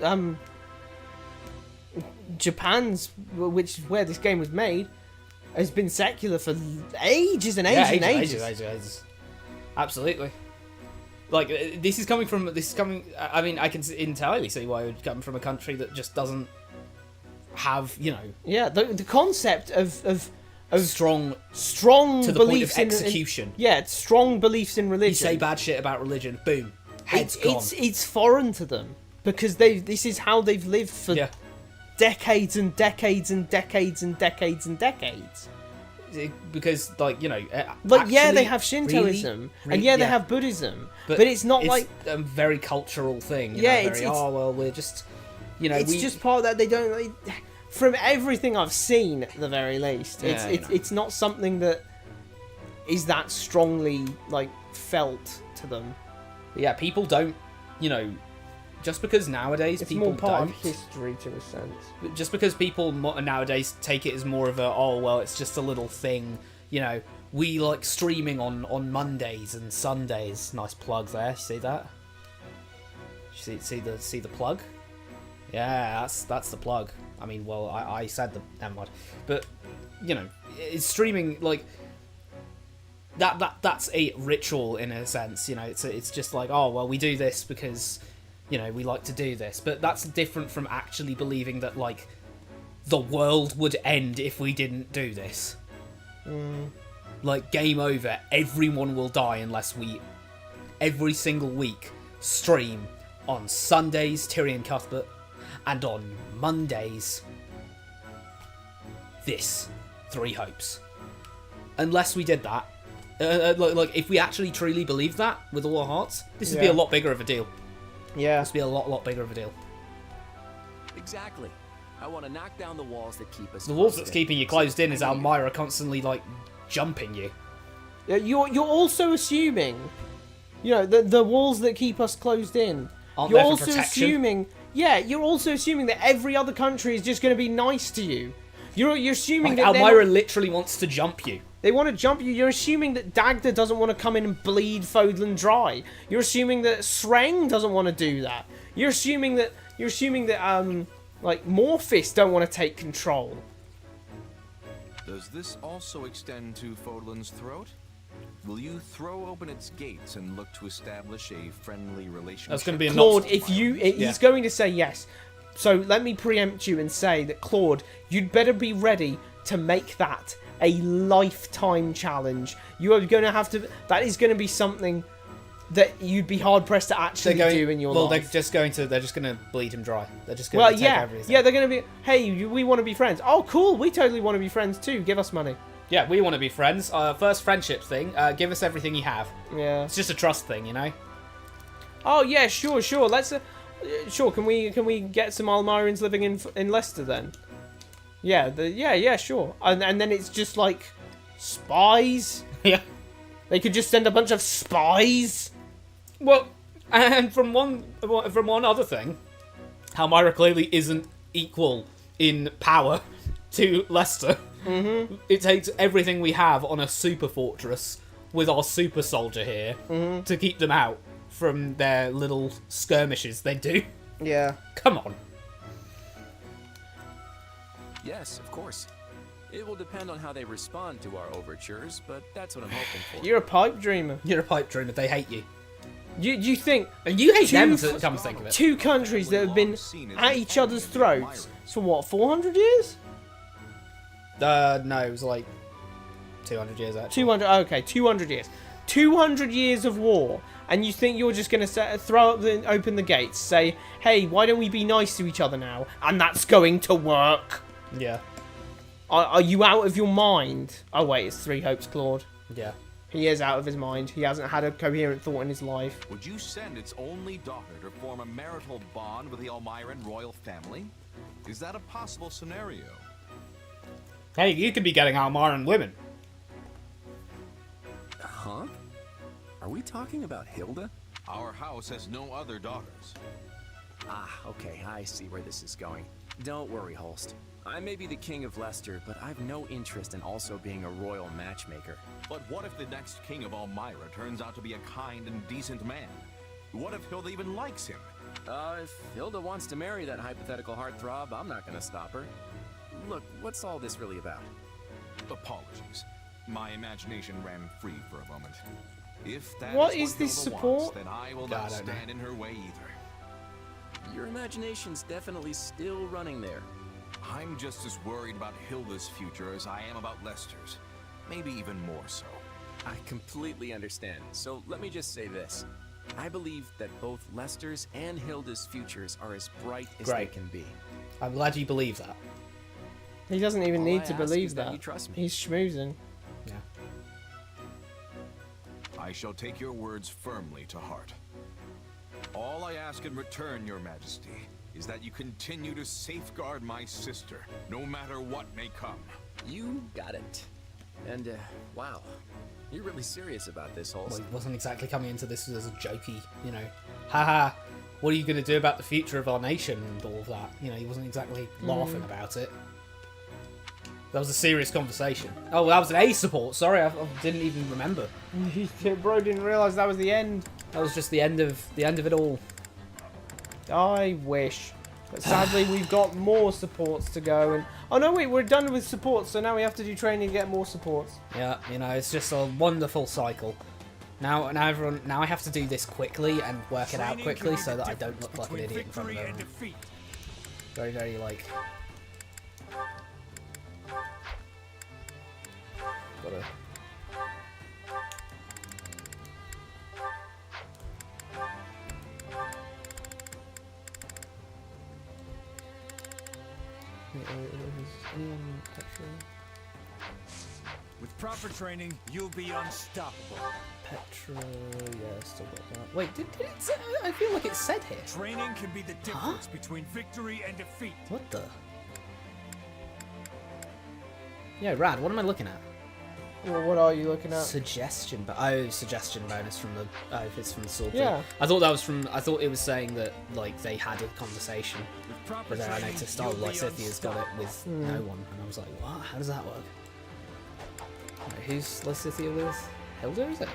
Japan's, which is where this game was made, has been secular for ages and ages. Absolutely. Like this is coming. I mean, I can entirely see why it would come from a country that just doesn't have, you know. Yeah, the concept of strong to the beliefs point of execution. Strong beliefs in religion. You say bad shit about religion, boom, head's gone. It's foreign to them because this is how they've lived for decades and decades and decades and decades and decades. Because, like, you know, they have Shintoism, and they have Buddhism, but it's not like a very cultural thing. We're just, you know, it's just part of that. They don't. From everything I've seen, at the very least, it's not something that is that strongly like felt to them. But yeah, people don't, you know. Just because nowadays it's people more part don't, of history to a sense. Just because people nowadays take it as more of a it's just a little thing. You know, we like streaming on Mondays and Sundays. Nice plug there. See that? See the plug? Yeah, that's the plug. I mean, well, I said the never mind. But you know, it's streaming like. That's a ritual in a sense. You know, it's just like, oh well, we do this because. You know, we like to do this, but that's different from actually believing that, like, the world would end if we didn't do this. Like, game over. Everyone will die unless we, every single week, stream on Sundays, Tyrion Cuthbert, and on Mondays, this, Three Hopes. Unless we did that, like, if we actually truly believed that with all our hearts, this would be a lot bigger of a deal. Yeah. This would be a lot bigger of a deal. Exactly. I want to knock down the walls that keep us. The walls that's keeping you closed in is Almyra constantly like jumping you. You're also assuming, you know, the walls that keep us closed in aren't you're there for also protection. assuming, you're also assuming that every other country is just going to be nice to you. You're assuming that Elmira literally wants to jump you. They want to jump you. You're assuming that Dagda doesn't want to come in and bleed Fodlan dry. You're assuming that Sreng doesn't want to do that. You're assuming that like Morphis don't want to take control. Does this also extend to Fodlan's throat? Will you throw open its gates and look to establish a friendly relationship? That's going to be a Claude, he's going to say yes. So let me preempt you and say that, Claude, you'd better be ready to make that a lifetime challenge. You are going to have to... That is going to be something that you'd be hard-pressed to actually do in your life. They're just going to bleed him dry. They're just going to take everything. Yeah, they're going to be, hey, we want to be friends. Oh, cool, we totally want to be friends too. Give us money. Yeah, we want to be friends. First friendship thing, give us everything you have. Yeah. It's just a trust thing, you know? Oh, yeah, sure. Let's... sure, can we get some Almirans living in Leicester then? Yeah, sure. And then it's just like spies. Yeah. They could just send a bunch of spies. Well, and from one other thing, Almira clearly isn't equal in power to Leicester. Mm-hmm. It takes everything we have on a super fortress with our super soldier here to keep them out from their little skirmishes they do. Yeah. Come on. Yes, of course. It will depend on how they respond to our overtures, but that's what I'm hoping for. You're a pipe dreamer. You're a pipe dreamer. They hate you. Do you think... And you hate them, come to think of it. Two countries that have been at each other's throats for what, 400 years? No, it was like 200 years, actually. 200 years. 200 years of war. And you think you're just going to open the gates, say, hey, why don't we be nice to each other now? And that's going to work. Yeah. Are you out of your mind? Oh, wait, it's Three Hopes, Claude. Yeah. He is out of his mind. He hasn't had a coherent thought in his life. Would you send its only daughter to form a marital bond with the Almiran royal family? Is that a possible scenario? Hey, you could be getting Almiran women. Huh? Are we talking about Hilda? Our house has no other daughters. Ah, okay, I see where this is going. Don't worry, Holst. I may be the king of Leicester, but I've no interest in also being a royal matchmaker. But what if the next king of Almira turns out to be a kind and decent man? What if Hilda even likes him? If Hilda wants to marry that hypothetical heartthrob, I'm not gonna stop her. Look, what's all this really about? Apologies. My imagination ran free for a moment. If that what is this Hilda support? Wants, then I will not stand in her way either. Your imagination's definitely still running there. I'm just as worried about Hilda's future as I am about Leicester's. Maybe even more so. I completely understand. So let me just say this. I believe that both Leicester's and Hilda's futures are as bright as they can be. I'm glad you believe that. He doesn't even need to believe that. that. You trust me. He's schmoozing. Yeah. I shall take your words firmly to heart. All I ask in return, Your Majesty, is that you continue to safeguard my sister, no matter what may come. You got it. And, wow. You're really serious about this, Holst. Well, he wasn't exactly coming into this as a jokey, you know, haha, what are you going to do about the future of our nation and all of that? You know, he wasn't exactly laughing about it. That was a serious conversation. Oh, that was an A support. Sorry, I didn't even remember. Bro didn't realise that was the end. That was just the end of it all. I wish. But sadly, we've got more supports to go. And oh no, wait, we're done with supports, so now we have to do training to get more supports. Yeah, you know, it's just a wonderful cycle. Now I have to do this quickly and work it out quickly so that I don't look like an idiot in front of everyone. Very, very like. Gotta. With proper training, you'll be unstoppable. Petra, yeah, still got that. Wait, did it say? I feel like it said here. Training can be the difference between victory and defeat. What the? Yeah, Rad, what am I looking at? Well, what are you looking at? Suggestion bonus from the if it's from the sword. Yeah. I thought that was from. I thought it was saying that like they had a conversation, but then I noticed Lysithia's got it with no one, and I was like, what? How does that work? Right, who's Lysithia with? Hilda, is it?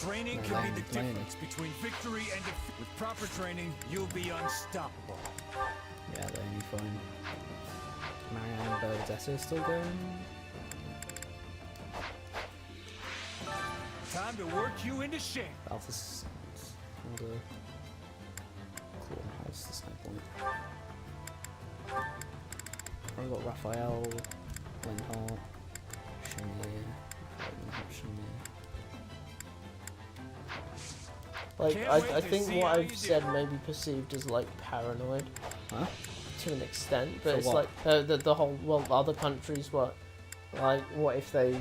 Training can be the difference between victory and defeat. With proper training, you'll be unstoppable. Yeah, they're only fine. Marianne and Bernadette are still going. Time to work you into shape. Balthus and Claw House, there's no point. I've got Raphael, Linhart, Chenier, Like, I think what I've said may be perceived as, like, paranoid. Huh? To an extent, but For it's what? like, the whole, well, other countries, what if they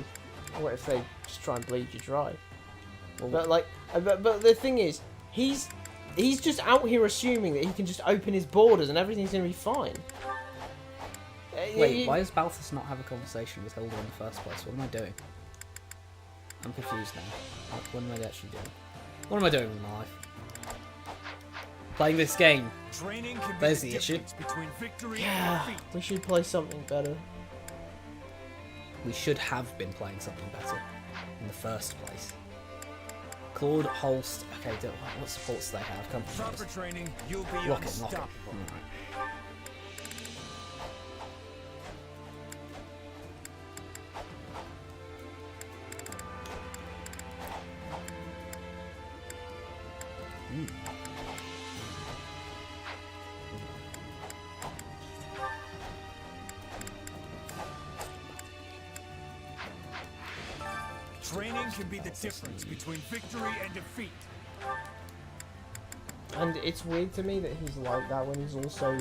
just try and bleed you dry? Well, but, like, but the thing is, he's just out here assuming that he can just open his borders and everything's going to be fine. Wait, why does Balthus not have a conversation with Hilda in the first place? What am I doing? I'm confused now. What am I actually doing? What am I doing with my life? Playing this game. There's the issue. Yeah, we should play something better. We should have been playing something better in the first place. Claude, Holst. Okay, what supports do they have? Come on. Proper training, you'll be Lock it. unstoppable. Right. Training can be the difference between victory and defeat. And it's weird to me that he's like that when he's also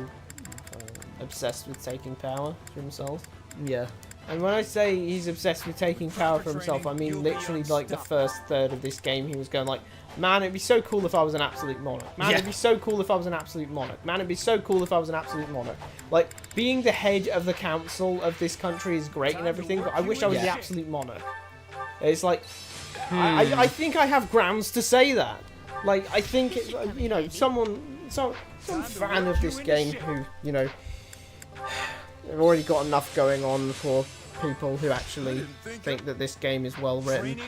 obsessed with taking power for himself. Yeah. And when I say he's obsessed with taking power for himself, I mean literally like the first third of this game he was going like, man, it'd be so cool if I was an absolute monarch. Man, it'd be so cool if I was an absolute monarch. Man, it'd be so cool if I was an absolute monarch. Like, being the head of the council of this country is great and everything, but I wish I was the absolute monarch. It's like, I think I have grounds to say that. Like, I think, you know, some fan of this game who, you know, have already got enough going on for people who actually think that this game is well written.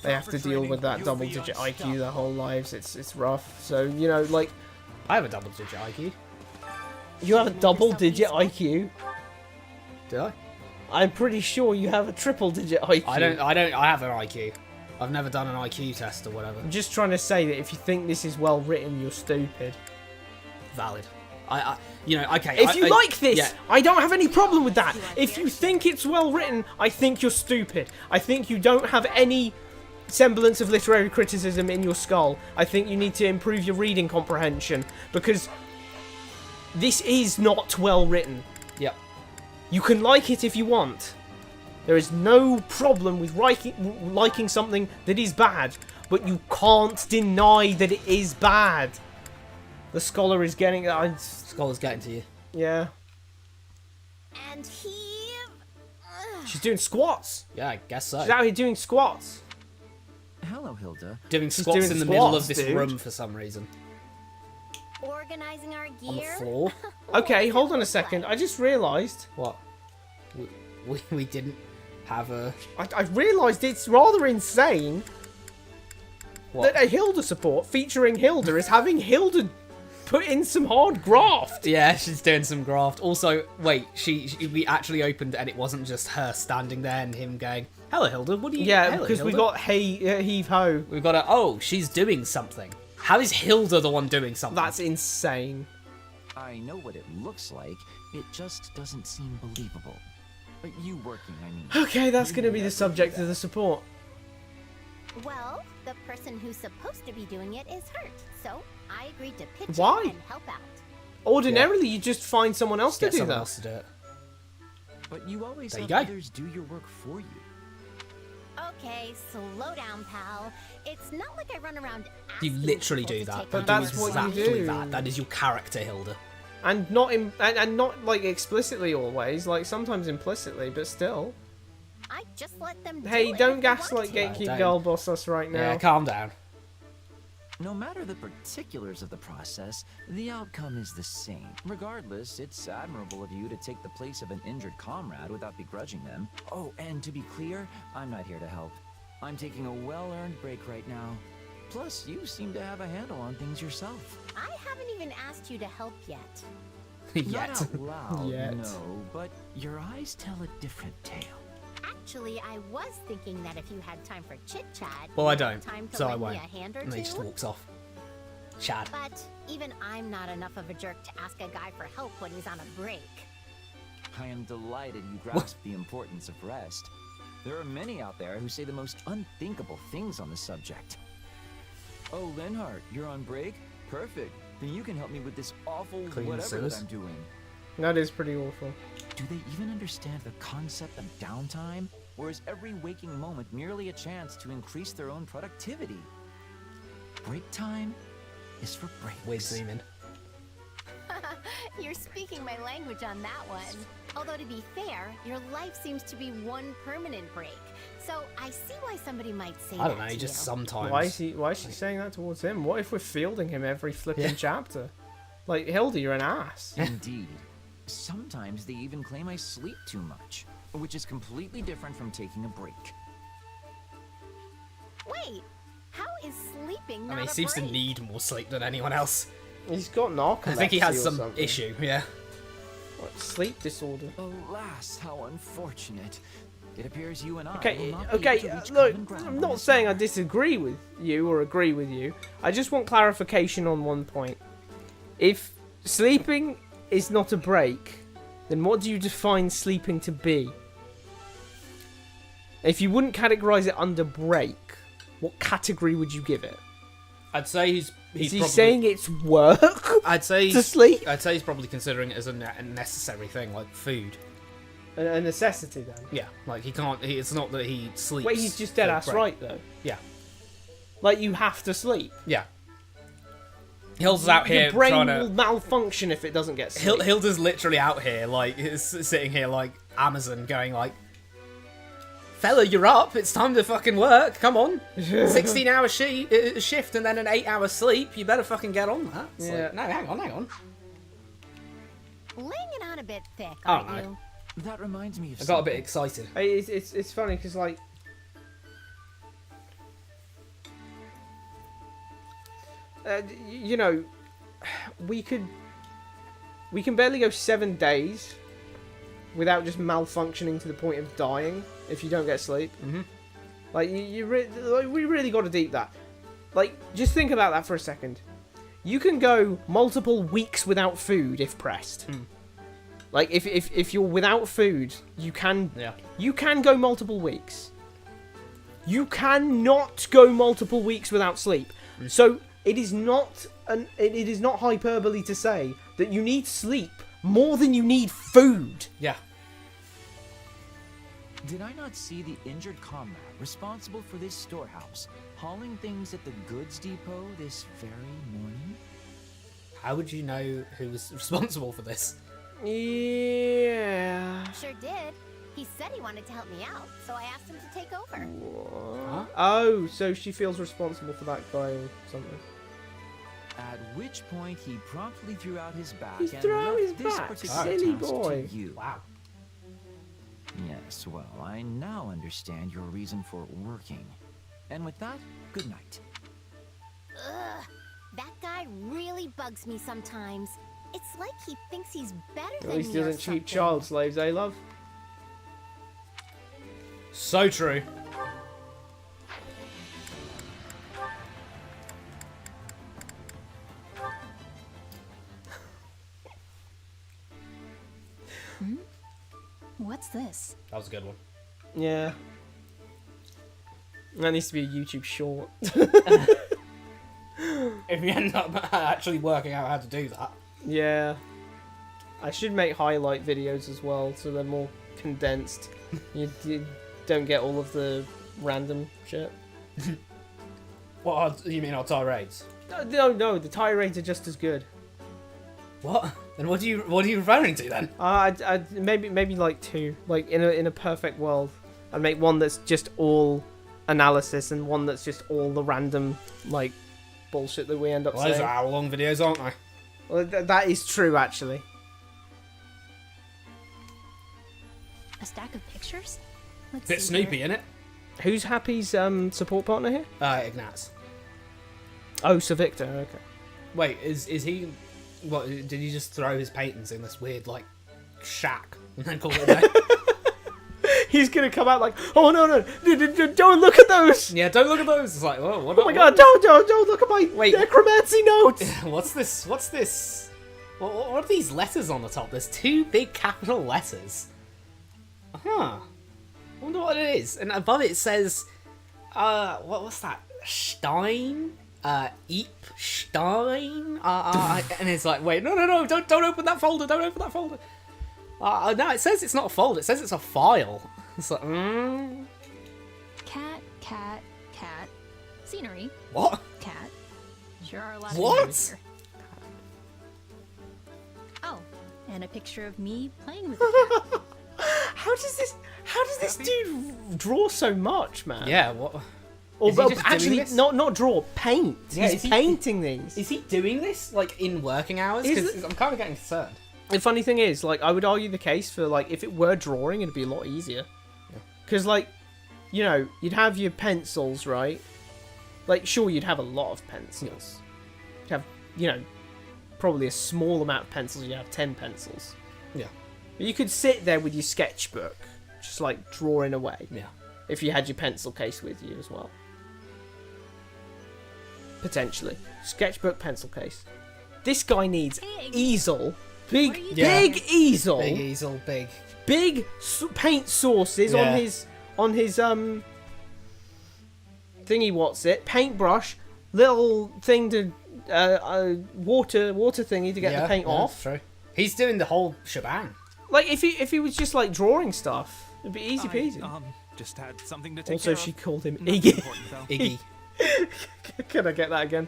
They have to deal with that double-digit IQ their whole lives. It's rough. So, you know, like, I have a double-digit IQ. You have a double-digit IQ? Did I? I'm pretty sure you have a triple-digit IQ. I have an IQ. I've never done an IQ test or whatever. I'm just trying to say that if you think this is well written, you're stupid. Valid. You know, okay. If you like this, I don't have any problem with that. If you think it's well written, I think you're stupid. I think you don't have any semblance of literary criticism in your skull. I think you need to improve your reading comprehension, because this is not well written. Yep. You can like it if you want. There is no problem with liking something that is bad, but you can't deny that it is bad. The scholar is getting... Scholar's getting to you. Yeah. And he... She's doing squats. Yeah, I guess so. She's out here doing squats. Hello, Hilda. Doing squats in the middle of this room for some reason. Organizing our gear? On the floor. Okay, hold on a second. I just realised... What? We didn't have a... I realised it's rather insane that a Hilda support featuring Hilda is having Hilda put in some hard graft. Yeah, she's doing some graft. Also, wait, we actually opened and it wasn't just her standing there and him going, "Hello, Hilda, what are you..." Yeah, Hello, because Hilda. we got heave ho. We've got a... Oh, she's doing something. How is Hilda the one doing something? That's insane. I know what it looks like. It just doesn't seem believable. But you working, I mean... Okay, that's going to be the subject of the support. Well, the person who's supposed to be doing it is hurt, so I agreed to pitch Why? in and help out. Ordinarily, you just find someone else to do someone that. else to do it. But you always There you have go. others do your work for you. Okay, slow down, pal. It's not like I run around You asking literally people do to that. take But You that's do what you exactly do. that. That is your character, Hilda. And not like explicitly always, like sometimes implicitly, but still. I just let them do Hey, it don't if they gaslight want to. Gatekeep Girl Boss us right now. Yeah, calm down. No matter the particulars of the process, the outcome is the same. Regardless, it's admirable of you to take the place of an injured comrade without begrudging them. Oh, and to be clear, I'm not here to help. I'm taking a well-earned break right now. Plus, you seem to have a handle on things yourself. I haven't even asked you to help yet. Not out loud, Yet. no, but your eyes tell a different tale. Actually, I was thinking that if you had time for chit-chat... Well, I you'd have don't, time to so I lend me won't. a hand or And he just two. walks off. Chad. But even I'm not enough of a jerk to ask a guy for help when he's on a break. I am delighted you grasp the importance of rest. There are many out there who say the most unthinkable things on the subject. Oh, Lenhart, you're on break? Perfect. Then you can help me with this awful Clean whatever sewers. that I'm doing. That is pretty awful. Do they even understand the concept of downtime? Or is every waking moment merely a chance to increase their own productivity? Break time is for breaks. Weird zooming. You're speaking my language on that one. Although to be fair, your life seems to be one permanent break. So I see why somebody might say I don't that know, to just you. sometimes. Why is she saying that towards him? What if we're fielding him every flipping chapter? Like, Hilda, you're an ass. Indeed. Sometimes they even claim I sleep too much, which is completely different from taking a break. Wait, how is sleeping not I mean, he a seems break? to need more sleep than anyone else. He's got narcolepsy. I think he has or some something. issue, yeah. What, sleep disorder. Alas, how unfortunate. It appears you and I will Okay, not be okay, able to reach look, common ground I'm on not this saying I matter. disagree with you or agree with you. I just want clarification on one point. If sleeping is not a break, then what do you define sleeping to be? If you wouldn't categorize it under break, what category would you give it? I'd say Is he probably, saying it's work? I'd say to sleep? I'd say he's probably considering it as a necessary thing, like food. A necessity then? Yeah, like he can't. It's not that he sleeps. Wait, he's just dead for ass break. right though. Yeah, Like you have to sleep. yeah. Hilda's out Your here brain trying will to. malfunction if it doesn't get sleep. Hilda's literally out here, like sitting here, like Amazon, going like, "Fella, you're up. It's time to fucking work. Come on, 16-hour shift and then an 8-hour sleep. You better fucking get on that." It's Yeah. like, no, hang on. Laying it on a bit thick, Oh, aren't no. you? That reminds me of I got a bit something. excited. It's funny because like you know, we can barely go 7 days without just malfunctioning to the point of dying if you don't get sleep. Mm-hmm. Like we really got to deep that. Like just think about that for a second. You can go multiple weeks without food if pressed. Like if you're without food, you can go multiple weeks. You cannot go multiple weeks without sleep. So it is not hyperbole to say that you need sleep more than you need food. Yeah. Did I not see the injured comrade responsible for this storehouse hauling things at the goods depot this very morning? How would you know who was responsible for this? Yeah. Sure did. He said he wanted to help me out, so I asked him to take over. Huh? Oh, so she feels responsible for that guy or something. At which point he promptly threw out his back He and threw out left his this back, particular silly task boy. to you. Wow. Yes, well, I now understand your reason for working. And with that, good night. Ugh, that guy really bugs me sometimes. It's like he thinks he's better At than least me he or doesn't something. cheat child slaves, eh, love? So true. What's this? That was a good one. Yeah. That needs to be a YouTube short. If you end up actually working out how to do that. Yeah. I should make highlight videos as well, so they're more condensed. You don't get all of the random shit. What you mean our tirades? No, the tirades are just as good. What? Then what are you referring to then? Maybe like 2, like in a perfect world. I'd make one that's just all analysis and one that's just all the random, like, bullshit that we end up saying. Those are hour-long videos, aren't they? Well, that is true, actually. A stack of pictures? Let's Bit see Snoopy, here. innit? Who's Happy's support partner here? Ignatz. Oh, Sir Victor, okay. Wait, is he... What, did he just throw his paintings in this weird, like, shack and then call it a day? He's gonna come out like, oh no, don't look at those! Yeah, don't look at those! It's like, oh, what? Oh my god, don't look at my necromancy notes! What's this? What are these letters on the top? There's 2 big capital letters. Huh. I wonder what it is. And above it says, what's that? Stein? Eep Stein? And it's like, wait, no, don't open that folder, don't open that folder. No, it says it's not a folder, it says it's a file. It's like, Cat. Scenery. What? Cat. Sure are a lot of What? names here. Oh, and a picture of me playing with the cat. How does this dude draw so much, man? Yeah, what? Or Is he just actually, doing this? not draw, paint. Yeah, He's painting these. Is he doing this, like, in working hours? Because I'm kind of getting concerned. The funny thing is, like, I would argue the case for, like, if it were drawing, it'd be a lot easier. Because, like, you know, you'd have your pencils, right? Like, sure, you'd have a lot of pencils. You'd have, you know, probably a small amount of pencils. You'd have 10 pencils. Yeah. But you could sit there with your sketchbook, just, like, drawing away. Yeah. If you had your pencil case with you as well. Potentially. Sketchbook, pencil case. This guy needs easel. Big easel. Big easel, big. Big paint sources on his thingy, what's it? Paintbrush, little thing to water thingy to get the paint off. True. He's doing the whole shebang. Like if he was just like drawing stuff, it'd be easy peasy. Just had something to take Also, care she of. called him Nothing Iggy. important, though. Iggy. Can I get that again?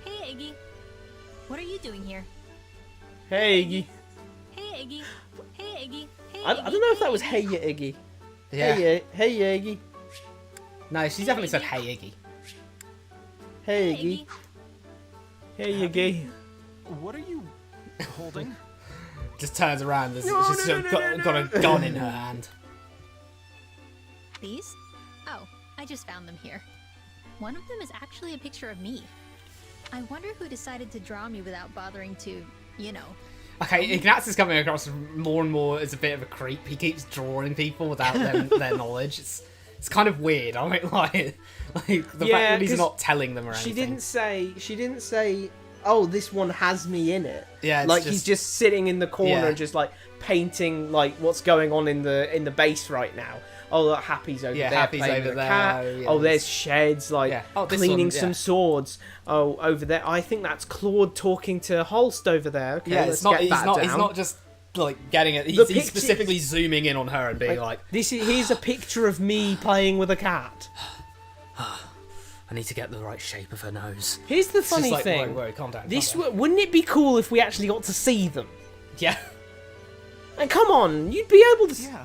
Hey, Iggy. What are you doing here? Hey, Iggy. Hey, Iggy. Hey, Iggy. Hey, I don't know if that was Hey Ya Iggy. Yeah. Hey Ya Iggy. No, she's definitely said Hey Iggy. Hey Iggy. Hey Iggy. What are you holding? Just turns around. She's got a gun in her hand. These? Oh, I just found them here. One of them is actually a picture of me. I wonder who decided to draw me without bothering to, you know. Okay, Ignatz is coming across more and more as a bit of a creep. He keeps drawing people without their knowledge. It's kind of weird. I mean, like the fact that he's not telling them or anything. She didn't say, oh, this one has me in it. Yeah, it's like he's just sitting in the corner and just like painting like what's going on in the base right now. Oh, look, Happy's over there Happy's playing over with a there. cat. Yeah, oh, there's Sheds like cleaning some swords. Oh, over there. I think that's Claude talking to Holst over there. Okay, yeah, let's get that down. He's not just like getting it. He's specifically zooming in on her and being like here's a picture of me playing with a cat. I need to get the right shape of her nose. Here's the funny thing. Wait, calm down. Wouldn't it be cool if we actually got to see them? Yeah. And come on, you'd be able to. Yeah,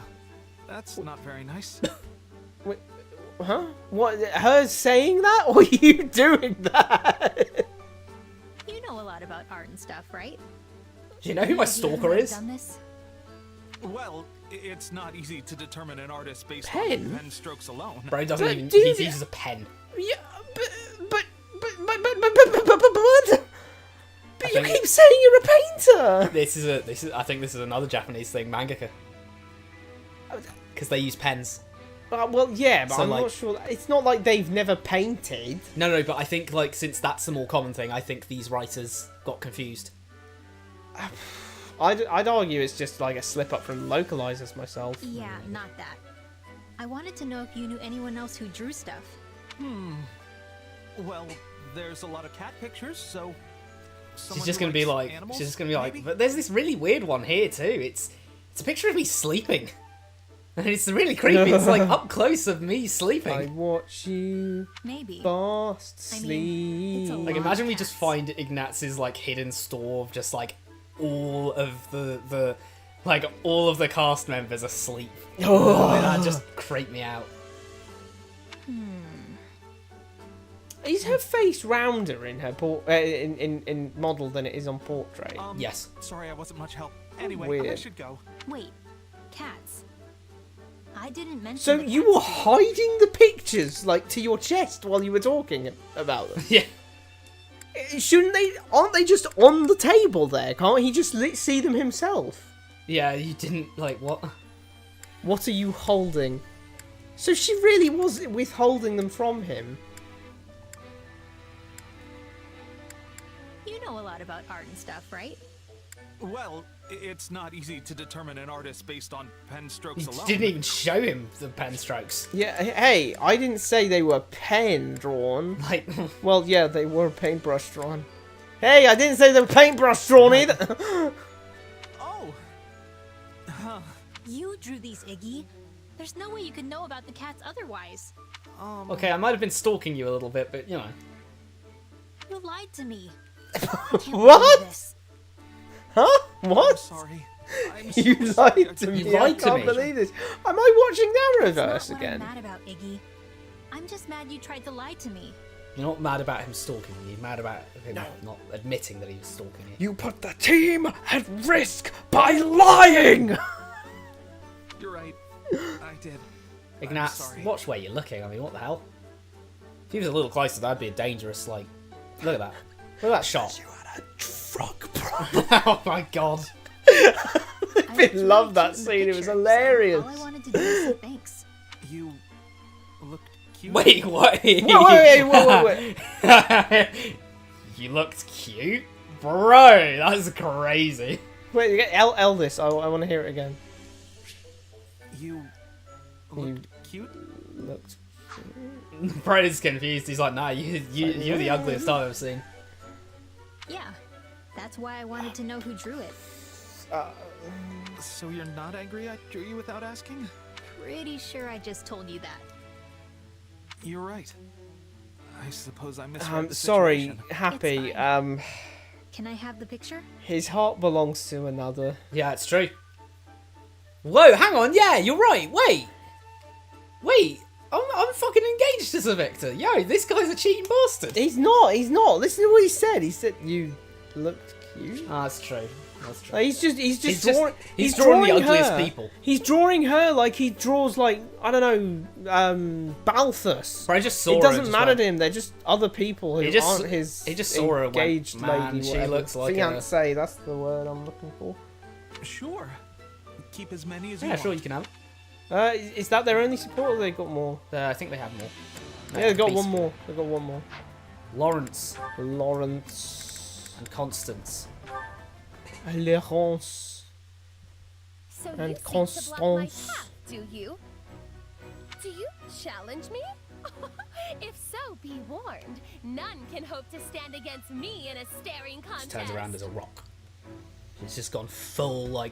that's not very nice. Wait, huh? What? Her saying that, or you doing that? You know a lot about art and stuff, right? Do you know who my stalker is? Done this? Well, it's not easy to determine an artist based Pen? on pen strokes alone. Bro doesn't even. He uses a pen. Yeah, but you keep saying you're a painter. This is. I think this is another Japanese thing, mangaka. Because they use pens. Well, yeah, but So, I'm like- not sure. It's not like they've never painted. No, but I think like since that's a more common thing, I think these writers got confused. I'd argue it's just like a slip up from localizers myself. Yeah, not that. I wanted to know if you knew anyone else who drew stuff. Well, there's a lot of cat pictures, so. She's just gonna be like. But there's this really weird one here too. It's a picture of me sleeping, and it's really creepy. It's like up close of me sleeping. I watch you. Maybe. Fast sleep. it's a Like lot imagine of we just cats. find Ignatz's like hidden store of just like all of the Like, all of the cast members asleep. Oh. That just creeped me out. Is her face rounder in her in model than it is on portrait? Yes. Sorry, I wasn't much help. Anyway, I Weird. should go. Wait, cats. I didn't mention. So the you cats were to you. hiding the pictures like to your chest while you were talking about them? Yeah. Shouldn't they? Aren't they just on the table there? Can't he just see them himself? Yeah, you didn't, like, what? What are you holding? So she really was withholding them from him. You know a lot about art and stuff, right? Well, it's not easy to determine an artist based on pen strokes You alone. didn't even show him the pen strokes. Yeah, hey, I didn't say they were pen drawn. Like, well, yeah, they were paintbrush drawn. Hey, I didn't say they were paintbrush drawn either. Oh. You drew these, Iggy. There's no way you could know about the cats otherwise. okay, I might have been stalking you a little bit, but, you know. You lied to me. What? Huh? What? I'm sorry. You lied to me. You lied to I me. can't believe this. Am I watching Narrowverse That's not what again? I'm mad about, Iggy. I'm just mad you tried to lie to me. You're not mad about him stalking you. You're mad about him not admitting that he was stalking you. You put the team at risk by lying! You're right. I did. Ignatz, sorry. watch where you're looking. I mean, what the hell? If he was a little closer, that'd be a dangerous, like... Look at that. Look at that shot. You had a drug problem. Oh my god. I love that scene. It was hilarious. All I wanted to do was say thanks. You looked cute. Wait, what? Wait. You looked cute? Bro, that's crazy. Wait, L this. I want to hear it again. You looked cute? Looked. Bro's confused. He's like, nah, you're the ugliest I've ever seen. Yeah, that's why I wanted to know who drew it. So you're not angry I drew you without asking? Pretty sure I just told you that. You're right. I suppose I misread the Sorry, situation. Happy. Can I have the picture? His heart belongs to another. Yeah, it's true. Whoa, hang on. Yeah, you're right. Wait. I'm fucking engaged to Sir Victor. Yo, this guy's a cheating bastard. He's not. Listen to what he said. He said you looked cute. Ah, that's true. That's true. He's drawing the ugliest her. people. He's drawing her like he draws, like, I don't know, Balthus. But I just saw it her doesn't and just matter went- to him. They're just other people who aren't his. he just saw her and went, engaged "Man, lady. she Whatever. looks like a-" Fiancé. That's the word I'm looking for. Sure. Keep as many as you Yeah, want. sure, you can have. Is that their only support, or they got more? I think they have more. Yeah, they got one more. They got one more. Lawrence and Constance. Alérance. So And you seek to block my Constance. path, do you? Do you challenge me? If so, be warned. None can hope to stand against me in a staring contest. She turns around as a rock. She's just gone full, like...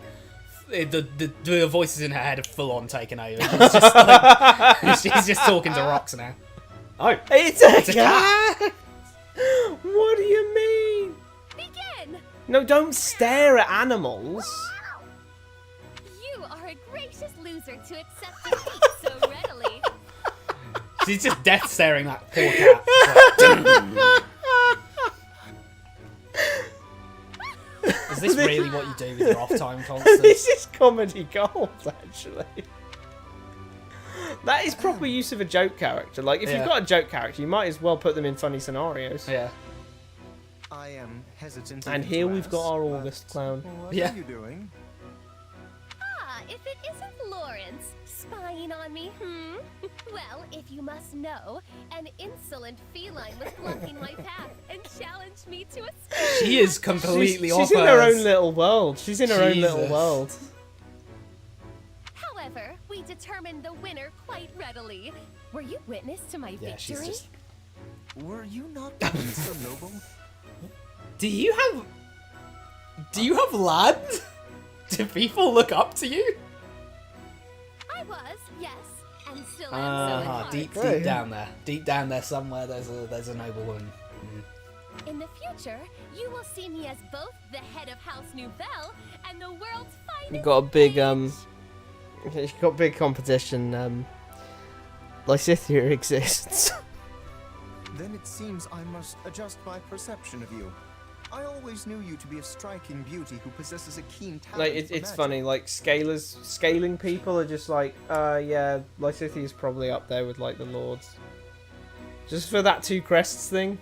The voices in her head have full on taken over. She's just, like, she's just talking to rocks now. Oh, it's a cat! What do you mean? Begin! No, don't stare at animals. You are a gracious loser to accept defeat so readily. She's just death staring that poor cat. Like, is this really what you do with your off-time Constance? This is comedy gold, actually. That is proper use of a joke character. Like, if you've got a joke character, you might as well put them in funny scenarios. Yeah. I am hesitant. And here we've got our August clown. What are you doing? Ah, if it isn't Lawrence spying on me, Well, if you must know, an insolent feline was blocking my path and challenged me to a spell. She is completely off She's in her hers. own little world. She's in her own little Jesus. world. However, we determined the winner quite readily. Were you witness to my Yeah, she's victory? just... Were you not so noble? Do you have land? Do people look up to you? I was, yes, and still am so at heart. Deep down there somewhere, there's a noble woman. In the future, you will see me as both the head of House Nouvelle and the world's finest. You got a big you got big competition. Lysithia exists. Then it seems I must adjust my perception of you. I always knew you to be a striking beauty who possesses a keen talent. Like it's funny, like scaling people are just like, yeah, Lysithia's probably up there with like the lords. Just for that two crests thing.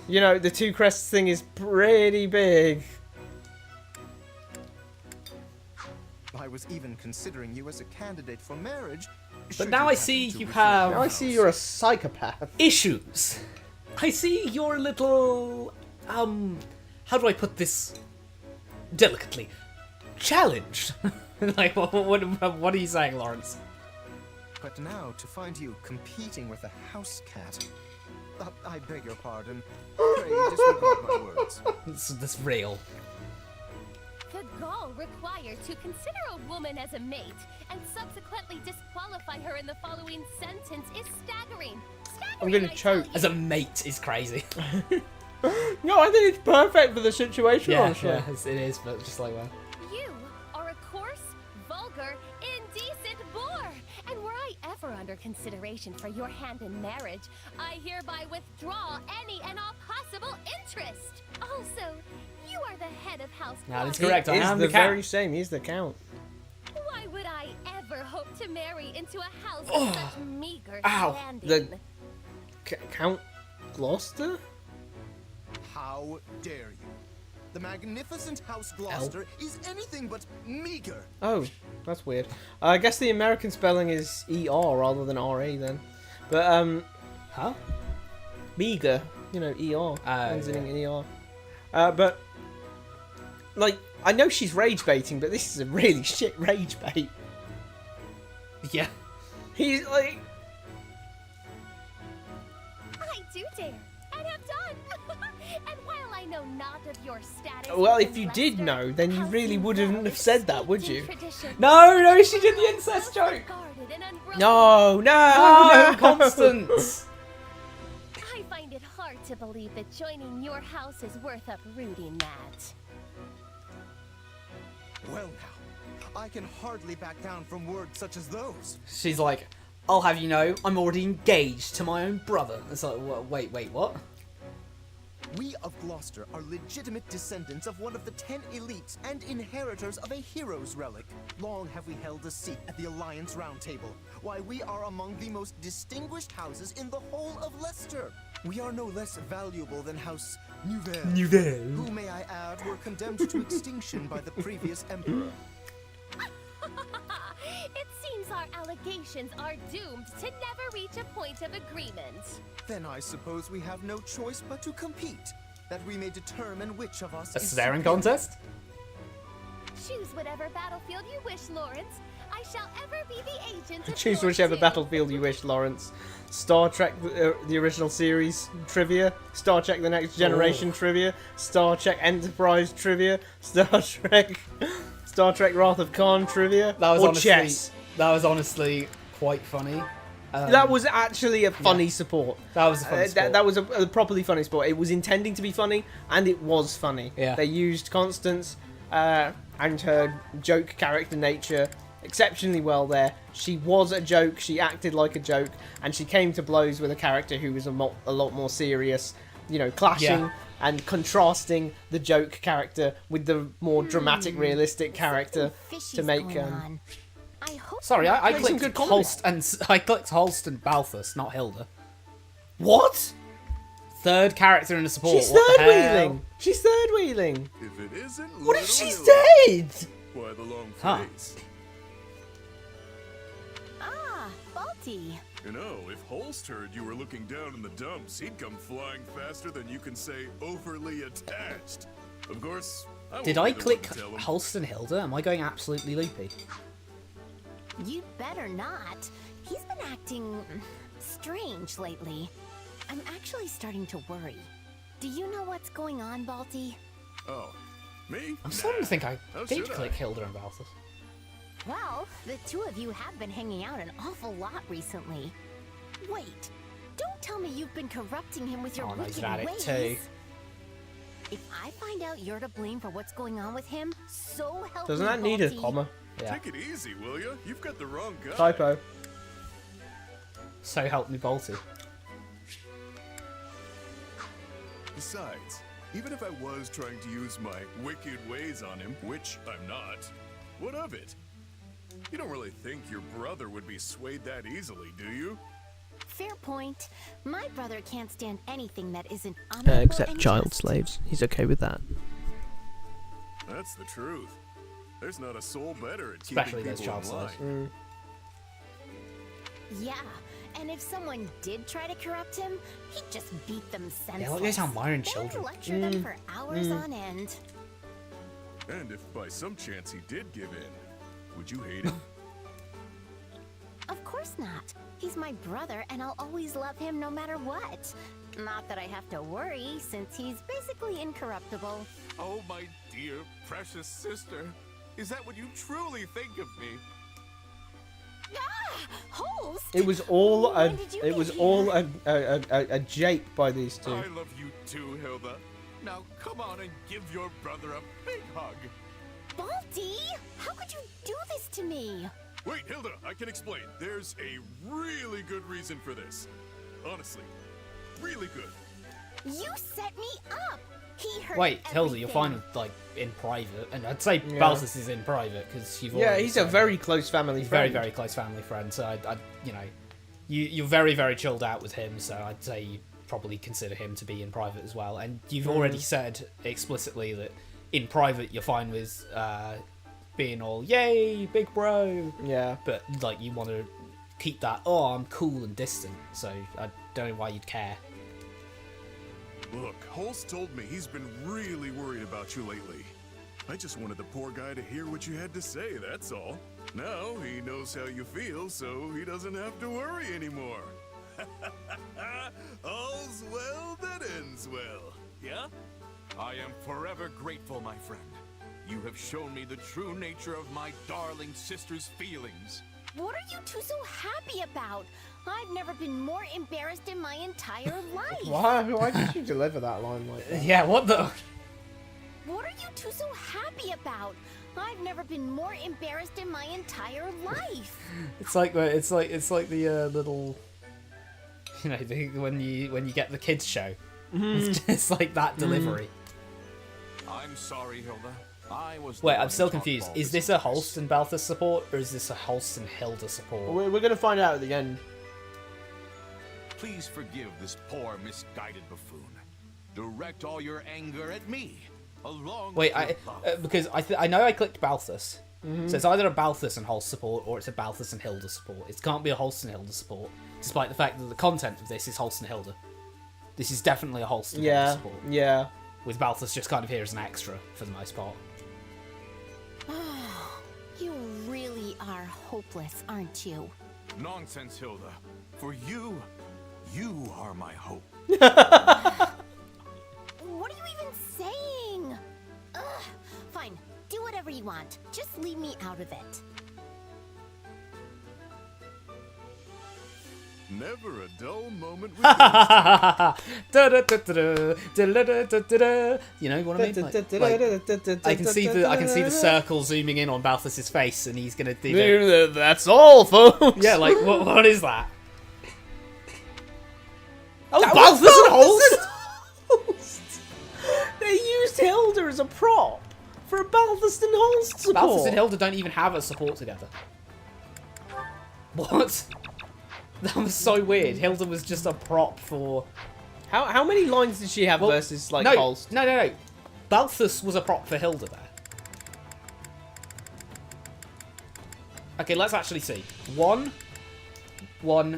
You know, the two crests thing is pretty big. I was even considering you as a candidate for marriage. But now I see you have... Now I see you're a psychopath. Issues. I see you're a little... how do I put this delicately? Challenged. Like, what are you saying, Lawrence? But now, to find you competing with a house cat... I beg your pardon. Pray disregard my words. That's real. The gall required to consider a woman as a mate and subsequently disqualify her in the following sentence is staggering. I'm gonna choke. As a mate is crazy. No, I think it's perfect for the situation. Yeah, yeah, it is, but just like that. You are a coarse, vulgar, indecent bore, and were I ever under consideration for your hand in marriage, I hereby withdraw any and all possible interest. Also, you are the head of House. No, that's correct. I He's am the the very same. He's the count. Why would I ever hope to marry into a house of such meager standing? The Count Gloucester? How dare you? The magnificent House Gloucester is anything but meager. Oh, that's weird. I guess the American spelling is ER rather than RA then. But, huh? Meager. You know, ER. Ends yeah. in ER. But, like, I know she's rage baiting, but this is a really shit rage bait. Yeah. He's like... I do dare, and have done. And while I know not of your status... Well, if you did know, then you really wouldn't have said that, would you? No, she did the incest joke. No, Constance. I find it hard to believe that joining your house is worth uprooting that. Well now, I can hardly back down from words such as those. She's like, I'll have you know, I'm already engaged to my own brother. It's like, wait, what? We of Gloucester are legitimate descendants of one of the 10 elites and inheritors of a hero's relic. Long have we held a seat at the Alliance Round Table. Why, we are among the most distinguished houses in the whole of Leicester. We are no less valuable than House Nouvelle, who, may I add, were condemned to extinction by the previous emperor. It seems our allegations are doomed to never reach a point of agreement. Then I suppose we have no choice but to compete, that we may determine which of us A is staring superior. contest? Choose whatever battlefield you wish, Lawrence. I shall ever be the agent of Choose your whichever doom. battlefield you wish, Lawrence. Star Trek, the original series trivia. Star Trek: The Next Generation trivia. Star Trek Enterprise trivia. Star Trek Wrath of Khan trivia. That was or honestly, chess. That was honestly quite funny. That was actually a funny support. That was a funny support. That was a properly funny support. It was intending to be funny, and it was funny. Yeah. They used Constance and her joke character nature exceptionally well there. She was a joke, she acted like a joke, and she came to blows with a character who was a lot more serious, you know, clashing and contrasting the joke character with the more dramatic, realistic character to make... Sorry, I Make some clicked good Holst and Balthus, not Hilda. What? Third character in the support. She's what the third hell? wheeling. She's third wheeling. If it isn't, What if she's Hilda? dead? Why the long Huh. face? Ah, Balti. You know, if Holst heard you were looking down in the dumps, he'd come flying faster than you can say overly attached. Of course, Did won't I be the click one to tell him. Holst and Hilda? Am I going absolutely loopy? You'd better not. He's been acting strange lately. I'm actually starting to worry. Do you know what's going on, Balti? Oh, me? I'm starting to think I How did should click I? Hilda and Balthus. Well, the two of you have been hanging out an awful lot recently. Wait, don't tell me you've been corrupting him with your Oh no, he's wicked at it ways. too. If I find out you're to blame for what's going on with him, so help Doesn't me, that need a Balti. comma? Yeah. Take it easy, will ya? You've got the wrong guy. Typo. So help me, Balti. Besides, even if I was trying to use my wicked ways on him, which I'm not, what of it? You don't really think your brother would be swayed that easily, do you? Fair point. My brother can't stand anything that isn't honorable Except and child just. slaves. He's okay with that. That's the truth. There's not a soul better at Especially keeping those people child in line. slaves. Yeah, and if someone did try to corrupt him, he'd just beat them senseless. Yeah, look at how Myron Or children. lecture them for hours on end. And if by some chance he did give in, would you hate him? Of course not. He's my brother, and I'll always love him no matter what. Not that I have to worry, since he's basically incorruptible. Oh, my dear, precious sister. Is that what you truly think of me? Ah! Host! It was all a When did you it get was here? all a jape by these two. I love you too, Hilda. Now come on and give your brother a big hug. Balti! How could you do this to me? Wait, Hilda, I can explain. There's a really good reason for this. Honestly, really good. You set me up! He heard Wait, Hilda, everything. you're fine with, like, in private. And I'd say Yeah. Balthus is in private, because you've Yeah, already he's a said very close family he's friend. very, very close family friend. So, I you know, you're very, very chilled out with him. So, I'd say you probably consider him to be in private as well. And you've already said explicitly that in private you're fine with being all, yay, big bro. Yeah. But, like, you want to keep that, oh, I'm cool and distant. So, I don't know why you'd care. Look, Holst told me he's been really worried about you lately. I just wanted the poor guy to hear what you had to say, that's all. Now he knows how you feel, so he doesn't have to worry anymore. All's well that ends well, yeah? I am forever grateful, my friend. You have shown me the true nature of my darling sister's feelings. What are you two so happy about? I've never been more embarrassed in my entire life. Why did you deliver that line like that? Yeah, what the? What are you two so happy about? I've never been more embarrassed in my entire life. It's like the little, you know, when you get the kids show. It's just like that delivery. I'm sorry, Hilda. I was. Wait, I'm still confused. Is this a Holst and Balthus support, or is this a Holst and Hilda support? We're going to find out at the end. Please forgive this poor, misguided buffoon. Direct all your anger at me, along Wait, with your love. because I know I clicked Balthus, so it's either a Balthus and Holst support, or it's a Balthus and Hilda support. It can't be a Holst and Hilda support, despite the fact that the content of this is Holst and Hilda. This is definitely a Holst and Hilda support. Yeah. With Balthus just kind of here as an extra for the most part. You really are hopeless, aren't you? Nonsense, Hilda. For you are my hope. What are you even saying? Ugh. Fine, do whatever you want. Just leave me out of it. Never a dull moment with You know what I mean? Like, I can see the circle zooming in on Balthus's face, and he's gonna do that. That's all, folks. Yeah, like what is that? Oh, That Balthus was and Holst. They used Hilda as a prop for a Balthus and Holst support. Balthus and Hilda don't even have a support together. What? That was so weird. Hilda was just a prop for. How many lines did she have versus like Holst? No. Balthus was a prop for Hilda there. Okay, let's actually see. 1,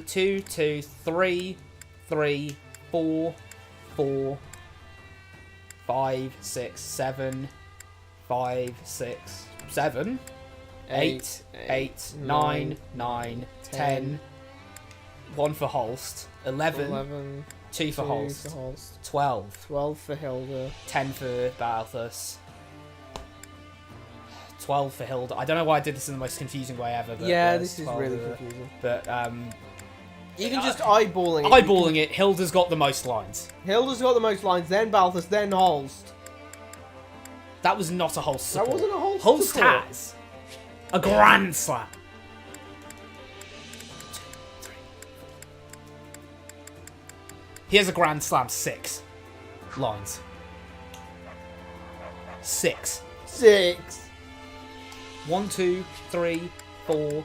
2, 3, 4, 5, 6, 7, 5, 6, 7, 8, 9, 10. 1 for Holst, 11, 2 for Holst, 12. 12 for Hilda. 10 for Balthus. 12 for Hilda. I don't know why I did this in the most confusing way ever. But Yeah, this is really confusing. But, even just eyeballing it. Hilda's got the most lines. Hilda's got the most lines, then Balthus, then Holst. That was not a Holst support. That wasn't a Holst Holst support. has a Grand Slam. 1, 2, 3. He has a Grand Slam 6 lines. 6. 1, 2, 3, 4,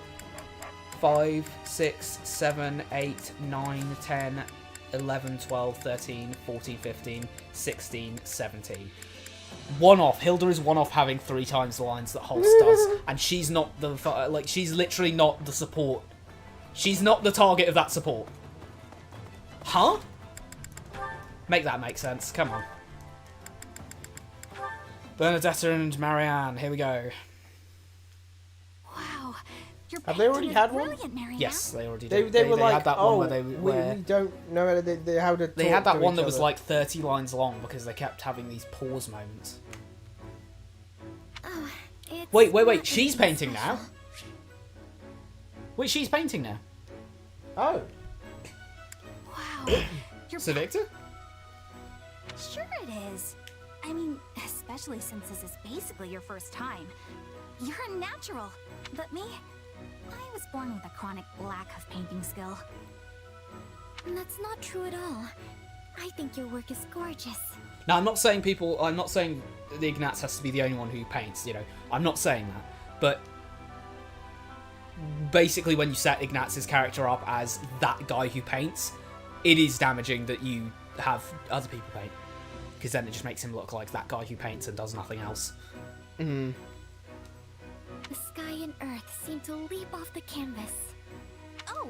5, 6, 7, 8, 9, 10, 11, 12, 13, 14, 15, 16, 17. One off. Hilda is one off having 3 times the lines that Holst does, and she's not the she's literally not the support. She's not the target of that support. Huh? Make that make sense. Come on. Bernadetta and Marianne. Here we go. Wow. Have they already had one? Marianne. Yes, they already did. They were like, had that oh, one where we don't know how to. They had that one that was other. like 30 lines long because they kept having these pause moments. Oh, Wait. She's painting now. Wait, she's painting now. Oh. Wow. So Victor? Sure it is. I mean, especially since this is basically your first time. You're a natural. But me? I was born with a chronic lack of painting skill. And that's not true at all. I think your work is gorgeous. Now, I'm not saying the Ignatz has to be the only one who paints, you know. I'm not saying that. But basically when you set Ignatz's character up as that guy who paints, it is damaging that you have other people paint. Because then it just makes him look like that guy who paints and does nothing else. The sky and earth seem to leap off the canvas. Oh,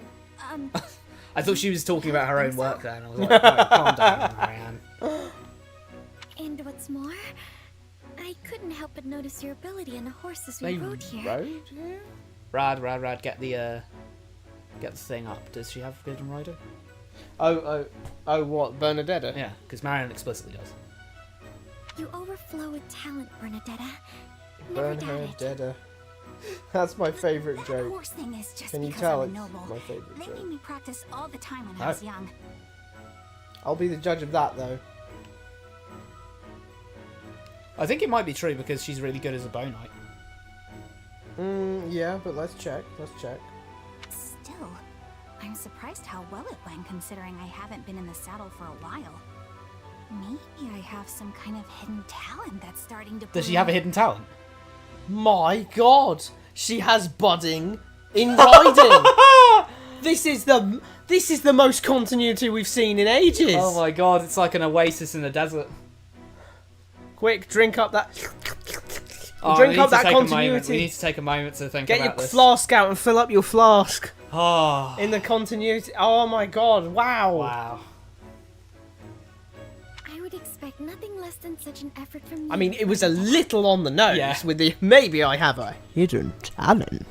I thought she was talking about her own work then. I was like, no, calm down, Marianne. And what's more, I couldn't help but notice your ability on the horse as we rode here. Rad, get the thing up. Does she have Good and Rider? Oh, what, Bernadetta? Yeah, because Marianne explicitly does. You overflow with talent, Bernadetta. Never doubt it. Bernadetta. That's my favourite That joke. horse thing is just Can you because tell I'm it's noble. my favourite They joke? made me practice all the time when I was young. I'll be the judge of that, though. I think it might be true because she's really good as a bow knight. Yeah, but let's check. Still, I'm surprised how well it went considering I haven't been in the saddle for a while. Maybe I have some kind of hidden talent that's starting to Does she have a hidden talent? My God, she has budding in riding. This is the most continuity we've seen in ages. Oh my God, it's like an oasis in the desert. Quick, drink up that. Oh, Drink up that continuity. We need to take a moment to think Get about your this. flask out and fill up your flask. Oh. In the continuity. Oh my God! Wow. Wow. I would expect nothing less than such an effort from you. I mean, it was a little on the nose Yeah. with the maybe I have a hidden talent,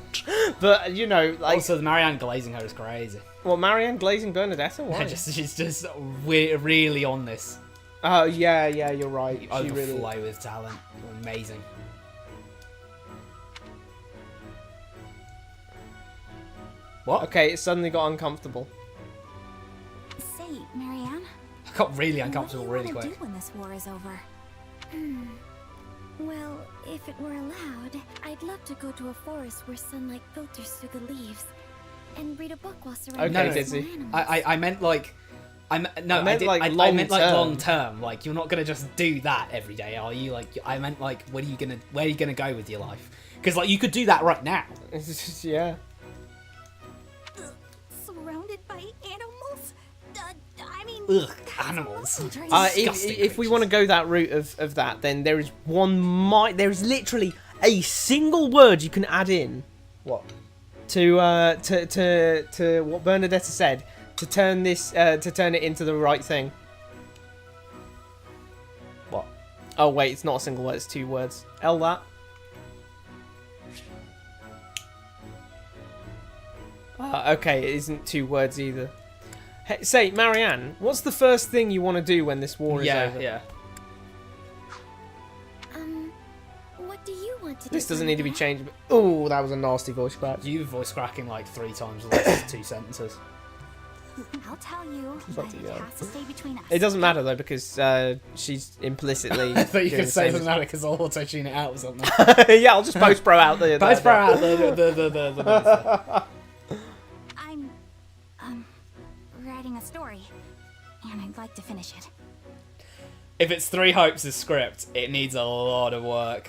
but you know, like Also, the Marianne glazing her is crazy. Well, Marianne glazing Bernadetta. Why? She's just really on this. Oh yeah, you're right. She Overflow really. with talent. Amazing. What? Okay, it suddenly got uncomfortable. Say, Marianne. I got really uncomfortable really What do you quick. want to do when this war is over? Well, if it were allowed, I'd love to go to a forest where sunlight filters through the leaves and read a book while surrounded Okay, by Dizzy. small animals. I meant like. I meant long term. term. Like, you're not gonna just do that every day, are you? Like, I meant like, where are you gonna go with your life? Because like, you could do that right now. Yeah. Surrounded by animals? I mean, Ugh, animals. If we want to go that route of that, then there is there is literally a single word you can add in. What? To what Bernadetta said to turn it into the right thing. What? Oh wait, it's not a single word. It's 2 words. L that. Okay, it isn't 2 words either. Hey, say, Marianne, what's the first thing you want to do when this war is over? Yeah. what do you want to do? This doesn't need to be changed. Oh, that was a nasty voice crack. You voice cracking like 3 times in the last 2 sentences. I'll tell you, but it has to stay between us. It doesn't matter though because she's implicitly. I thought you doing could the say it same doesn't as- matter because I'll auto-tune it out or something. Yeah, I'll just post-pro out the Post-pro out the I'm writing a story, and I'd like to finish it. If it's 3 Hopes' script, it needs a lot of work.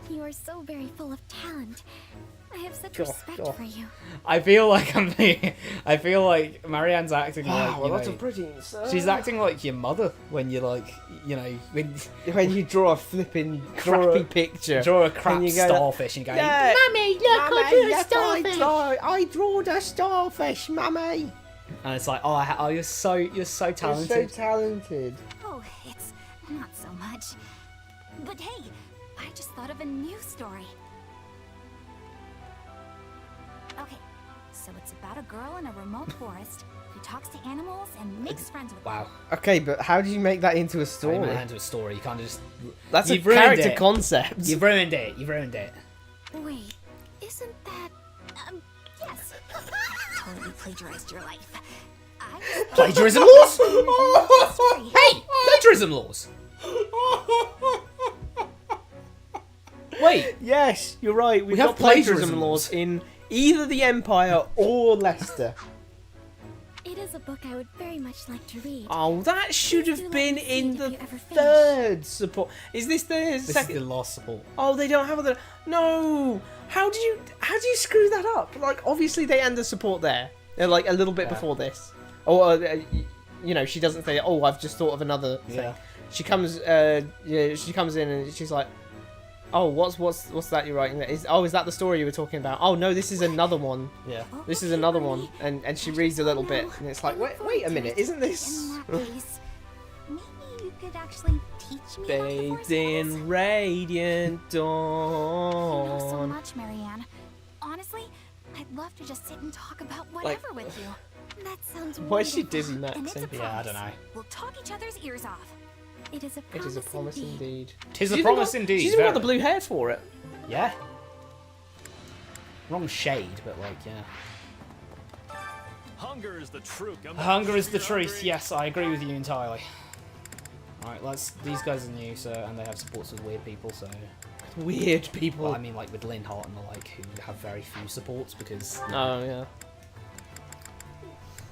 You are so very full of talent. I have such respect for you. I feel like I feel like Marianne's acting like Well, you that's know, a pretty. she's acting like your mother when you like, you know, when you draw a flipping crappy picture, draw a crap and you go, starfish and go, yeah, Mummy, look, I drew a starfish. I drew a starfish, Mummy. And it's like, oh, you're so talented. You're so talented. Oh, it's not so much. But hey, I just thought of a new story. Okay, so it's about a girl in a remote forest who talks to animals and makes friends with them. Wow. Okay, but how do you make that into a How story? you make that into a story? You can't just. That's a You've ruined character it. concept. You've ruined it. You've ruined it. Wait, isn't that... yes. I totally plagiarized your life. Plagiarism laws? Hey, plagiarism laws. Wait. Yes, you're right. We've We have got plagiarism plagiarism laws in either the Empire or Leicester. It is a book I would very much like to read. Oh, that should Please do have let been me see in it the if you ever finish. third support. Is this the This second? is the last support. Oh, they don't have other. No. How do you screw that up? Like, obviously they end the support there. Like a little bit before this. Or you know, she doesn't say, "Oh, I've just thought of another thing." Yeah. She comes she comes in and she's like, "Oh, what's that you're writing there? Is that the story you were talking about? Oh no, this is another one. Yeah. This is another one." And she reads a little bit and it's like, "Wait a minute, isn't this?" In that case, maybe you could actually teach me about the Bathed in radiant dawn. Thank you so much, Marianne. Honestly, I'd love to just sit and talk about whatever with you. That sounds wonderful. Why is she dizzy And it's a maxing? Yeah, I don't know. We'll talk each other's ears off. It is a It promise, is a promise indeed. Tis a promise indeed. She's even got very. the blue hair for it. Yeah. Wrong shade, but like, yeah. Hunger is the truth. Hunger is the truth. Yes, I agree with you entirely. Alright, these guys are new, so and they have supports with weird people, so. Weird people. Well, I mean, like with Linhart and the like, who have very few supports because. Oh yeah.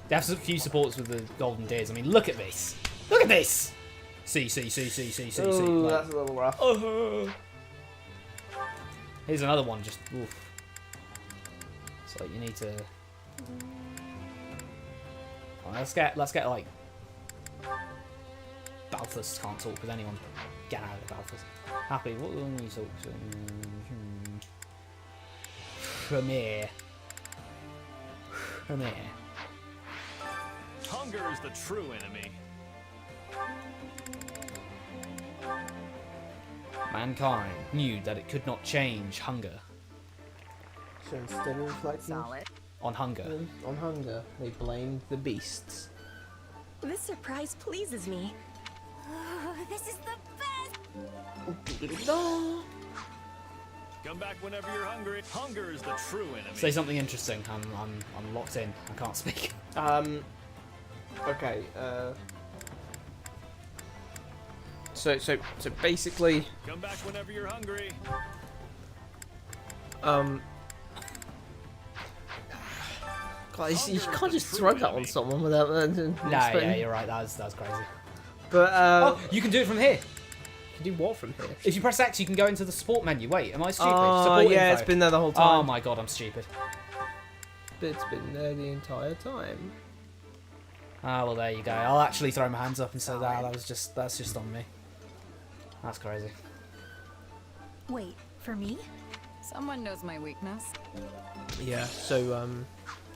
They have a few supports with the Golden Deers. I mean, look at this. Look at this. See. Oh, Like, that's a little rough. Here's another one. Just. Oof. It's like you need to. Oh, let's get like. Balthus can't talk with anyone. Get out of Balthus. Happy. What will you talk to? Premier. Hunger is the true enemy. Mankind knew that it could not change hunger. So instead of reflecting On hunger. on hunger, they blamed the beasts. This surprise pleases me. Oh, this is the best! Come back whenever you're hungry. Hunger is the true enemy. Say something interesting. I'm locked in. I can't speak. Okay. So basically. Come back whenever you're hungry. Guys, you can't just throw that on someone without. Yeah, you're right. That's crazy. But oh, you can do it from here. You can do what from here? If you press X, you can go into the support menu. Wait, am I stupid? Oh, Support yeah, info. it's been there the whole time. Oh my god, I'm stupid. It's been there the entire time. Ah, well, there you go. I'll actually throw my hands up and say that's just on me. That's crazy. Wait, for me? Someone knows my weakness. Yeah. So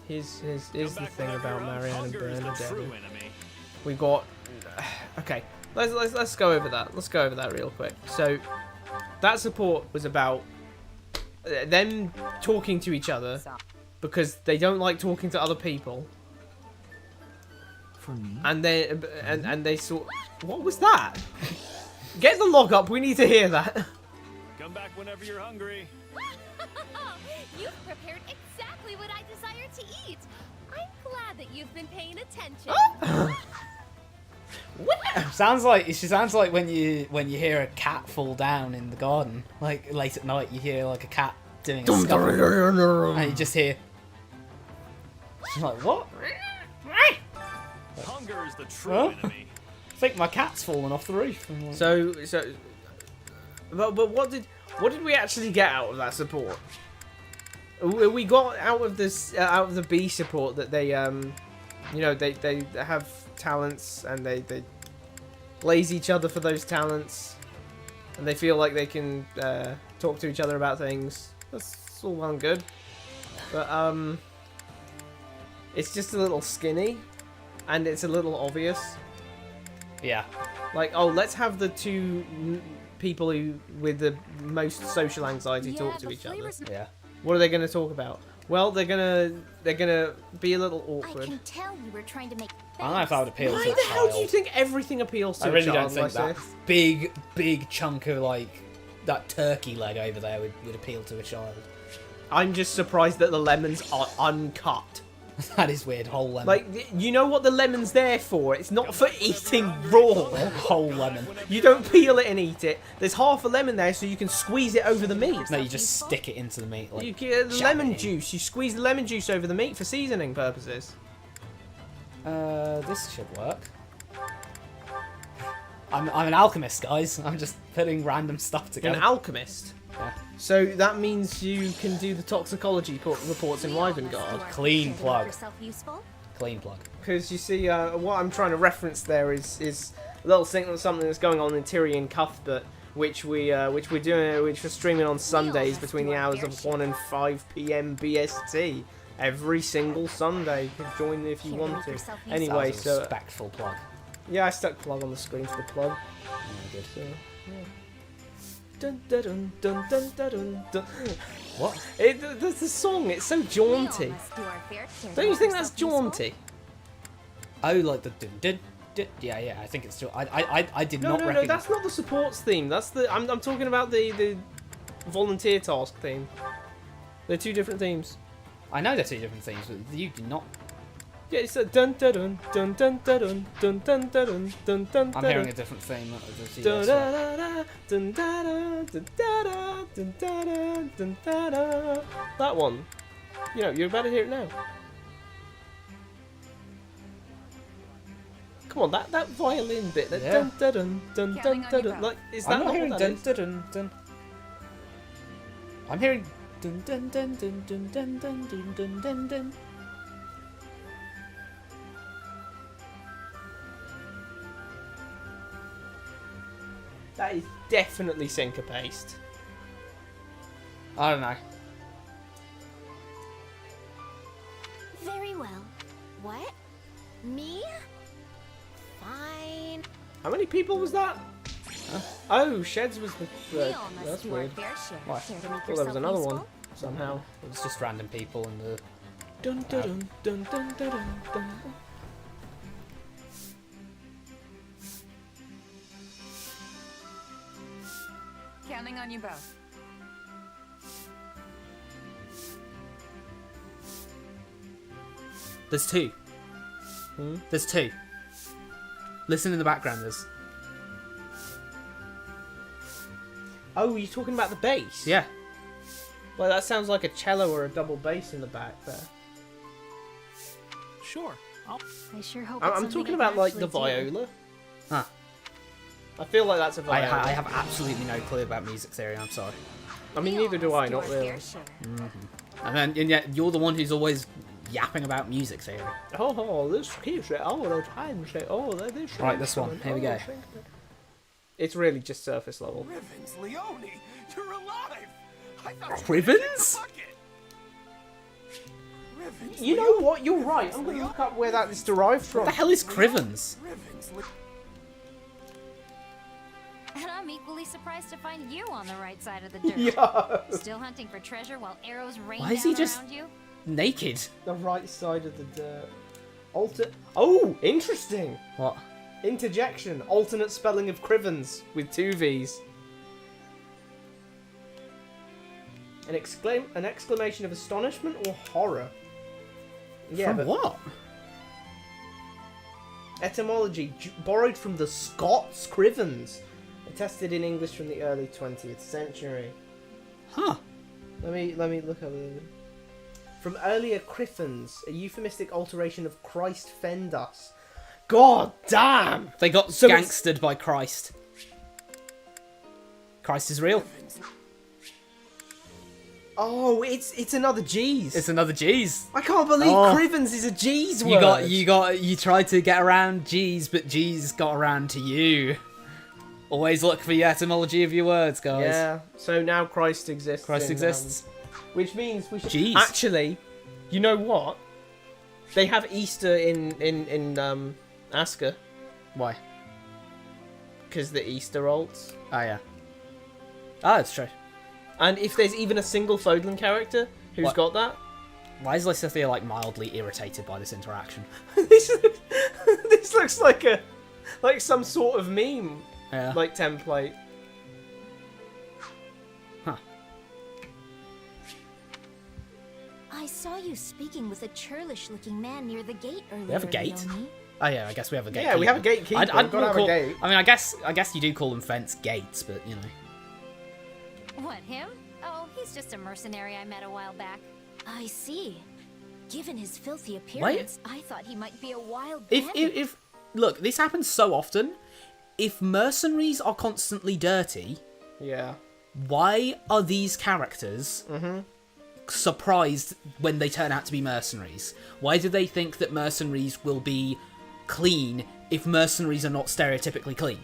here's the thing about Marianne and Bernadette. We got. Okay, let's go over that. Let's go over that real quick. So that support was about them talking to each other because they don't like talking to other people. For me? And they saw. What was that? Get the log up. We need to hear that. Come back whenever you're hungry. You've prepared exactly exactly what I desire to eat. I'm glad that you've been paying attention. She sounds like when you hear a cat fall down in the garden, like late at night. You hear like a cat doing a scuffle, and you just hear. She's like, what? Hunger is the true enemy. I think my cat's fallen off the roof. But what did we actually get out of that support? We got out of the B support that they they have talents and they blaze each other for those talents, and they feel like they can talk to each other about things. That's all well and good, but it's just a little skinny, and it's a little obvious. Yeah. Like, oh, let's have the two people who with the most social anxiety talk to each other. Yeah. What are they going to talk about? Well, they're gonna be a little awkward. I can tell you were trying to make. I don't know if I would appeal to a child. Why the hell do you think everything appeals to a child? I really don't think like that this? big chunk of like that turkey leg over there would appeal to a child. I'm just surprised that the lemons are uncut. That is weird. Whole lemon. Like, you know what the lemon's there for? It's not for eating raw. Whole lemon. You don't peel it and eat it. There's half a lemon there, so you can squeeze it over the meat. No, you just stick it into the meat. Like, you get the lemon juice. You squeeze the lemon juice over the meat for seasoning purposes. This should work. I'm an alchemist, guys. I'm just putting random stuff together. An alchemist? Yeah. So that means you can do the toxicology reports in Rivengard. Clean plug. Clean plug. Because you see, what I'm trying to reference there is a little something that's going on in Tyrion Cuthbert, which we're streaming on Sundays between the hours of 1 and 5 p.m. BST every single Sunday. You can join if you want to. Anyway, so respectful plug. Yeah, I stuck plug on the screen for the plug. Oh, good. So, yeah. Dun, dun, dun, dun, dun, dun, dun. What? There's the song. It's so jaunty. Don't you think that's jaunty? Oh, like the dun dun dun. Yeah. I think it's still. I did not. No. That's not the supports theme. That's the. I'm talking about the volunteer task theme. They're two different themes. I know they're two different themes, but you do not. Yeah, it's a dun dun dun dun dun dun dun dun dun dun dun. I'm hearing a different theme. That one. You know, you're about to hear it now. Come on, that violin bit. That dun dun dun dun dun dun. Like, is that not what that is? Dun dun. I'm hearing dun dun dun dun dun dun dun dun dun dun. That is definitely syncopated. I don't know. Very well. What? Me? Fine. How many people was that? Huh? Oh, Sheds was the. That's weird. Why? I thought there was another one somehow. It was just random people in the. Dun dun dun dun dun dun dun. Counting on you both. There's two. There's two. Listen in the background. There's. Oh, you're talking about the bass? Yeah. Well, that sounds like a cello or a double bass in the back there. Sure. I sure hope. I'm talking about like the viola. Huh. I feel like that's a viola. I have absolutely no clue about music theory. I'm sorry. I mean, neither do I. Not really. And yet you're the one who's always yapping about music theory. Oh, this keeps it all the time. This. Right, this one. Here we go. It's really just surface level. Rivens, Leone, you're alive! I thought Rivens? You know what? You're right. I'm going to look up where that is derived from. What the hell is Crivens? And I'm equally surprised to find you on the right side of the dirt. Yeah. Still hunting for treasure while arrows rain Why is he down just around you? naked? The right side of the dirt. Oh, interesting. What? Interjection. Alternate spelling of Crivens with 2 V's. An exclamation of astonishment or horror? Yeah, From what? Etymology, borrowed from the Scots Crivens. Attested in English from the early 20th century. Huh. Let me look over there. From earlier Criffens, a euphemistic alteration of Christ fend us. God damn! They got gangstered by Christ. Christ is real. Oh, it's another G's. It's another G's. I can't believe Crivens is a G's word. You tried to get around G's, but G's got around to you. Always look for the etymology of your words, guys. Yeah. So now Christ exists. Christ exists. Which means we should... G's. Actually, you know what? They have Easter in Asker. Why? Because the Easter alts. Oh, yeah. Oh, it's true. And if there's even a single Fodlan character who's got that... Why is Lysithea, like, mildly irritated by this interaction? this looks like some sort of meme. Yeah. Like, template. Huh. I saw you speaking with a churlish-looking man near the gate earlier. We have a gate? Leonie. Oh, yeah, I guess we have a gate. Yeah, we have a gatekeeper. I'd gotta have a gate. I mean, I guess you do call them fence gates, but, you know. What, him? Oh, he's just a mercenary I met a while back. I see. Given his filthy appearance, I thought he might be a wild bandit. If look, this happens so often. If mercenaries are constantly dirty, yeah, why are these characters surprised when they turn out to be mercenaries? Why do they think that mercenaries will be clean if mercenaries are not stereotypically clean?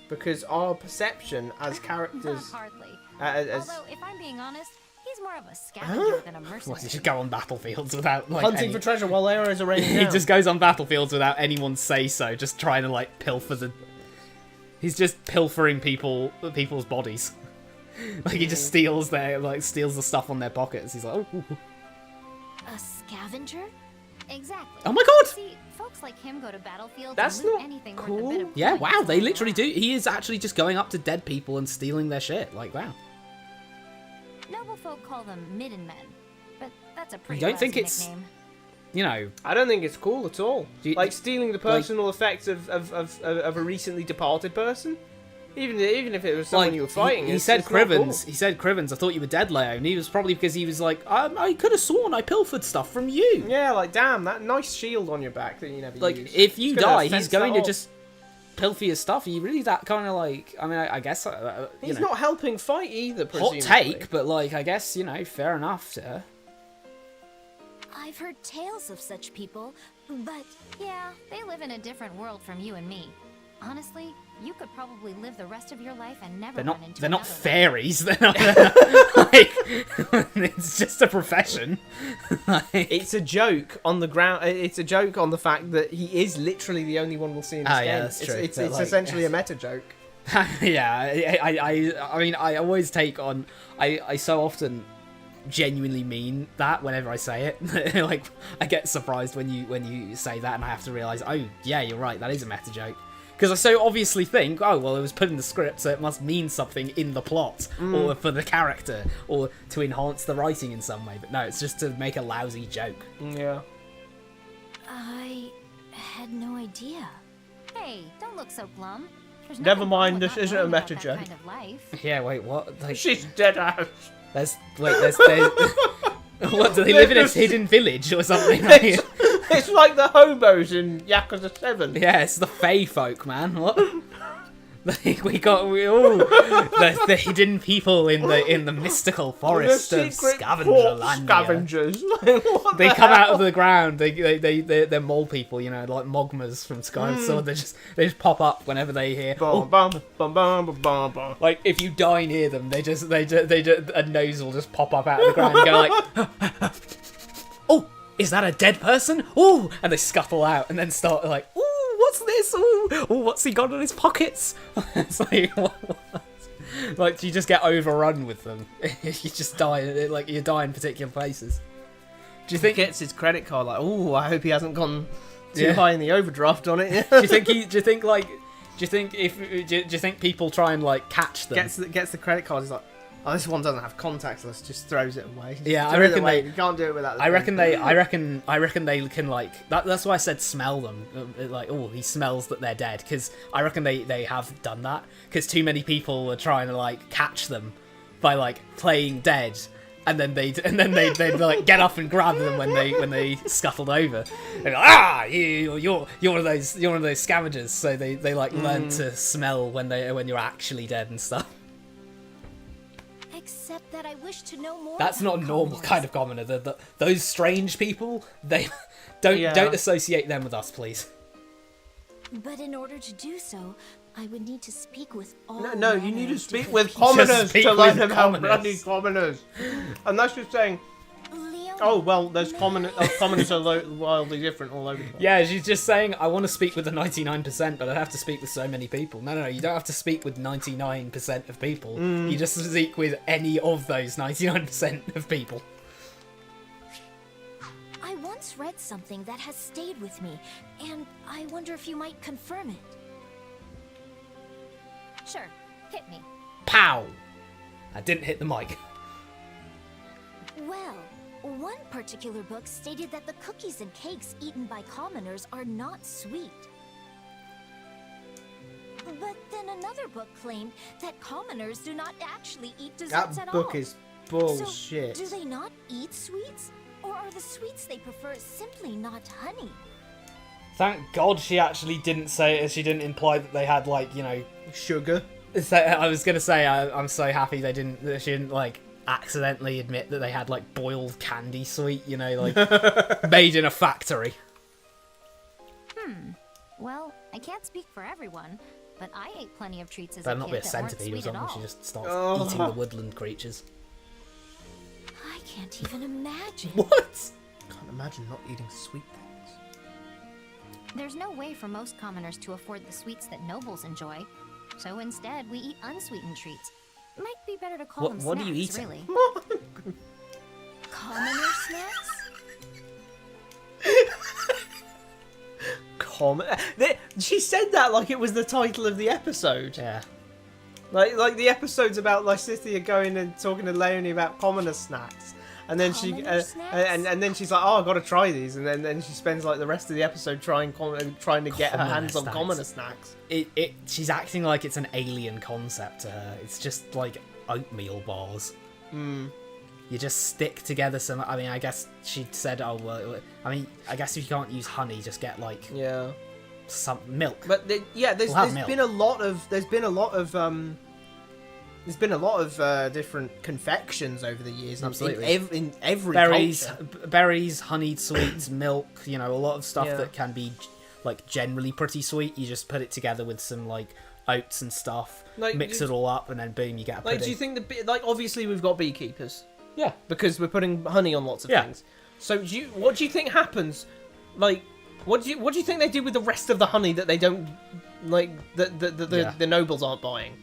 Because our perception as characters... Hardly. As... Although, if I'm being honest, he's more of a scavenger than a mercenary. Well, he should go on battlefields without, like... Hunting for treasure while arrows are raining down. He just goes on battlefields without anyone say so, just trying to, like, pilfer the... He's just pilfering people's bodies. Like, he just steals the stuff on their pockets. He's like, oh. A scavenger? Exactly. Oh my god! See, folks like him go to battlefields That's and loot not anything cool. worth a bit of Yeah, coin. wow, they literally do. He is actually just going up to dead people and stealing their shit. Like, wow. Noble folk call them midden men, but that's a pretty don't think lousy it's- nickname. You know... I don't think it's cool at all. Like, stealing the personal effects of a recently departed person? Even if it was someone you were fighting. He said it's not cool. Crivens. He said Crivens. I thought you were dead, Leo. And he was probably because he was like, I could have sworn I pilfered stuff from you. Yeah, like, damn, that nice shield on your back that you never Like, use. if you It's gonna die, he's fence going that to off. just pilfer your stuff. Are you really that kind of like... I mean, I guess... He's not helping fight either, hot presumably. take, but, like, I guess, you know, fair enough, sir. I've heard tales of such people, but yeah, they live in a different world from you and me. Honestly, you could probably live the rest of your life and never run into They're not another fairies. They're not... like, it's just a profession. It's a joke on the ground. It's a joke on the fact that he is literally the only one we'll see in this game. Yeah, that's true. It's But, like, essentially a meta joke. Yeah, I mean, I always take on... I so often genuinely mean that whenever I say it. Like, I get surprised when you say that and I have to realise, oh, yeah, you're right, that is a meta joke. Because I so obviously think, oh, well, it was put in the script, so it must mean something in the plot, or for the character, or to enhance the writing in some way. But no, it's just to make a lousy joke. Yeah. I had no idea. Hey, don't look so glum. There's Never nothing wrong mind, with this not isn't a knowing about meta that joke. kind of life. Yeah, wait, what? Like, She's dead ass. There's what, do they live in a hidden village or something? It's like the hobos in Yakuza 7. Yeah, it's the Fey folk, man. What? The hidden people in the mystical forest of Scavenger Land. Scavengers. They come out of the ground. They're mole people, you know, like Mogmas from Skyward Sword. They just pop up whenever they hear. Like if you die near them, they just a nose will just pop up out of the ground and go like, oh, is that a dead person? Oh, and they scuttle out and then start like, oh, what's this? Oh, what's he got in his pockets? It's like, what? Like you just get overrun with them. You just die, like you die in particular places. Do you think he gets his credit card like, oh, I hope he hasn't gone too high in the overdraft on it? Do you think people try and like catch them? Gets the credit card. He's like, Oh, this one doesn't have contactless, just throws it away. Yeah, I reckon you can't do it without the I reckon they can, like, that's why I said smell them. Like, oh, he smells that they're dead, because I reckon they have done that, because too many people were trying to, like, catch them by, like, playing dead, and then they'd like get up and grab them when they scuttled over. And like, you're one of those scavengers. So they like learn to smell when you're actually dead and stuff. Except that I wish to know more. That's not a normal kind of commoner. Those strange people, they don't associate them with us, please. But in order to do so, I would need to speak with all. No, you need to speak with commoners to learn about bloody commoners. And that's just saying. Oh well, there's commoners are wildly different all over the place. Yeah, she's just saying I want to speak with the 99%, but I have to speak with so many people. No, you don't have to speak with 99% of people. You just speak with any of those 99% of people. I once read something that has stayed with me, and I wonder if you might confirm it. Sure, hit me. Pow! I didn't hit the mic. Well, one particular book stated that the cookies and cakes eaten by commoners are not sweet. But then another book claimed that commoners do not actually eat desserts at all. That book is bullshit. So, do they not eat sweets? Or are the sweets they prefer simply not honey? Thank God she actually didn't say it. She didn't imply that they had, like, you know, sugar. So, I was gonna say I'm so happy she didn't like accidentally admit that they had like boiled candy sweet, you know, like made in a factory. Well, I can't speak for everyone, but I ate plenty of treats as Better a not kid be a that weren't centipede or sweet at something. all. She just starts eating the woodland creatures. I can't even imagine. What? Can't imagine not eating sweet things. There's no way for most commoners to afford the sweets that nobles enjoy, so instead we eat unsweetened treats. Might be better to call them snacks, what are you eating? really. Commoner snacks? She said that like it was the title of the episode. Yeah. Like the episode's about Lysithea going and talking to Leonie about commoner snacks. And then and then she's like, "Oh, I've got to try these." And then she spends like the rest of the episode trying to get her hands on commoner snacks. She's acting like it's an alien concept to her. It's just like oatmeal bars. You just stick together some. I mean, I guess she said, "Oh, well, I mean, I guess if you can't use honey, just get like some milk." But there's been a lot of different confections over the years. Absolutely. In every berries, honeyed sweets, milk. You know, a lot of stuff that can be like generally pretty sweet. You just put it together with some like oats and stuff, mix it all up, and then boom, you get a pudding. Do you think obviously we've got beekeepers? Yeah, because we're putting honey on lots of things. So what do you think happens? Like, what do you think they do with the rest of the honey that they don't like? The nobles aren't buying.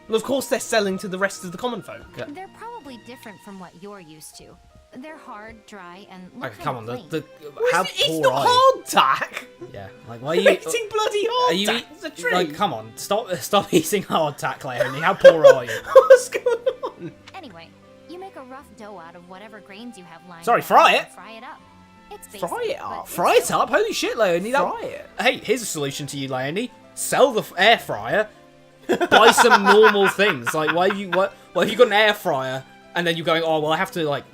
Well, of course they're selling to the rest of the common folk. Yeah. They're probably different from what you're used to. They're hard, dry, and look come on, plain. How it's poor not are you? hardtack. Yeah, like why are you eating bloody hardtack? It's a treat. Like, come on, stop eating hardtack, Leonie. How poor are you? What's going on? Anyway, you make a rough dough out of whatever grains you have lying. Sorry, fry it. Fry it up. It's basic, Fry it up. Fry it up? Holy shit, Leonie! Fry it. Hey, here's a solution to you, Leonie. Sell the air fryer. Buy some normal things. Like, why have you got an air fryer and then you're going, oh well, I have to like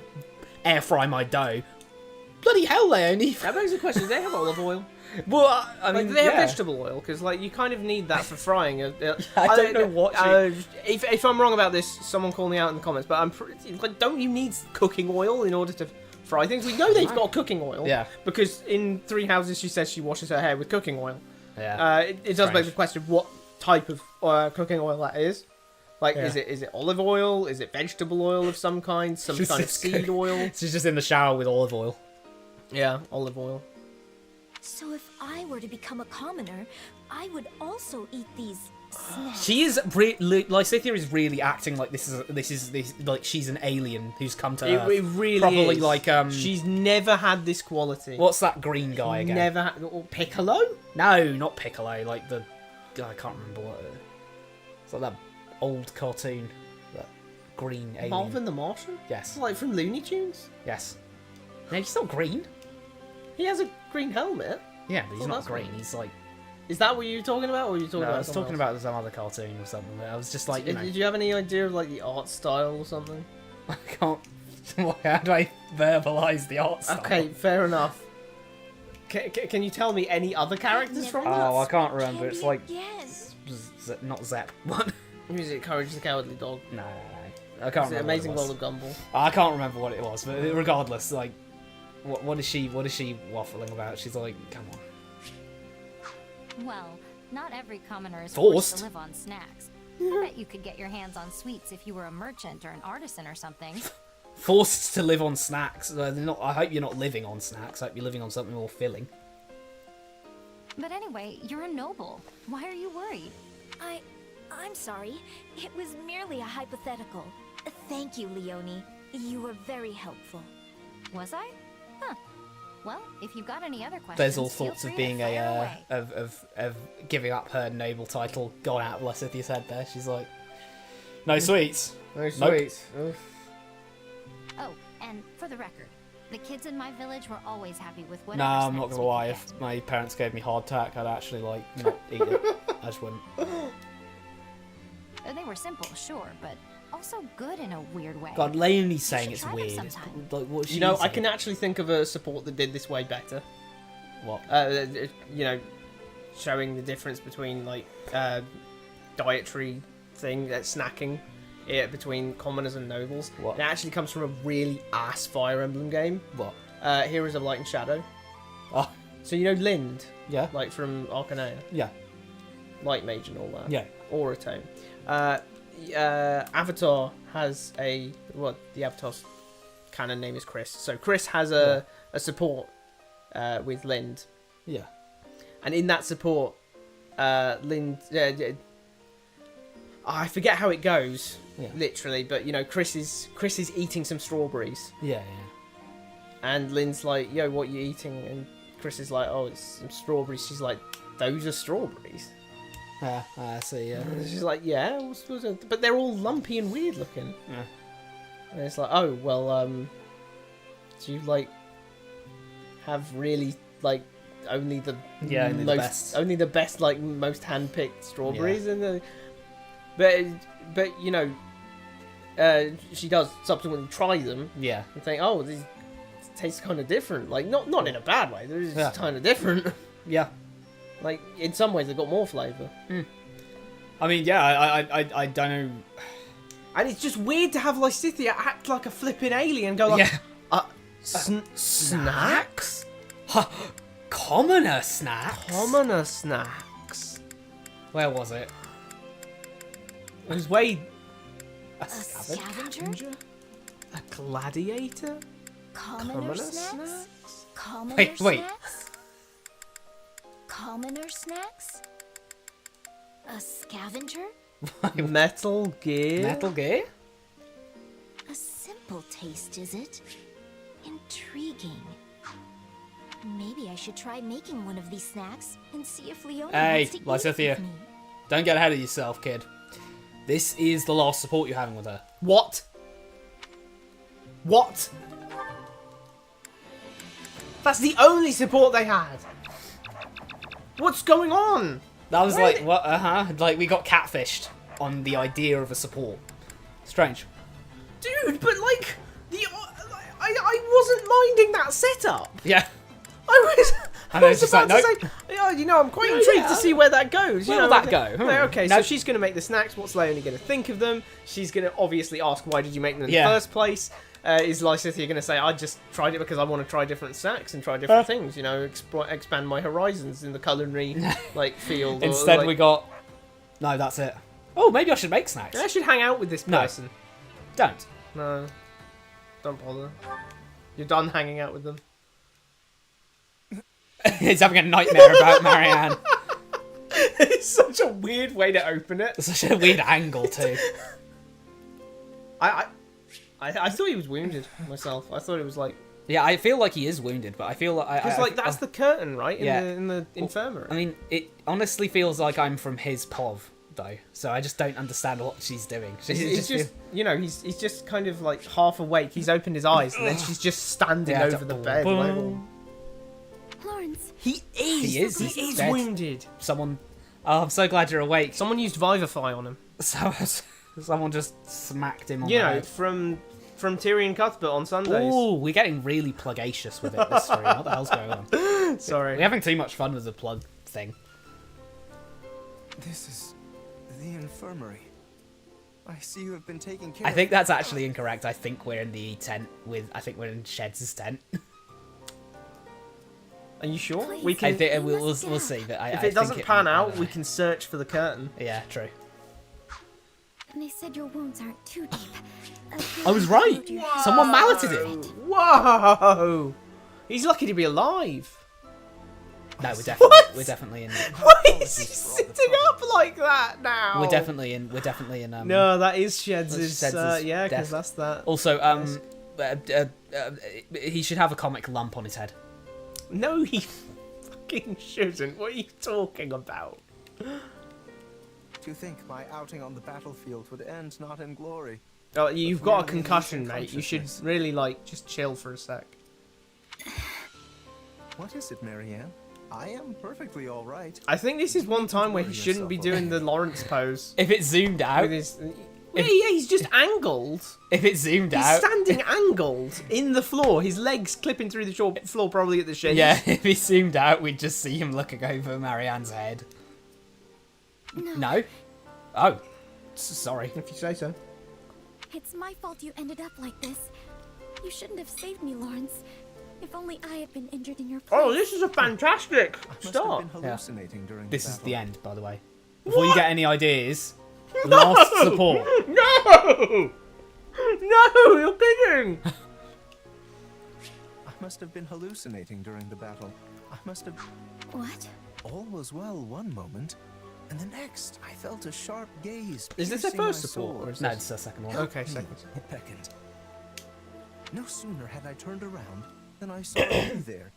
air fry my dough. Bloody hell, Leonie! That begs the question: do they have olive oil? Well, I mean, do they have vegetable oil? Because like you kind of need that for frying. I don't know what. If I'm wrong about this, someone call me out in the comments. But I'm pretty like, don't you need cooking oil in order to fry things? We know they've got cooking oil. Yeah. Because in Three Houses, she says she washes her hair with cooking oil. Yeah. It does beg the question: what type of cooking oil that is? Like, is it olive oil? Is it vegetable oil of some kind? Some kind of seed oil? She's just in the shower with olive oil. Yeah, olive oil. So if I were to become a commoner, I would also eat these snacks. She is Lysithea is really acting like this is like she's an alien who's come to Earth. It really probably is. like she's never had this quality. What's that green guy again? Never had Piccolo? No, not Piccolo. Like I can't remember what. It's like that old cartoon. green alien. Marvin the Martian? Yes. Like from Looney Tunes? Yes. No, he's not green. He has a green helmet. Yeah, but he's not green. He's like... Is that what you were talking about, or were you talking about I was talking about some other cartoon or something. I was just like, Did you have any idea of like the art style or something? I can't... How do I verbalise the art style? Okay, fair enough. Can you tell me any other characters from that? Oh, I can't remember. It's like... Yes. Not Zep. What? Is it Courage the Cowardly Dog? No. I can't remember. Amazing what it World of Gumball? I can't remember what it was, but regardless, like, what is she waffling about? She's like, come on. Well, not every commoner is Forced forced to live on snacks. I bet you could get your hands on sweets if you were a merchant or an artisan or something. Forced to live on snacks. I hope you're not living on snacks. I hope you're living on something more filling. But anyway, you're a noble. Why are you worried? I'm sorry. It was merely a hypothetical. Thank you, Leonie. You were very helpful. Was I? Huh. Well, if you've got any other questions, There's all sorts of being of giving up her noble title gone out of Lysithia's head there. She's like, no sweets. No sweets. Nope. Oh, and for the record, the kids in my village were always happy with whatever Nah, I'm not snacks gonna we lie. could If my parents gave me hardtack, I'd actually like not eat it. I just wouldn't. get. They were simple, sure, but also good in a weird way. God, Leonie's You saying should it's try them weird. sometime. Like, what's she You know, I saying? can actually think of a support that did this way better. What? You know, showing the difference between like dietary thing, snacking, between commoners and nobles. What? It actually comes from a really ass Fire Emblem game. What? Heroes of Light and Shadow. Oh. So you know Lind? Yeah. Like from Arcanea? Yeah. Light Mage and all that. Yeah. Auratone. Avatar has the Avatar's canon name is Chris. So Chris has a support with Lind. Yeah. And in that support, Lind... I forget how it goes, literally, but you know, Chris is eating some strawberries. Yeah. And Lynn's like, yo, what are you eating? And Chris is like, oh, it's some strawberries. She's like, those are strawberries. I see, yeah. And she's like, yeah, but they're all lumpy and weird looking. Yeah. And it's like, oh, well, do you, like, have really, like, only the best, like, most hand-picked strawberries? Yeah. But you know, she does subsequently try them. Yeah. And think, oh, these taste kind of different. Like, not in a bad way. They're just kind of different. Yeah. Like, in some ways, they've got more flavour. I mean, yeah, I don't know. And it's just weird to have Lysithea act like a flipping alien, go like, snacks? Commoner snacks? Commoner snacks. Where was it? It was way... A scavenger? A gladiator? Commoner snacks? Commoner Wait. snacks? Commoner snacks? A scavenger? Metal Gear? Metal Gear? A simple taste, is it? Intriguing. Maybe I should try making one of these snacks and see if Leonie Hey, wants to eat it Lysithia. with me. Don't get ahead of yourself, kid. This is the last support you're having with her. What? What? That's the only support they had. What's going on? That was like, what? Like, we got catfished on the idea of a support. Strange. Dude, but like, I wasn't minding that setup. Yeah. I was just about like, to say, you know, I'm quite intrigued to see where that goes. Where will that go? Okay, so she's going to make the snacks. What's Leonie going to think of them? She's going to obviously ask, why did you make them in the first place? Is Lysithia going to say, I just tried it because I want to try different snacks and try different things, you know, expand my horizons in the culinary like field. Instead, like, we got... No, that's it. Oh, maybe I should make snacks. I should hang out with this person. Don't. No. Don't bother. You're done hanging out with them. He's having a nightmare about Marianne. It's such a weird way to open it. It's such a weird angle, too. I thought he was wounded myself. I thought it was like... Yeah, I feel like he is wounded, but I feel like... Because, like, that's the curtain, right? In the infirmary. I mean, it honestly feels like I'm from his POV, though, so I just don't understand what she's doing. He's just you know, he's just kind of like half awake. He's opened his eyes, and then she's just standing over the bed. Lawrence. He is dead. wounded. Someone. Oh, I'm so glad you're awake. Someone used Vivify on him. Someone just smacked him on the head. head. From Tyrion Cuthbert on Sundays. Ooh, we're getting really pluggacious with it this stream. What the hell's going on? Sorry. We're having too much fun with the plug thing. This is the infirmary. I see you have been taking care I think that's actually incorrect. I think we're in the tent I think we're in Sheds' tent. Are you sure? Please. We can. I think we'll see. But If it doesn't pan out, we can search for the curtain. Yeah, true. And they said your wounds aren't too deep. I was right. Someone malleted him. Whoa! He's lucky to be alive. No, we're definitely in. Why is he sitting up like that now? We're definitely in. No, that is Sheds'. Yeah, death. because that's that. Also, he should have a comic lump on his head. No, he fucking shouldn't. What are you talking about? To think my outing on the battlefield would end not in glory. Oh, you've got a concussion, mate. You should really, just chill for a sec. What is it, Marianne? I am perfectly all right. I think this is one time where he shouldn't be doing the Lawrence pose. If it zoomed out. Yeah, he's just angled. If it zoomed He's out. standing angled in the floor. His legs clipping through the floor, probably at the shins. Yeah, if he zoomed out, we'd just see him looking over Marianne's head. No? Oh. Sorry. If you say so. It's my fault you ended up like this. You shouldn't have saved me, Lawrence. If only I had been injured in your place. Oh, this is a fantastic start. This is the end, by the way. Before you get any ideas, last support. No! No, you're kidding! I must have been hallucinating during the battle. I must have... What? All was well one moment, and the next I felt a sharp gaze. Is this a piercing first my support? soul. Or is No, this... it's the second one. Okay, second. It beckoned. No sooner had I turned around than I saw you there.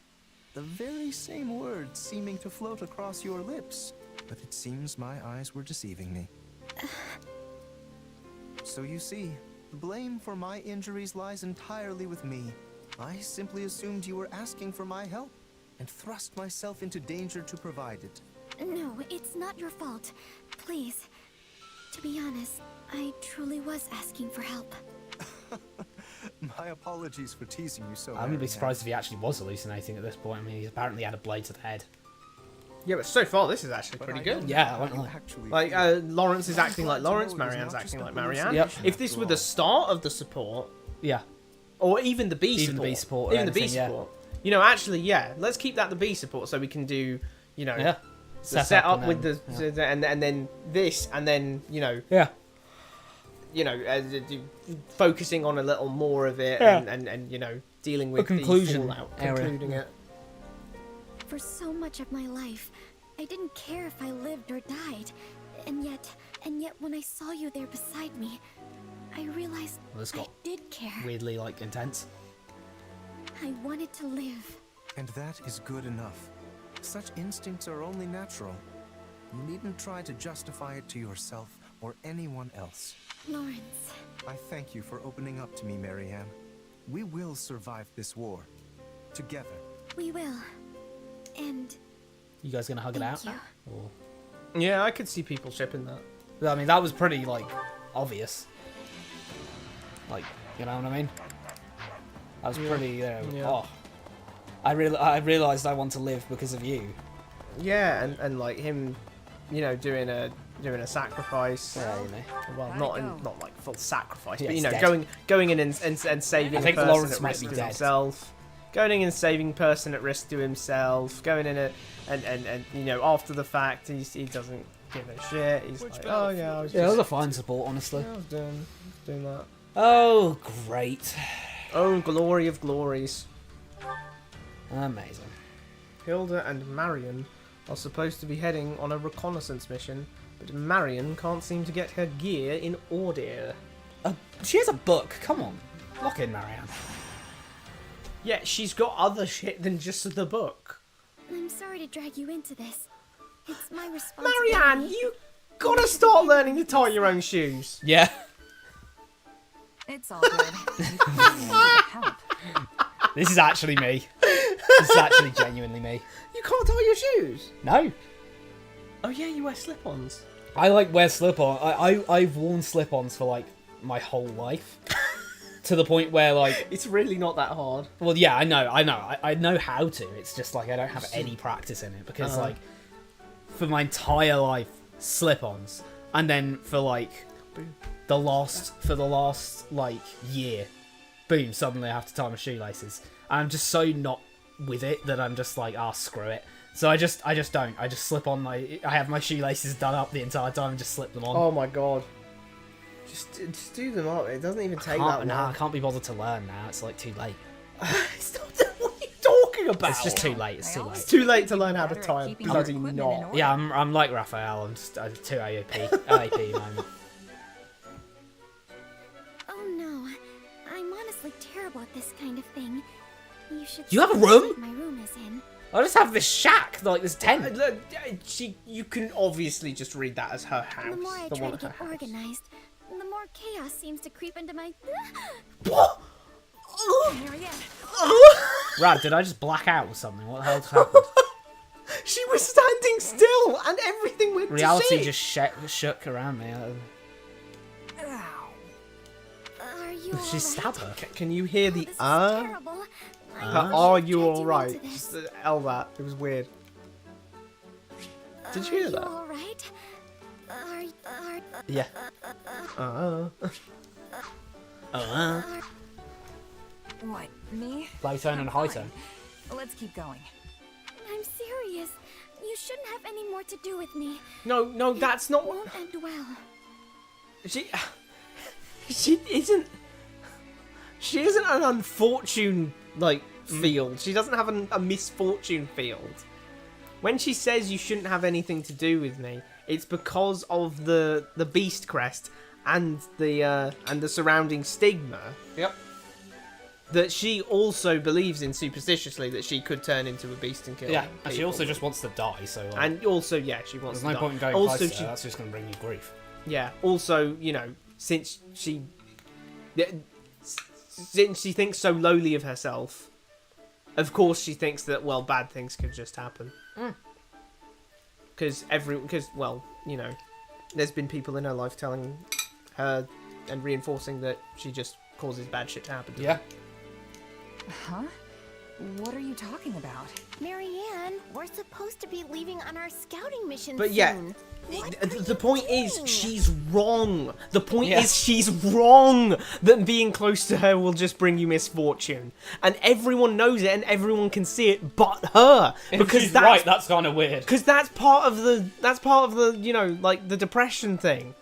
The very same words seeming to float across your lips. But it seems my eyes were deceiving me. So you see, the blame for my injuries lies entirely with me. I simply assumed you were asking for my help, and thrust myself into danger to provide it. No, it's not your fault. Please. To be honest, I truly was asking for help. My apologies for teasing you so. I'm gonna be surprised if he actually was hallucinating at this point. I mean, he apparently had a blade to the head. Yeah, but so far this is actually pretty good. Yeah, I won't lie. Like, Lawrence is acting like Lawrence, Marianne's acting like Marianne. Yep. If this were the start of the support, yeah, or even the B support, even the B support, even the B support. You know, actually, yeah, let's keep that the B support so we can do, you know, the set up with the and then this, and then focusing on a little more of it, and you know, dealing with the fallout, concluding it. For so much of my life, I didn't care if I lived or died, and yet when I saw you there beside me, I realized I did care. Weirdly, intense. I wanted to live. And that is good enough. Such instincts are only natural. You needn't try to justify it to yourself or anyone else. Lawrence. I thank you for opening up to me, Marianne. We will survive this war. Together. We will. And... You guys gonna hug it out? Or... Yeah, I could see people shipping that. I mean, that was pretty, obvious. You know what I mean? That was pretty, oh. I realised I want to live because of you. Yeah, and him, doing a sacrifice. Yeah, you know. Well, not like full sacrifice, Yeah, but going in and saving I think a person Lawrence at might risk be to dead. himself. Going in and saving person at risk to himself. Going in and after the fact, he doesn't give a shit. He's like, oh yeah, that was a fine support, honestly. Yeah, I was doing that. Oh, great. Oh, glory of glories. Amazing. Hilda and Marion are supposed to be heading on a reconnaissance mission, but Marion can't seem to get her gear in order. She has a book. Come on. Lock in, Marianne. Yeah, she's got other shit than just the book. I'm sorry to drag you into this. It's my responsibility. Marianne, you gotta start learning to tie your own shoes. Yeah. It's all good. Help. This is actually me. This is actually genuinely me. You can't tie your shoes? No. Oh yeah, you wear slip-ons. I like wear slip-on. I've worn slip-ons for like my whole life. To the point where like it's really not that hard. Well, yeah, I know how to. It's just like I don't have any practice in it because like for my entire life slip-ons, and then for like the last like year, boom, suddenly I have to tie my shoelaces. I'm just so not with it that I'm just like, screw it. So I just don't. I just slip on I have my shoelaces done up the entire time and just slip them on. Oh my god. Just do them up. It doesn't even take that long. Nah, I can't be bothered to learn now. It's like too late. What are you talking about? It's just too late. It's too late. It's too late to learn how to tie a bloody knot. Yeah, I'm like Raphael. I'm just too AOP moment. Oh no, I'm honestly terrible at this kind of thing. You should. You have a room? My room is in. I just have this shack, like this tent. You can obviously just read that as her house. The more I try to get organized, the more chaos seems to creep into my. What? Marianne. Rad, did I just black out or something? What the hell just happened? She was standing still, and everything went Reality to shit. just shook around me. Are you? She stabbed her. Can you hear the terrible. Are you alright? Just L that. It was weird. Did you hear that? All right. Yeah. What, me? Low tone and high tone. Let's keep going. I'm serious. You shouldn't have any more to do with me. No, that's not. It won't end well. She isn't an unfortunate field. She doesn't have a misfortune field. When she says you shouldn't have anything to do with me, it's because of the beast crest and the surrounding stigma. Yep. That she also believes in superstitiously that she could turn into a beast and kill. Yeah, people. and she also just wants to die. So. Like, and also, yeah, she wants. There's no point in going also, close to her. That's just going to bring you grief. Yeah. Also, since she thinks so lowly of herself, of course she thinks that bad things could just happen. Because there's been people in her life telling her and reinforcing that she just causes bad shit to happen to her. Huh? What are you talking about? Marianne, we're supposed to be leaving on our scouting mission But soon. yeah, the point is she's wrong. The point is she's wrong that being close to her will just bring you misfortune, and everyone knows it and everyone can see it, but her. Because she's right. That's kind of weird. Because that's part of the the depression thing.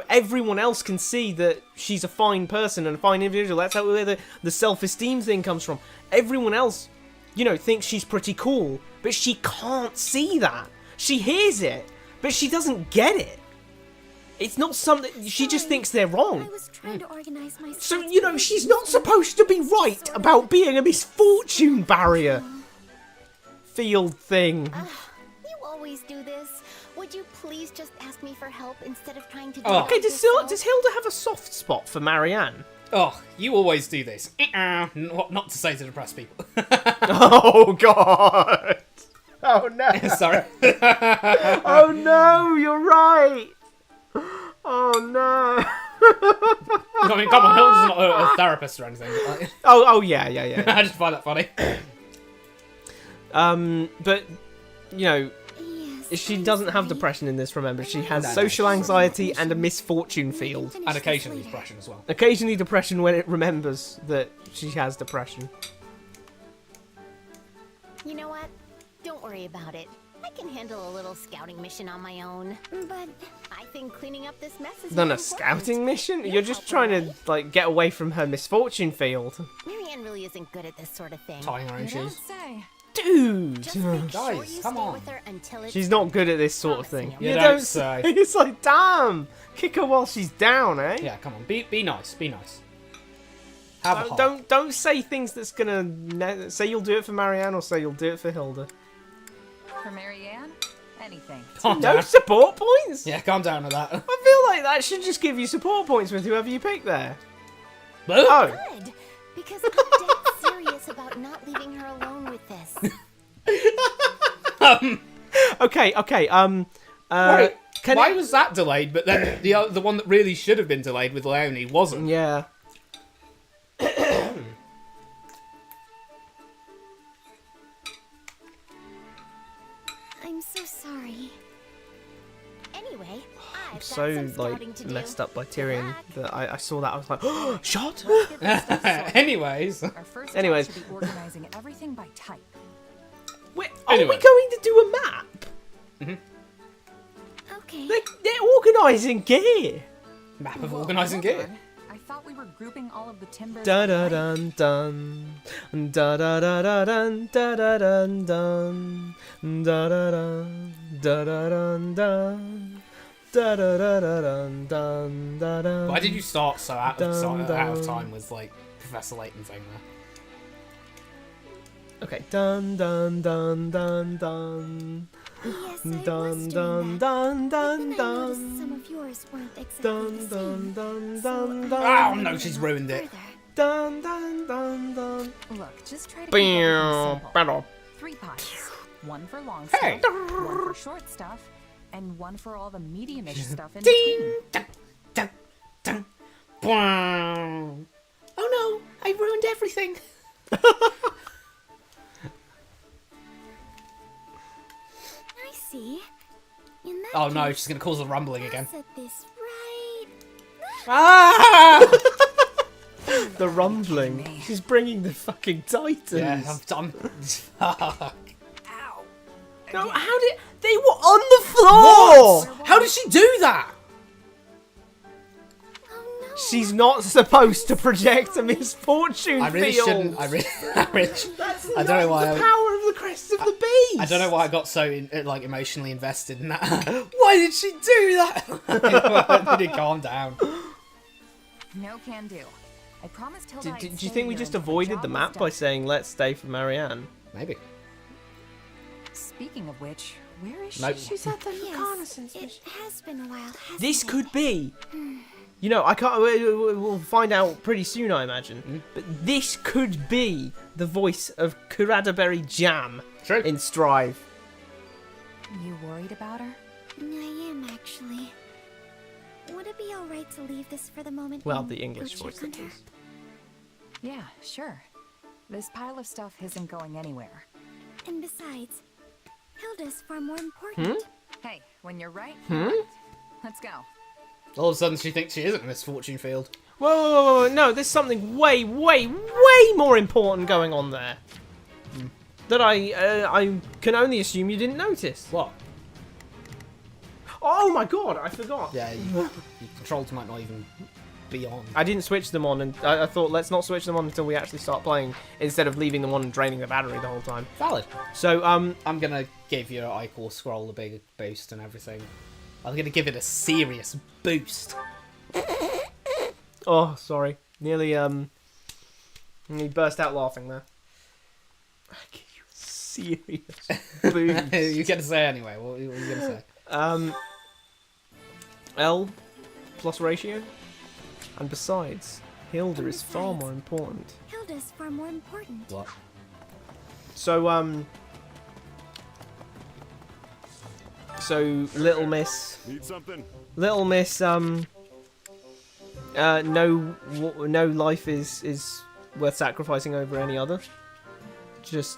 Everyone else can see that she's a fine person and a fine individual. That's where the self-esteem thing comes from. Everyone else, thinks she's pretty cool, but she can't see that. She hears it, but she doesn't get it. It's not something... She just thinks they're wrong. I was trying to organize myself. So, she's not supposed to be right about being a misfortune barrier field thing. You always do this. Would you please just ask me for help instead of trying to do Okay, it does Hilda have a soft spot for Marianne? Oh, you always do this. Not to say to depressed people. Oh, God. Oh, no. Sorry. Oh, no, you're right. Oh, no. I mean, come on, Hilda's not a therapist or anything. Like... Oh, yeah. I just find that funny. But, she doesn't have depression in this, remember. She has social anxiety and a misfortune field. And occasionally depression as well. Occasionally depression when it remembers that she has depression. You know what? Don't worry about it. I can handle a little scouting mission on my own. But I think cleaning up this mess is Not more a scouting important. mission? You're just trying to, get away from her misfortune field. Marianne really isn't good at this sort of thing. Tying her own shoes. Dude! Just make sure Guys, you come stay on. with her until it's She's not good at this sort of thing. You don't say. It's like, damn! Kick her while she's down, eh? Yeah, come on. Be nice. Be nice. Have a heart. Don't say things that's gonna... Say you'll do it for Marianne or say you'll do it for Hilda. For Marianne? Anything. No support points? Yeah, calm down with that. I feel like that should just give you support points with whoever you pick there. Good, because I'm dead serious about not leaving her alone with this. Okay. Right. Why was that delayed? But then the one that really should have been delayed with Leonie wasn't. Yeah. I'm so sorry. Anyway, I'm so messed up by Tyrion that I saw that I was like, oh, shot. Anyways. Our first should be organizing everything by type. Wait, are we going to do a map? Okay. They're organising gear. Map of organising gear. I thought we were grouping all of the timbers. Da da dun dun, da da da da dun da da dun dun, da da dun da da dun dun, da da da da dun dun da dun. Why did you start so out of time with like Professor Layton thing there? Okay, dun dun dun dun dun. Yes, dun dun dun dun dun. Some of yours weren't exactly Dun the dun same. dun So dun I dun. Oh no, she's ruined it. Dun dun dun dun. Look, just try to keep everything simple. Battle. 3 piles. One for long Hey. stuff, one for short stuff, and one for all the medium-ish stuff in Ding! between. Dun, dun, dun. Oh no, I ruined everything. I see. In that Oh no, case, she's gonna cause a rumbling again. set this right. Ah! The rumbling. She's bringing the fucking Titans. Yeah, I'm fuck. No, how did they were on the floor? What? How did she do that? She's not supposed to project a misfortune I really field. shouldn't. I don't know why. The power of the crest of the beast. I don't know why I got so like emotionally invested in that. Why did she do that? I need to calm down. No can do. I promised Hilda. Do you think we just avoided the map by saying let's stay for Marianne? Maybe. Speaking of which, where is Nope. she? She's at the Yes, reconnaissance it has been a while, hasn't This it? could be. You know, I can't. We'll find out pretty soon, I imagine. But this could be the voice of Kuradaberry Jam in Strive. You worried about her? I am actually. Would it be alright to leave this for the moment? Well, and the English go voice, check on that her? is. Yeah, sure. This pile of stuff isn't going anywhere. And besides, Hilda's far more important. Hey, when you're right, Hmm? let's go. All of a sudden, she thinks she isn't a misfortune field. Whoa, no, there's something way more important going on there. That I can only assume you didn't notice. What? Oh my god, I forgot. Yeah, your controls might not even be on. I didn't switch them on, and I thought let's not switch them on until we actually start playing, instead of leaving them on and draining the battery the whole time. Valid. So I'm gonna give your iCore scroll a big boost and everything. I'm gonna give it a serious boost. Oh, sorry. Nearly burst out laughing there. I give you a serious boost. You're gonna say anyway. What are you gonna say? L plus ratio. And besides, Hilda is far more important. Hilda's far more important. What? So, Little Miss... Need something? Little Miss, no life is worth sacrificing over any other. Just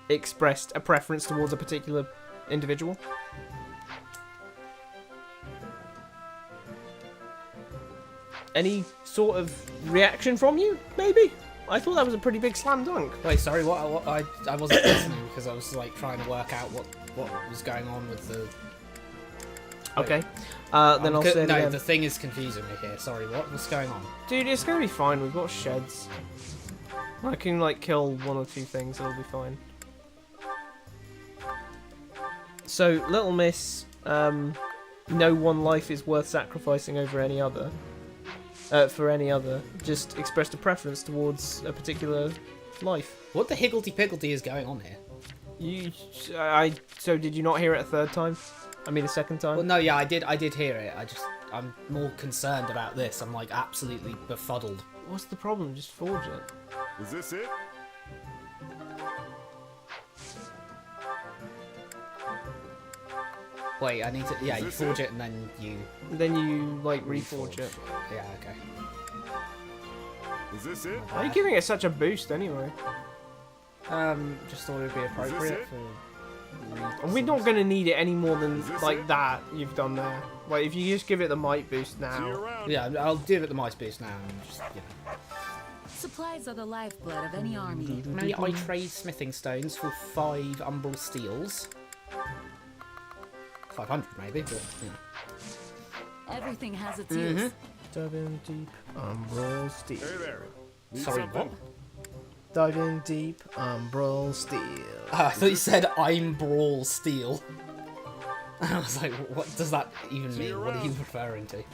expressed a preference towards a particular individual. Any sort of reaction from you, maybe? I thought that was a pretty big slam dunk. Wait, sorry, what? I wasn't listening because I was like trying to work out what was going on with the. Okay, then I'll say it No, again. the thing is confusing me here. Sorry, what's going on? Dude, it's gonna be fine. We've got sheds. I can like kill 1 or 2 things. It'll be fine. So, Little Miss, no one life is worth sacrificing over any other. For any other, just expressed a preference towards a particular life. What the higgledy-piggledy is going on here? So did you not hear it a third time? I mean, a second time? Well, no, yeah, I did hear it. I'm more concerned about this. I'm like absolutely befuddled. What's the problem? Just forge it. Is this it? Wait, I need to. Yeah, you forge it and then you. Then you like reforge it. Yeah. Okay. Is this it? Why are you giving it such a boost anyway? Just thought it'd be appropriate for. We're not gonna need it any more than like that you've done there. Like if you just give it the might boost now. Yeah, I'll give it the might boost now. And just, Supplies are the lifeblood of any army. May I trade smithing stones for 5 umbral steels? 500 maybe, but you know. Everything has its use. Dive in deep, umbral steel. Hey there. Sorry, what? Dive in deep, umbral steel. I thought you said I'm brawl steel. I was like, what does that even mean? What are you referring to?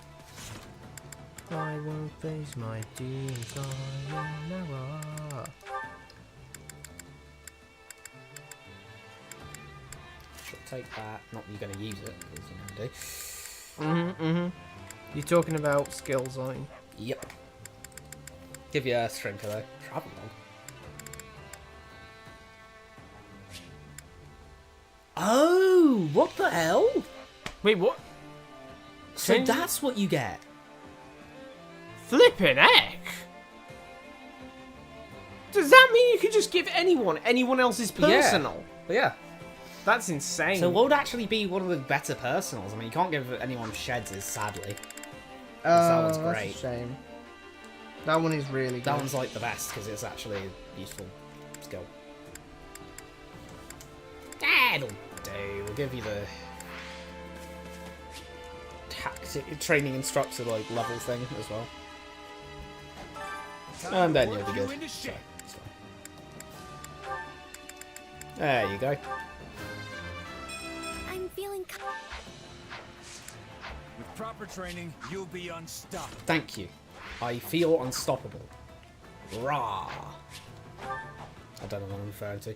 I won't face my demons. Take that. Not that you're going to use it, because you never do. You're talking about skills, aren't you? Yep. Give you a Shrinker though. Travel log. Oh, what the hell? Wait, what? So that's what you get. Flippin' heck! Does that mean you could just give anyone else's personal? Yeah. That's insane. So what would actually be one of the better personals? I mean, you can't give anyone Sheds', sadly. That one's great. That's a shame. That one is really good. That one's like the best because it's actually a useful skill. That'll do. We'll give you the training instructor like level thing as well. And then you'll be good. So, it's fine. There you go. I'm feeling. With proper training, you'll be unstoppable. Thank you. I feel unstoppable. Rah. I don't know what I'm referring to.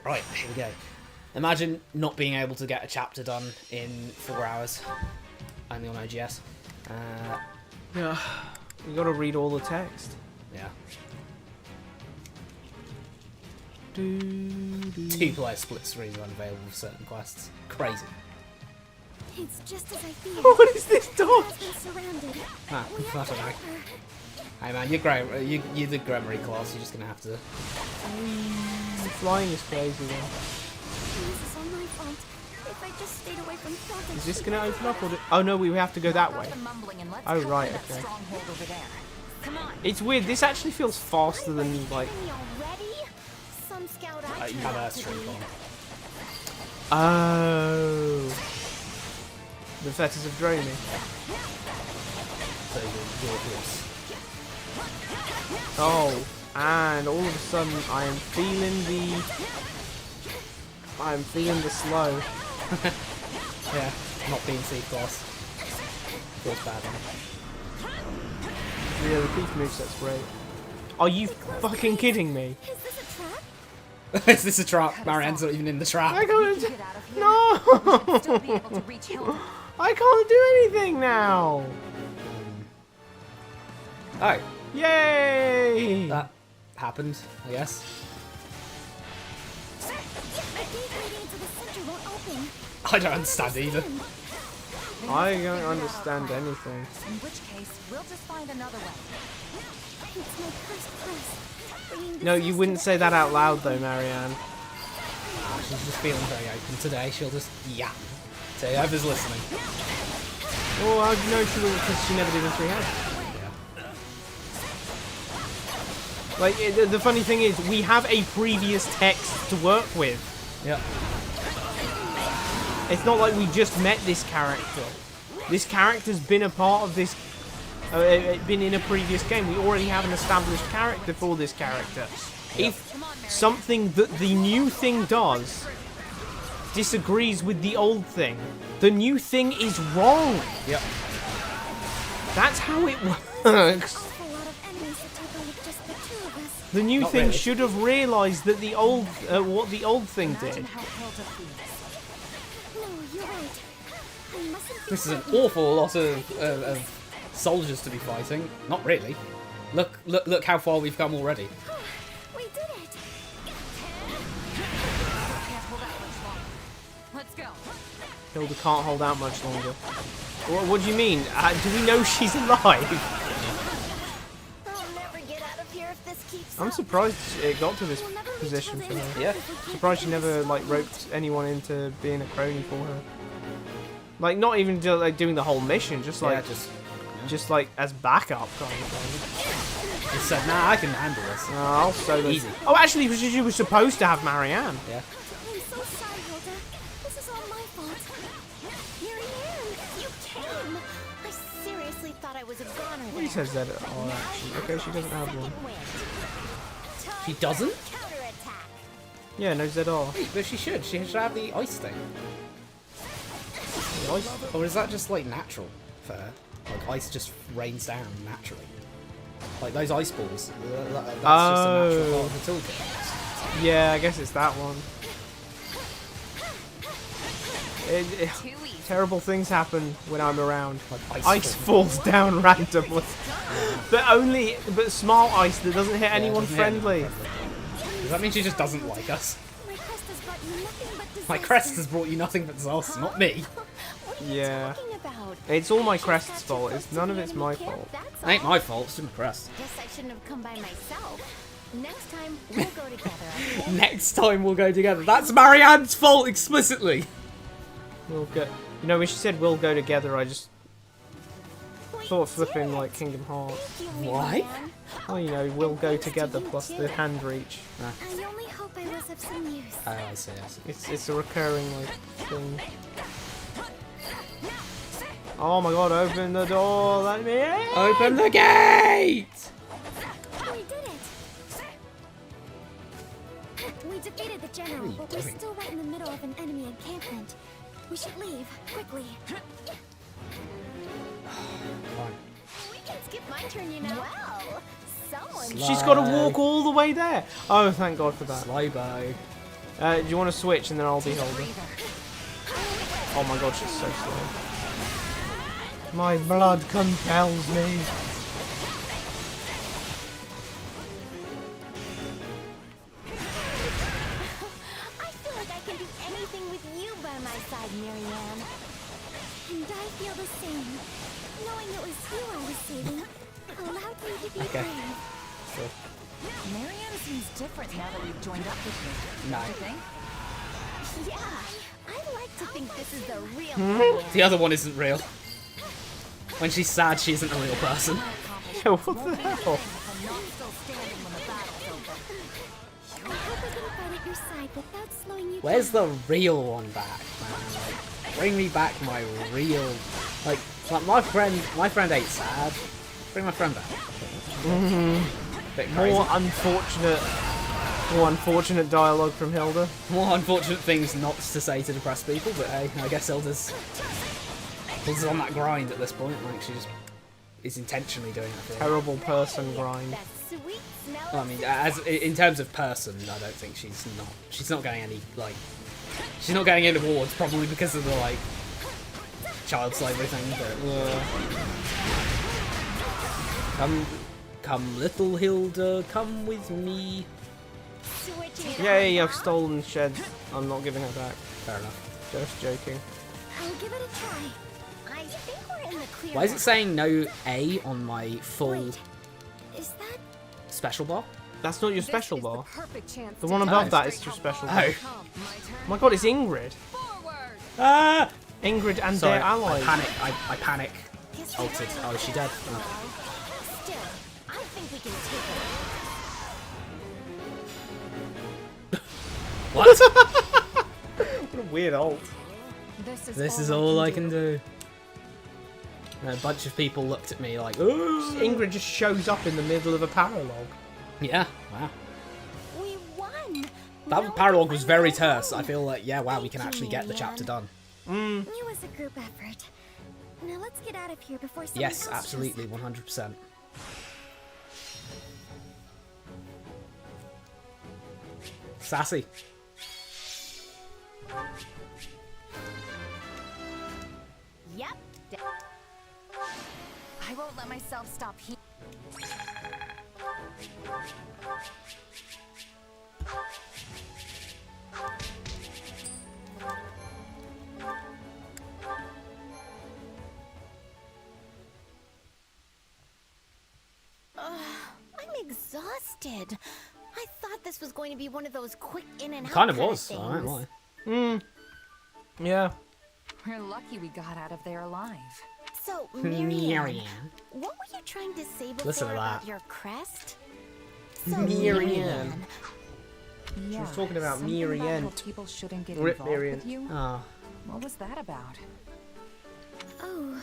Right, here we go. Imagine not being able to get a chapter done in 4 hours. Only on OGS. Yeah, you gotta read all the text. Yeah. 2-player split screens are unavailable for certain quests. Crazy. It's just as I feared. What is this dog? I don't know. Hey man, you're the Gremory class. You're just gonna have to. Flying is crazy then. This is all my fault. If I just stayed away from Celtic. Is this gonna open up or? Oh no, we have to go that way. Oh right, okay. It's weird. This actually feels faster than like. Some scout You have a shrink on. Oh. The fetters of droning. So you're horse. Oh, and all of a sudden I am feeling the slow. Yeah, not being C-class. Feels bad, man. Yeah, the beef moveset's great. Are you fucking kidding me? Is this a trap? Marianne's not even in the trap. I can't. No! I can't do anything now. Oh. Yay! That happened, I guess. I don't understand either. I don't understand anything. In which case, we'll just find another way. No, you wouldn't say that out loud though, Marianne. She's just feeling very open today. She'll just yap to whoever's listening. Oh, how do you know she will? Because she never did in 3 hours. Like, the funny thing is, we have a previous text to work with. Yeah. It's not like we just met this character. This character's been a part of this. Been in a previous game. We already have an established character for this character. If something that the new thing does disagrees with the old thing, the new thing is wrong. Yep. That's how it works. The new Not thing really. should have realised that the old, what the old thing did. No, you're right. I mustn't be This is an awful lot of soldiers to be fighting. Not really. Look how far we've come already. We did it. Let's go. Hilda can't hold out much longer. What do you mean? Do we know she's alive? I'll never get out of here if this keeps I'm up. surprised it got to this position for her. Yeah. Surprised she never like roped anyone into being a crony for her. Like not even just like doing the whole mission, just like just like as backup kind of thing. Just said, nah, I can handle this. I'll solo. Easy. Oh, actually, she was supposed to have Marianne. Yeah. I'm so sorry, Hilda. This is all my fault. Marianne, you came. I seriously thought I was a goner He there. says that. Oh, actually, okay, she doesn't have one. She doesn't? Yeah, no ZR. Wait, but she should. She should have the ice thing. The ice? Or is that just like natural for her? Like ice just rains down naturally. Like those ice balls. That's just a natural part of the toolkit. Yeah, I guess it's that one. Terrible things happen when I'm around. Like ice falls down randomly. but smart ice that doesn't hit anyone friendly. Does that mean she just doesn't like us? My crest has brought you nothing but disaster, not me. Yeah. It's all my crest's fault. None of it's my fault. It ain't my fault, it's my crest. Guess I shouldn't have come by myself. Next time we'll go together. Okay? Next time we'll go together. That's Marianne's fault explicitly. We'll go. You know, when she said we'll go together, I just thought flipping like Kingdom Hearts. Why? Oh, you know, we'll go together plus the hand reach. I only hope I was of some use. Oh, I see. It's a recurring like thing. Oh my god, open the door, let me in! Open the gate! We did it! We defeated the general, but we're still right in the middle of an enemy encampment. We should leave, quickly. Fine. We can skip my turn, you know. Well, someone... She's got to walk all the way there! Oh, thank god for that. Slow-bo. Do you want to switch and then I'll be Hilda? Oh my god, she's so slow. My blood compels me. I feel like I can do anything with you by my side, Marianne. And I feel the same. Knowing it was you I was saving allowed me to be brave. Sure. Marianne seems different now that you've joined up with me. No. Don't you think? Yeah, I like to think this is the real Hmm? The other one isn't real. When she's sad, she isn't a real person. Yeah, what the hell? Where's the real one back, man? Like, bring me back my real... Like my friend ain't sad. Bring my friend back. Bit crazy. More unfortunate dialogue from Hilda. More unfortunate things not to say to depressed people, but hey, I guess Hilda's on that grind at this point. Like she just is intentionally doing it. Terrible person grind. I mean, as in terms of person, I don't think she's not getting any like she's not getting any awards probably because of the like child slavery thing. But yeah. Come, little Hilda, come with me. Yay! I've stolen Shed. I'm not giving her back. Fair enough. Just joking. I'll give it a try. I think we're in the clear. Why is it saying no A on my full Is that special bar? That's not your special bar. The one above that is your special bar. Oh. My god, it's Ingrid. Ah! Ingrid and Sorry, their allies. I panic. Altered. Oh, is she dead? Oh. still? I think we can take it. What? What a weird ult. This is all I can do. And a bunch of people looked at me like, ooh. Ingrid just shows up in the middle of a paralogue. Yeah, wow. We won. That paralogue was very terse. I feel like, yeah, wow, we can actually get the chapter done. It was a group effort. Now let's get out of here before someone Yes, else absolutely, 100%. Sassy. Yep. I won't let myself stop here. I'm exhausted. I thought this was going to be one of those quick in and out Kind of kind was. of I don't things. lie. Yeah. We're lucky we got out of there alive. So, Marianne, what were you trying to say before Listen to about that. your crest? So, Marianne. She Yeah, was talking about something about Marianne. how people shouldn't get Rip involved Marianne. with you. Oh. What was that about? Oh,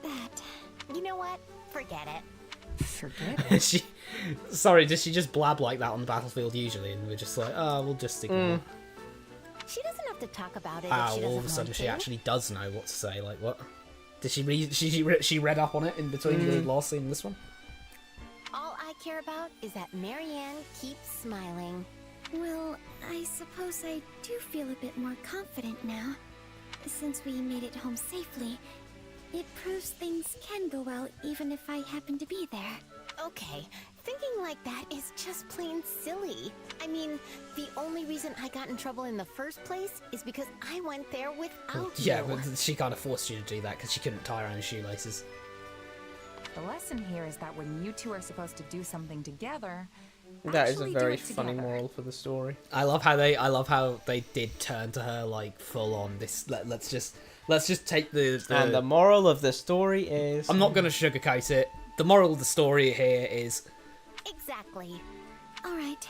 that. You know what? Forget it. Forget it. Sorry, does she just blab like that on the battlefield usually, and we're just like, oh, we'll just ignore. She doesn't have to talk about it Wow, if she doesn't all of a sudden want she to. actually does know what to say. Like, what? Did she read? She read up on it in between the last scene and this one? All I care about is that Marianne keeps smiling. Well, I suppose I do feel a bit more confident now. Since we made it home safely, it proves things can go well even if I happen to be there. Okay, thinking like that is just plain silly. I mean, the only reason I got in trouble in the first place is because I went there without Yeah, you. but she kind of forced you to do that because she couldn't tie her own shoelaces. The lesson here is that when you two are supposed to do something together, That is a actually do very it funny together. moral for the story. I love how they did turn to her like full on. Let's just take the And the moral of the story is... I'm not gonna sugarcoat it. The moral of the story here is Exactly. All right.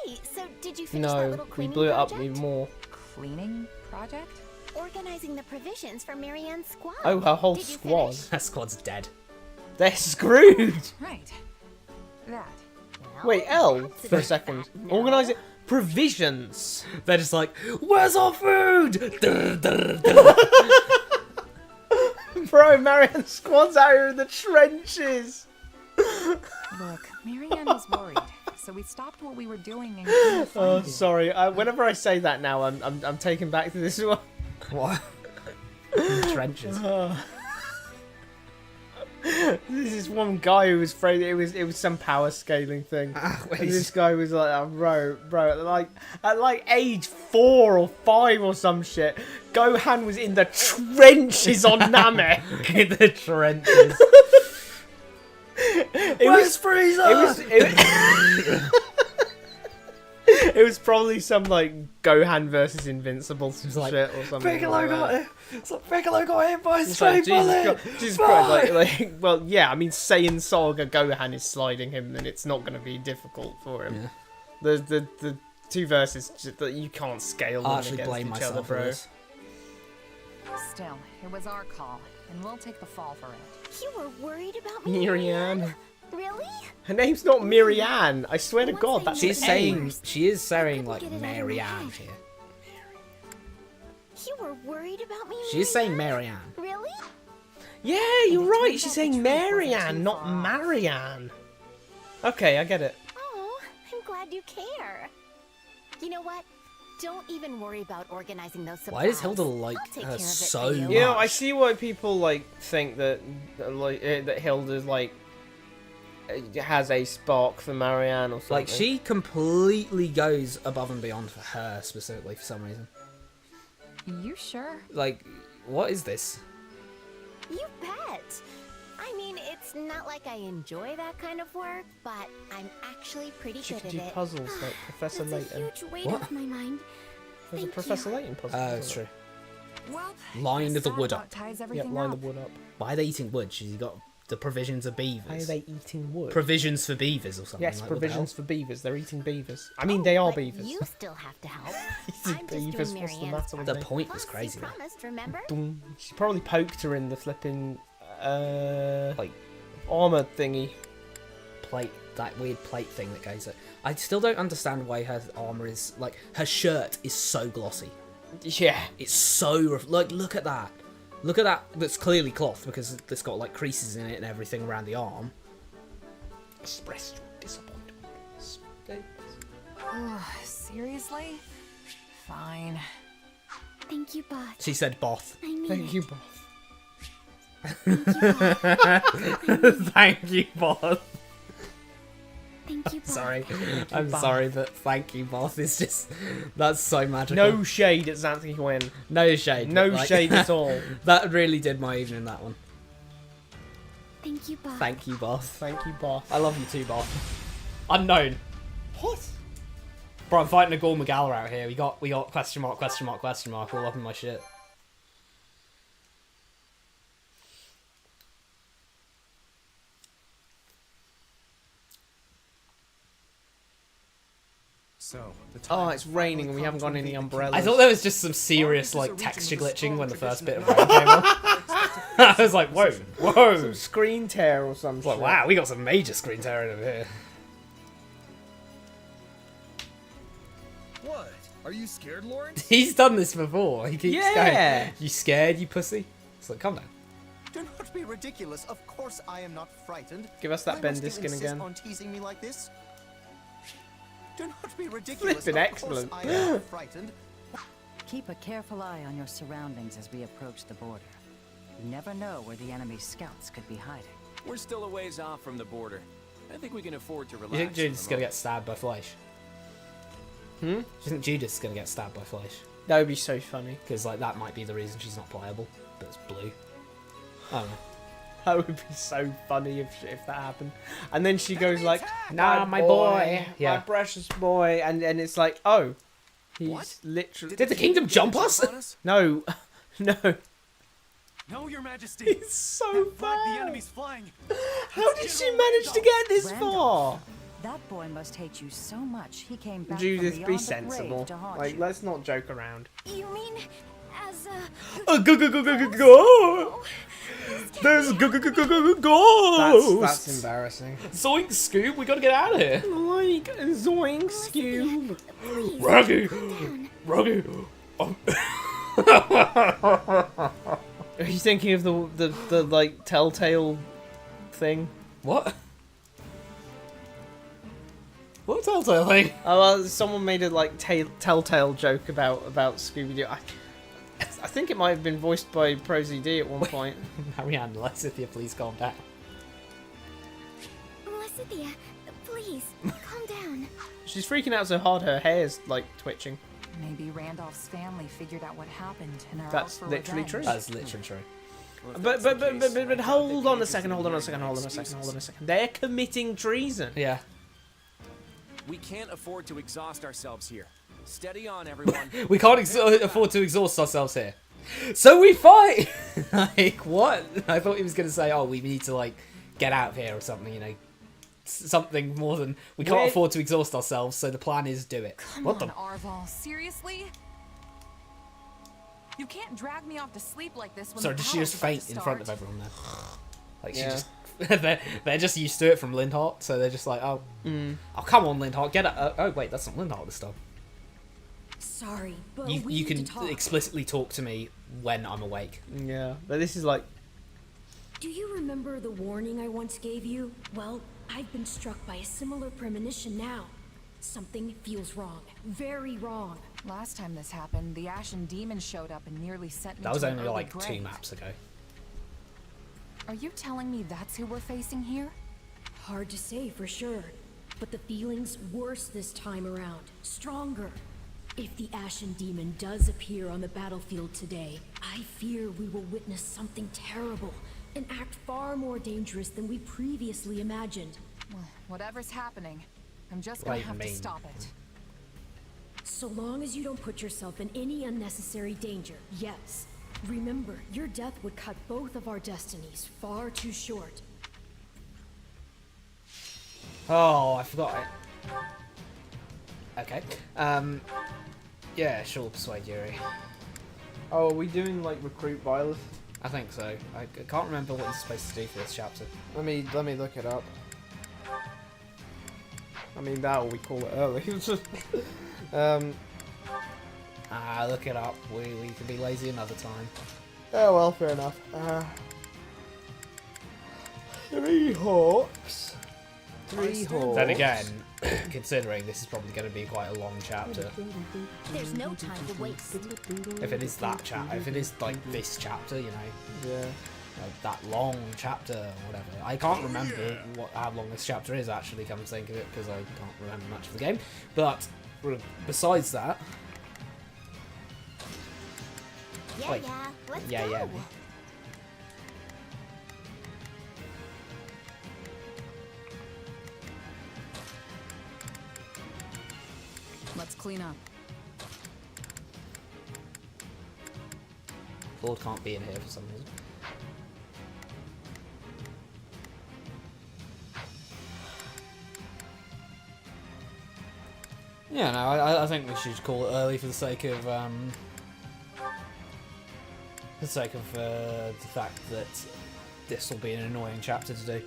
Hey, so did you finish that No, little we cleaning blew it up project? even more. Cleaning project? Organizing the provisions for Marianne's squad. Oh, her whole Did you squad. finish? that squad's dead. They're screwed! Right. That. Wait, L, for a second. Organise it. Provisions. They're just like, where's our food? Bro, Marianne's squad's out here in the trenches. Look, Marianne was worried, so we stopped what we were doing and came to find Oh, you. sorry. Whenever I say that now, I'm taken back to this one. What? In the trenches. This is one guy who was afraid it was some power scaling thing. And this guy was like, oh, bro, like at like age 4 or 5 or some shit, Gohan was in the trenches on Namek. In the trenches. Where's Frieza? It was probably some like Gohan versus Invincible shit or something. Piccolo got hit. It's like Piccolo got hit by a It's like, stray bullet. Jesus Christ, like, well, yeah, I mean, Saiyan Saga Gohan is sliding him, and it's not going to be difficult for him. Yeah. The two verses that you can't scale them I actually against blame each myself other, for bro. this. Still, it was our call, and we'll take the fall for it. You were worried about me, Marianne. Really? Her name's not Marianne. I swear to God, that's She is saying like get it out of my Marianne head. here. You were worried about me, She is saying Marianne. Really? Yeah, you're right. She's saying Marianne, not Marianne. Okay, I get it. Oh, I'm glad you care. You know what? Don't even worry about organizing those supplies. Why does Hilda like I'll take her care of it so for you. much? You know, I see why people like think that that Hilda's like has a spark for Marianne or something. Like, she completely goes above and beyond for her specifically for some reason. You sure? Like, what is this? You bet. I mean, it's not like I enjoy that kind of work, but I'm actually pretty She good can at do it. puzzles like Professor That's a Layton. huge weight What? off my mind. There's a Thank Professor you. Layton puzzle. Oh, isn't it's there? true. Well, Line guess the that wood about up. ties Yep, everything line up. the wood up. Why are they eating wood? She's got the provisions of beavers. Why are they eating wood? Provisions for beavers or something. Yes, like, what the hell? provisions for beavers. They're eating beavers. I mean, they are But beavers. you still have to help. Eating I'm just beavers. doing What's the Marianne's matter with The me? point was Plus, crazy. you though. promised, remember? Dum. She probably poked her in the flipping like armor thingy. Plate, that weird plate thing that goes. I still don't understand why her armor is like her shirt is so glossy. Yeah. It's so like look at that. Look at that. That's clearly cloth because it's got like creases in it and everything around the arm. Express your disappointment. Seriously? Fine. Thank you, boss. She said both. I mean Thank it. you, boss. Thank you, boss. Thank you, boss. Sorry. you, I'm boss. sorry, but thank you, boss. It's just... That's so magical. No shade at Xanthi Gwyn. No shade. No but, like, shade at all. That really did my evening, that one. Thank you, boss. Thank you, boss. Thank you, boss. I love you too, boss. Unknown. What? Bro, I'm fighting a Gore Magala out here. We got question mark all up in my shit. So, Oh, it's raining and we haven't got any umbrellas. I thought there was just some serious like texture glitching when the first bit of rain came on. I was like, whoa, whoa. Some screen tear or something. Like, wow, we got some major screen tearing over here. What? Are you scared, Lawrence? He's done this before. He keeps Yeah. going, you scared, you pussy? It's like, calm down. Do not be ridiculous. Of course I am not frightened. Give us that Why Ben must you Diskin insist again. on teasing me like this? Do not be ridiculous. Flippin' Of excellent. course I am not frightened. Keep a careful eye on your surroundings as we approach the border. You never know where the enemy's scouts could be hiding. we're still a ways off from the border. I think we can afford to relax. You think for Judas is the gonna moment. get stabbed by Fleisch? Hmm? Do you think Judas is gonna get stabbed by Fleisch? That would be so funny. Because like that might be the reason she's not playable, but it's blue. I don't know. That would be so funny if that happened. And then she goes like, Nah, my boy. my Yeah. precious boy. And it's like, oh, he's What? literally... Did the kingdom jump us? No, no. No, Your Majesty. It's so That flag bad. the enemy's flying. How did she manage to get this far? That boy must hate you so much he came back Judas, from be beyond the sensible. grave to haunt Like, you. let's not joke around. You mean as Go! There's ghosts! That's embarrassing. Zoink, Scoob, we gotta get out of here. Like, zoink, Scoob. Ruggy! Ruggy! Are you thinking of the like telltale thing? What? What telltale thing? Oh, well, someone made a like telltale joke about Scooby-Doo. I think it might have been voiced by ProZD at one point. Marianne, Lysithia, please calm down. Lysithia, please, calm down. She's freaking out so hard her hair's like twitching. Maybe Randolph's family figured out what happened and are out That's for literally revenge. true. That's literally true. Well, if But that's the case, I hold doubt on they a second, could hold on a use second, any hold on a second, hold on a excuses. second. They're committing treason. Yeah. We can't afford to exhaust ourselves here. Steady on, everyone. We can't afford to exhaust ourselves here. So we fight! Like, what? I thought he was going to say, oh, we need to, like, get out of here or something, you know. Something more than, we can't afford to exhaust ourselves, so the plan is do it. Come What on, the? Arval, seriously? You can't drag me off to sleep like this when Sorry, the did she just battle's about faint to in front of start. everyone there? Like, she Yeah. just... they're just used to it from Lindhart, so they're just like, oh, oh, come on, Lindhart, get it. Oh, wait, that's not Lindhart this time. Sorry, but You we you need can to talk. explicitly talk to me when I'm awake. Yeah, but this is like... Do you remember the warning I once gave you? Well, I've been struck by a similar premonition now. Something feels wrong. Very wrong. Last time this happened, the Ashen Demon showed up and nearly sent me That was to an only early like 2 grave. maps ago. Are you telling me that's who we're facing here? Hard to say for sure, but the feeling's worse this time around. Stronger. If the Ashen Demon does appear on the battlefield today, I fear we will witness something terrible, an act far more dangerous than we previously imagined. Well, whatever's happening, I'm just What gonna do you have to mean? stop it. So long as you don't put yourself in any unnecessary danger, yes. Remember, your death would cut both of our destinies far too short. Oh, I forgot it. Okay. Yeah, sure, persuade Yuri. Oh, are we doing like recruit Violet? I think so. I can't remember what you're supposed to do for this chapter. Let me look it up. I mean that, or we call it early. Look it up. We can be lazy another time. Oh well, fair enough. 3 hawks. 3 horse. Then again, considering this is probably going to be quite a long chapter. There's no time to waste. If it is that chapter, if it is like this chapter, you know. Yeah. Like that long chapter or whatever. I can't remember how long this chapter is actually, come to think of it, because I can't remember much of the game. But besides that... Yeah, Wait. yeah, let's yeah, go. yeah. Let's clean up. Lord can't be in here for some reason. Yeah, no, I think we should call it early for the sake of the fact that this will be an annoying chapter to do.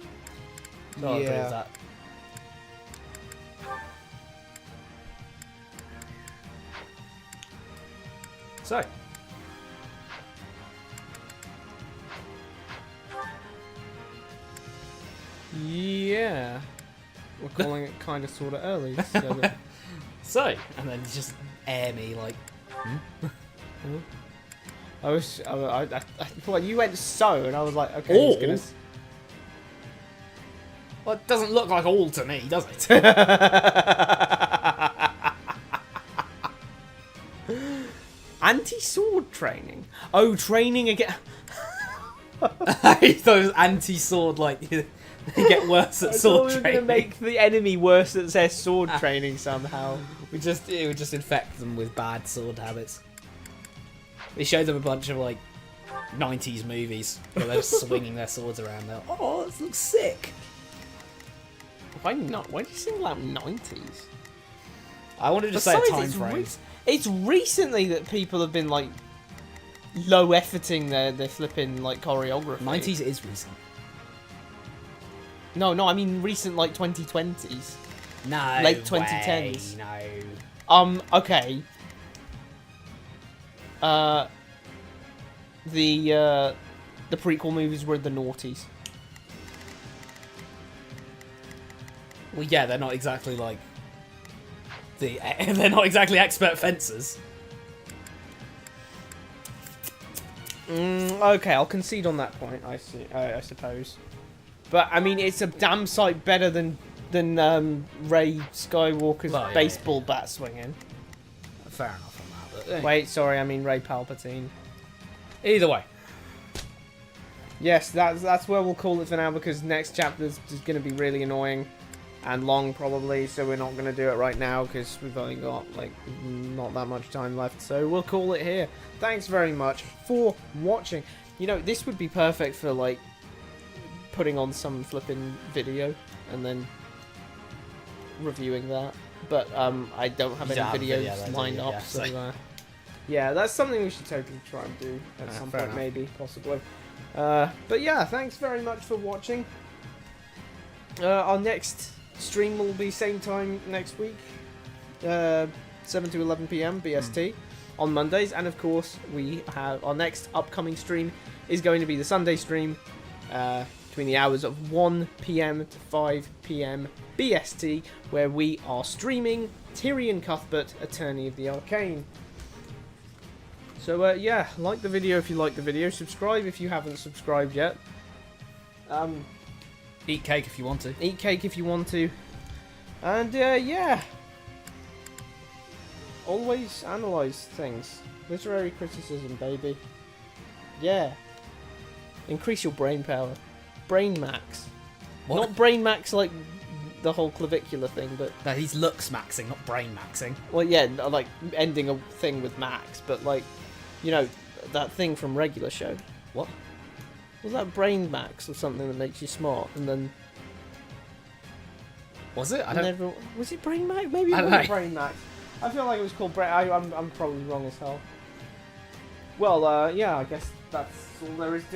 So I agree with that. So. Yeah. We're calling it kind of sort of early. So, so, and then just air me like, I well, you went so, and I was like, okay, he's gonna... Well, it doesn't look like all to me, does it? Anti-sword training. Oh, training again. I thought it was anti-sword, like they get worse at sword training. We're gonna make the enemy worse at their sword training somehow. It would just infect them with bad sword habits. They showed them a bunch of like 90s movies where they're swinging their swords around. They're like, oh, this looks sick. Why not? Why do you single out 90s? I wanted to say a time frame. It's recently that people have been like low efforting their flipping like choreography. 90s is recent. No, I mean recent like 2020s. No. Late 2010s. No. Okay. The prequel movies were the noughties. Well, yeah, they're not exactly like they're not exactly expert fencers. Okay, I'll concede on that point. I suppose, but I mean, it's a damn sight better than Rey Skywalker's baseball bat swinging. Fair enough on that. But, wait, sorry, I mean Rey Palpatine. Either way. Yes, that's where we'll call it for now, because next chapter is going to be really annoying and long probably, so we're not going to do it right now because we've only got like not that much time left, so we'll call it here. Thanks very much for watching. You know, this would be perfect for like putting on some flipping video and then reviewing that, but I don't have any videos lined up, so yeah, that's something we should totally try and do at some point, enough. Maybe, possibly. But yeah, thanks very much for watching. Our next stream will be same time next week, 7 to 11 p.m. BST on Mondays, and of course we have our next upcoming stream is going to be the Sunday stream between the hours of 1 p.m. to 5 p.m. BST, where we are streaming Tyrion Cuthbert, Attorney of the Arcane. So yeah, like the video if you like the video, subscribe if you haven't subscribed yet. Eat cake if you want to. Eat cake if you want to. And yeah. Always analyze things. Literary criticism, baby. Yeah. Increase your brain power. Brain max. What? Not brain max like the whole clavicular thing, but... No, he's looks maxing, not brain maxing. Well, yeah, like ending a thing with max, but like, you know, that thing from Regular Show. What? Was that brain max or something that makes you smart? And then... Was it? I don't... Was it brain max? Maybe it wasn't brain max. I feel like it was called brain... I'm probably wrong as hell. Well, yeah, I guess that's all there is to